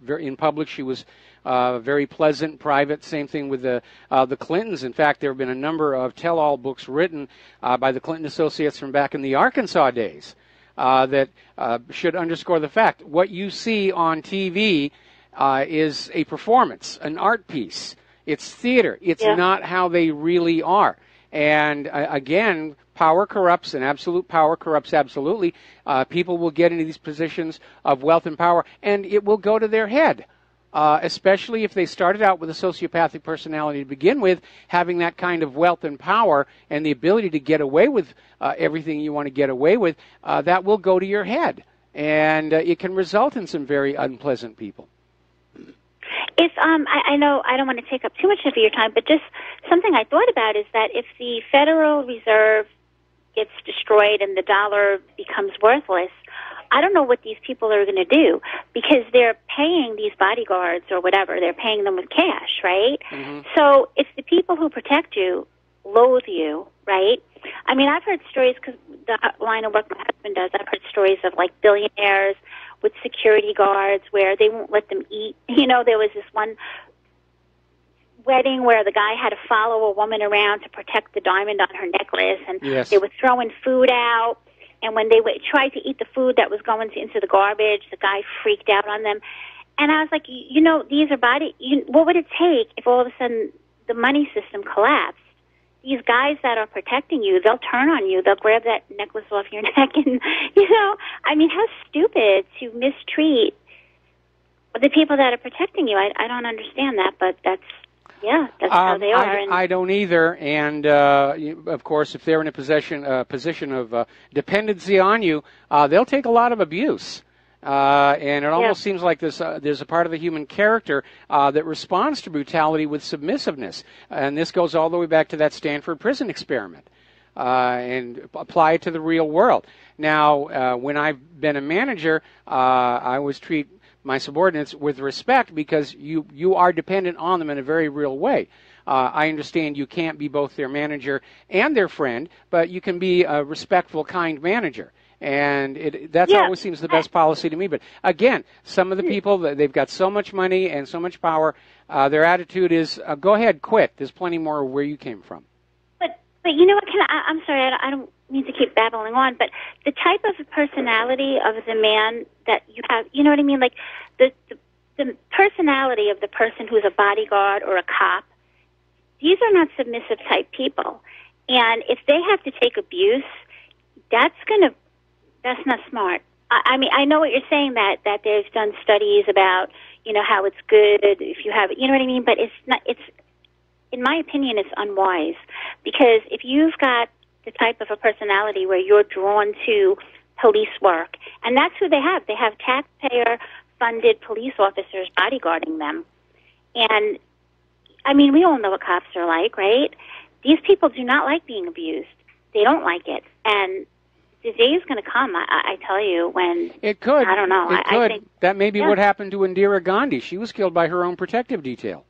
Speaker 2: In public, she was very pleasant, private. Same thing with the Clintons. In fact, there have been a number of tell-all books written by the Clinton associates from back in the Arkansas days that should underscore the fact what you see on TV is a performance, an art piece. It's theater. It's not how they really are. And again, power corrupts, and absolute power corrupts absolutely. People will get into these positions of wealth and power, and it will go to their head. Especially if they started out with a sociopathic personality to begin with, having that kind of wealth and power and the ability to get away with everything you want to get away with, that will go to your head. And it can result in some very unpleasant people.
Speaker 21: If I know I don't want to take up too much of your time, but just something I thought about is that if the Federal Reserve gets destroyed and the dollar becomes worthless, I don't know what these people are going to do, because they're paying these bodyguards or whatever. They're paying them with cash, right? Mm-hmm. So if the people who protect you loathe you, right? I mean, I've heard stories, because the line of work my husband does, I've heard stories of like billionaires with security guards where they won't let them eat. There was this one wedding where the guy had to follow a woman around to protect the diamond on her necklace, and they were throwing food out. And when they tried to eat the food that was going into the garbage, the guy freaked out on them. And I was like, these are what would it take if all of a sudden the money system collapsed? These guys that are protecting you, they'll turn on you. They'll grab that necklace off your neck. And, I mean, how stupid to mistreat the people that are protecting you. I don't understand that, but that's how they are.
Speaker 2: I don't either. And, of course, if they're in a position of dependency on you, they'll take a lot of abuse. And it almost seems like there's a part of the human character that responds to brutality with submissiveness. And this goes all the way back to that Stanford prison experiment and apply it to the real world. Now, when I've been a manager, I always treat my subordinates with respect, because you are dependent on them in a very real way. I understand you can't be both their manager and their friend, but you can be a respectful, kind manager. And that always seems the best policy to me. But again, some of the people, they've got so much money and so much power, their attitude is, go ahead, quit. There's plenty more where you came from.
Speaker 21: But you know what, I'm sorry, I don't mean to keep babbling on, but the type of personality of the man that you have, you know what I mean? Like the personality of the person who's a bodyguard or a cop, these are not submissive type people. And if they have to take abuse, that's not smart. I mean, I know what you're saying, that there's done studies about, how it's good if you have, you know what I mean? But in my opinion, it's unwise, because if you've got the type of a personality where you're drawn to police work, and that's who they have. They have taxpayer-funded police officers bodyguarding them. And, I mean, we all know what cops are like, right? These people do not like being abused. They don't like it. And the day is going to come, I tell you, when
Speaker 2: it could.
Speaker 21: I don't know.
Speaker 2: It could.
Speaker 21: I think
Speaker 2: that may be what happened to Indira Gandhi. She was killed by her own protective detail.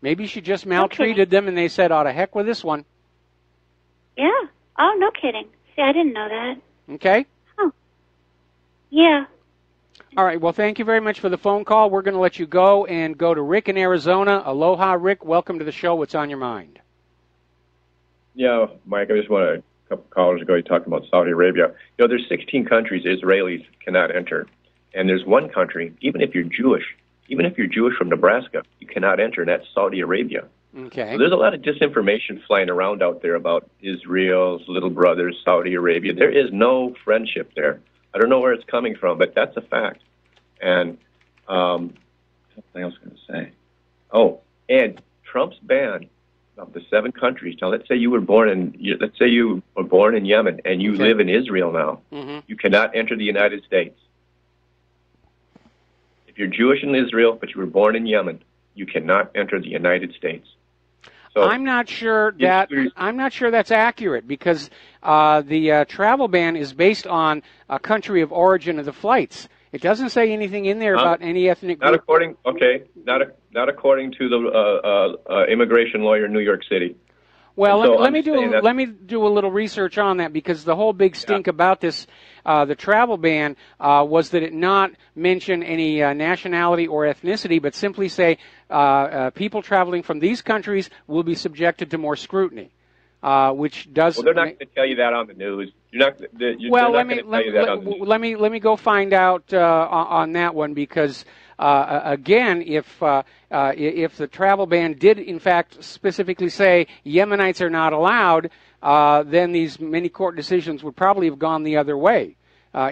Speaker 2: Maybe she just maltreated them, and they said, "Oh, to heck with this one."
Speaker 21: Yeah. Oh, no kidding. See, I didn't know that.
Speaker 2: Okay.
Speaker 21: Oh. Yeah.
Speaker 2: All right. Well, thank you very much for the phone call. We're going to let you go and go to Rick in Arizona. Aloha, Rick. Welcome to the show. What's on your mind?
Speaker 1: Yeah, Mike, I just want to, a couple callers ago, you talked about Saudi Arabia. You know, there's 16 countries Israelis cannot enter. And there's one country, even if you're Jewish from Nebraska, you cannot enter, and that's Saudi Arabia.
Speaker 2: Okay.
Speaker 1: So there's a lot of disinformation flying around out there about Israel's little brothers, Saudi Arabia. There is no friendship there. I don't know where it's coming from, but that's a fact. And something else I was going to say. Oh, and Trump's ban of the 7 countries. Now, let's say you were born in Yemen and you live in Israel now.
Speaker 2: Mm-hmm.
Speaker 1: You cannot enter the United States. If you're Jewish in Israel, but you were born in Yemen, you cannot enter the United States. So,
Speaker 2: I'm not sure that's accurate because the travel ban is based on a country of origin of the flights. It doesn't say anything in there about any ethnic group.
Speaker 1: Not according to the immigration lawyer in New York City.
Speaker 2: Well, let me do a little research on that, because the whole big stink about this, the travel ban, was that it not mention any nationality or ethnicity, but simply say people traveling from these countries will be subjected to more scrutiny, which does.
Speaker 1: Well, they're not going to tell you that on the news. Let
Speaker 2: me go find out on that one, because again, if the travel ban did in fact specifically say Yemenites are not allowed, then these many court decisions would probably have gone the other way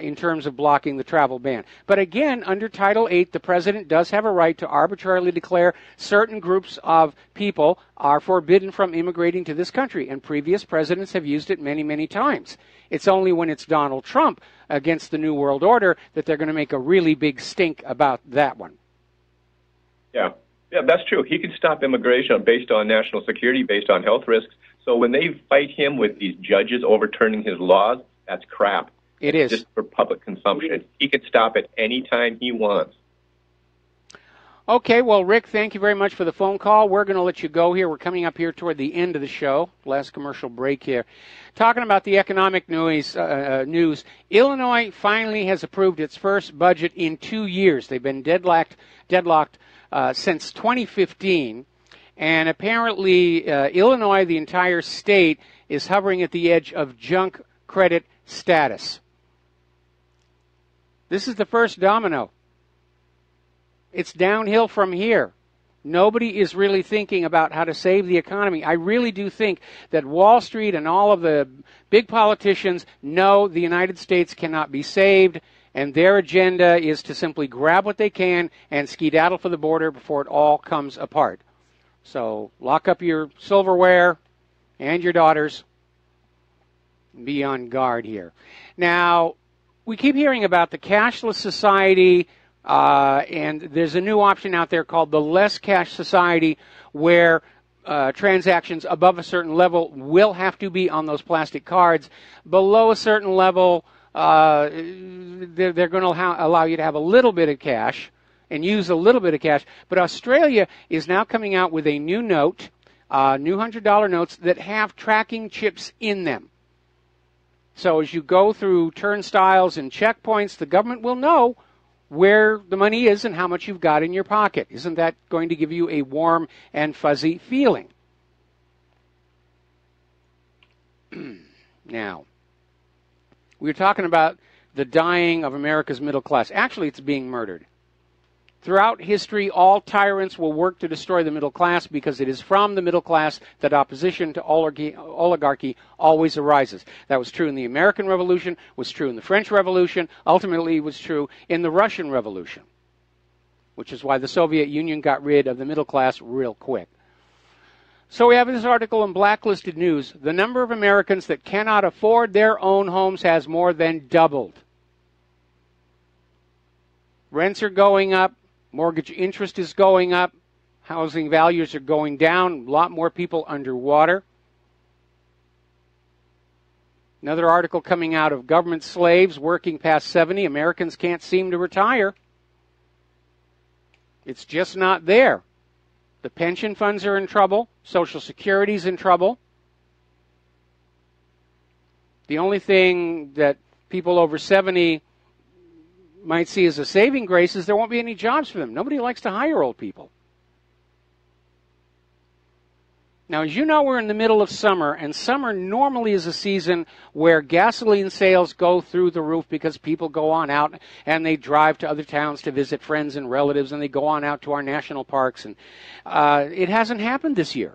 Speaker 2: in terms of blocking the travel ban. But again, under Title VIII, the president does have a right to arbitrarily declare certain groups of people are forbidden from immigrating to this country, and previous presidents have used it many, many times. It's only when it's Donald Trump against the New World Order that they're going to make a really big stink about that one.
Speaker 1: Yeah, that's true. He can stop immigration based on national security, based on health risks. So when they fight him with these judges overturning his laws, that's crap.
Speaker 2: It is.
Speaker 1: Just for public consumption. He can stop it any time he wants.
Speaker 2: Okay, well, Rick, thank you very much for the phone call. We're going to let you go here. We're coming up here toward the end of the show. Last commercial break here. Talking about the economic news, Illinois finally has approved its first budget in 2 years. They've been deadlocked since 2015. And apparently, Illinois, the entire state, is hovering at the edge of junk credit status. This is the first domino. It's downhill from here. Nobody is really thinking about how to save the economy. I really do think that Wall Street and all of the big politicians know the United States cannot be saved, and their agenda is to simply grab what they can and skedaddle for the border before it all comes apart. So lock up your silverware and your daughters. Be on guard here. Now, we keep hearing about the cashless society, and there's a new option out there called the less cash society, where transactions above a certain level will have to be on those plastic cards. Below a certain level, they're going to allow you to have a little bit of cash and use a little bit of cash. But Australia is now coming out with a new note, new $100 notes that have tracking chips in them. So as you go through turnstiles and checkpoints, the government will know where the money is and how much you've got in your pocket. Isn't that going to give you a warm and fuzzy feeling? Now, we were talking about the dying of America's middle class. Actually, it's being murdered. Throughout history, all tyrants will work to destroy the middle class, because it is from the middle class that opposition to oligarchy always arises. That was true in the American Revolution, was true in the French Revolution, ultimately was true in the Russian Revolution, which is why the Soviet Union got rid of the middle class real quick. So we have this article in Blacklisted News. The number of Americans that cannot afford their own homes has more than doubled. Rents are going up. Mortgage interest is going up. Housing values are going down. A lot more people underwater. Another article coming out of government slaves working past 70. Americans can't seem to retire. It's just not there. The pension funds are in trouble. Social Security's in trouble. The only thing that people over 70 might see as a saving grace is there won't be any jobs for them. Nobody likes to hire old people. Now, as you know, we're in the middle of summer, and summer normally is a season where gasoline sales go through the roof because people go on out and they drive to other towns to visit friends and relatives, and they go on out to our national parks. And it hasn't happened this year.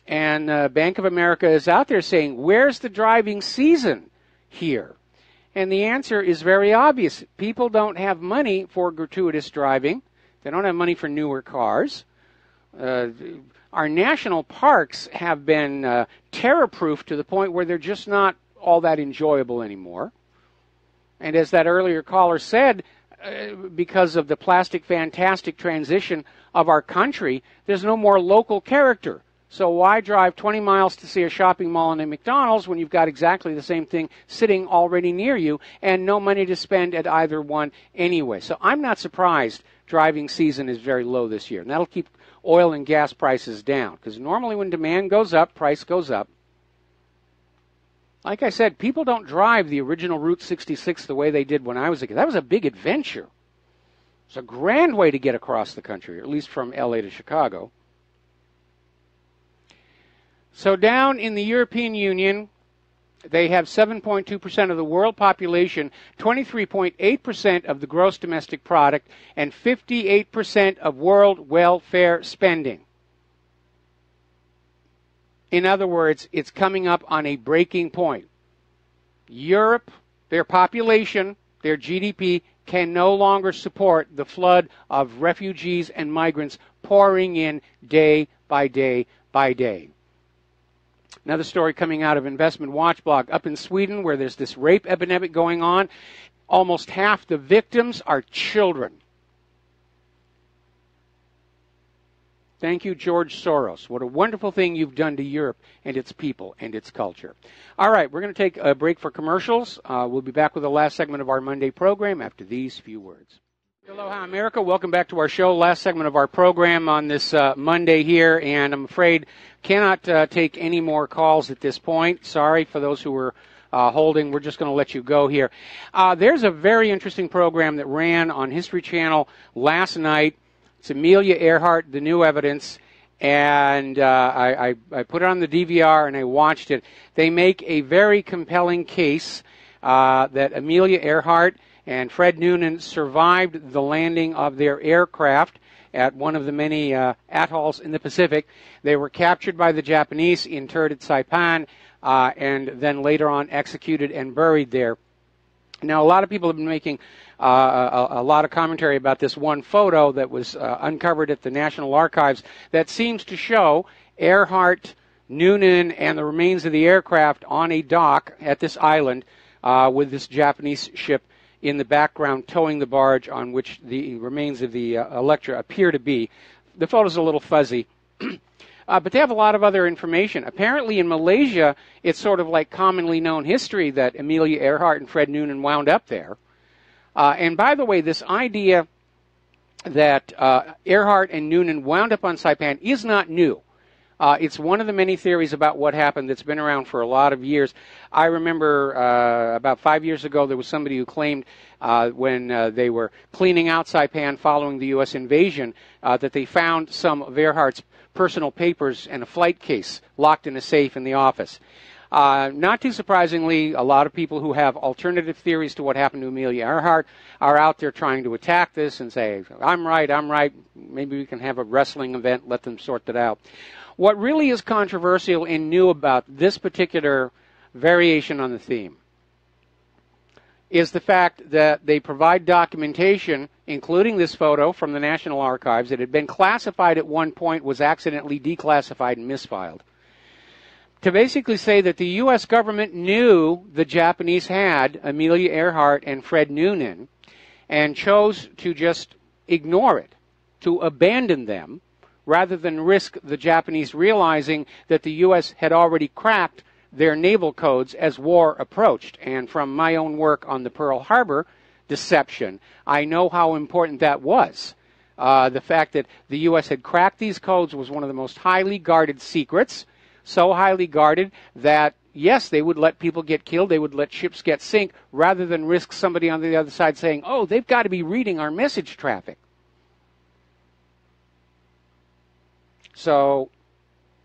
Speaker 2: And Bank of America is out there saying, where's the driving season here? And the answer is very obvious. People don't have money for gratuitous driving. They don't have money for newer cars. Our national parks have been terror-proof to the point where they're just not all that enjoyable anymore. And as that earlier caller said, because of the plastic fantastic transition of our country, there's no more local character. So why drive 20 miles to see a shopping mall and a McDonald's when you've got exactly the same thing sitting already near you and no money to spend at either one anyway? So I'm not surprised driving season is very low this year. And that'll keep oil and gas prices down, because normally when demand goes up, price goes up. Like I said, people don't drive the original Route 66 the way they did when I was a kid. That was a big adventure. It's a grand way to get across the country, or at least from LA to Chicago. So down in the European Union, they have 7.2% of the world population, 23.8% of the gross domestic product, and 58% of world welfare spending. In other words, it's coming up on a breaking point. Europe, their population, their GDP, can no longer support the flood of refugees and migrants pouring in day by day by day. Another story coming out of Investment Watch blog. Up in Sweden, where there's this rape epidemic going on, almost half the victims are children. Thank you, George Soros. What a wonderful thing you've done to Europe and its people and its culture. All right, we're going to take a break for commercials. We'll be back with the last segment of our Monday program after these few words. Aloha, America. Welcome back to our show. Last segment of our program on this Monday here, and I'm afraid cannot take any more calls at this point. Sorry for those who were holding. We're just going to let you go here. There's a very interesting program that ran on History Channel last night. It's Amelia Earhart, The New Evidence, and I put it on the DVR and I watched it. They make a very compelling case that Amelia Earhart and Fred Noonan survived the landing of their aircraft at one of the many atolls in the Pacific. They were captured by the Japanese, interred at Saipan, and then later on executed and buried there. Now, a lot of people have been making a lot of commentary about this one photo that was uncovered at the National Archives that seems to show Earhart, Noonan, and the remains of the aircraft on a dock at this island with this Japanese ship in the background towing the barge on which the remains of the Electra appear to be. The photo's a little fuzzy. But they have a lot of other information. Apparently in Malaysia, it's sort of like commonly known history that Amelia Earhart and Fred Noonan wound up there. And by the way, this idea that Earhart and Noonan wound up on Saipan is not new. It's one of the many theories about what happened that's been around for a lot of years. I remember about 5 years ago there was somebody who claimed when they were cleaning out Saipan following the U.S. invasion that they found some of Earhart's personal papers and a flight case locked in a safe in the office. Not too surprisingly, a lot of people who have alternative theories to what happened to Amelia Earhart are out there trying to attack this and say, I'm right, maybe we can have a wrestling event, let them sort that out. What really is controversial and new about this particular variation on the theme is the fact that they provide documentation, including this photo from the National Archives that had been classified at one point, was accidentally declassified and misfiled, to basically say that the U.S. government knew the Japanese had Amelia Earhart and Fred Noonan and chose to just ignore it, to abandon them, rather than risk the Japanese realizing that the U.S. had already cracked their naval codes as war approached. And from my own work on the Pearl Harbor deception, I know how important that was. The fact that the U.S. had cracked these codes was one of the most highly guarded secrets, so highly guarded that, yes, they would let people get killed, they would let ships get sink, rather than risk somebody on the other side saying, oh, they've got to be reading our message traffic. So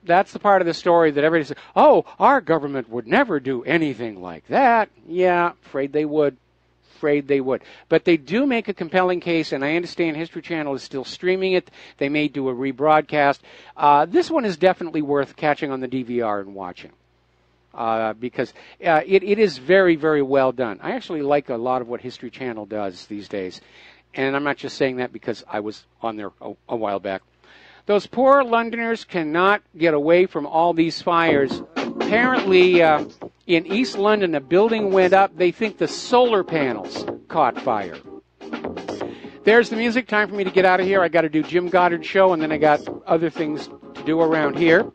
Speaker 2: that's the part of the story that everybody says, oh, our government would never do anything like that. Yeah, afraid they would. Afraid they would. But they do make a compelling case, and I understand History Channel is still streaming it. They may do a rebroadcast. This one is definitely worth catching on the DVR and watching. Because it is very, very well done. I actually like a lot of what History Channel does these days. And I'm not just saying that because I was on there a while back. Those poor Londoners cannot get away from all these fires. Apparently, in East London, a building went up. They think the solar panels caught fire. There's the music. Time for me to get out of here. I got to do Jim Goddard's show, and then I got other things to do around here.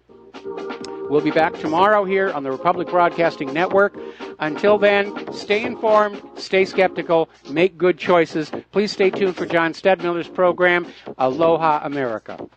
Speaker 2: We'll be back tomorrow here on the Republic Broadcasting Network. Until then, stay informed, stay skeptical, make good choices. Please stay tuned for John Stedmiller's program, Aloha America.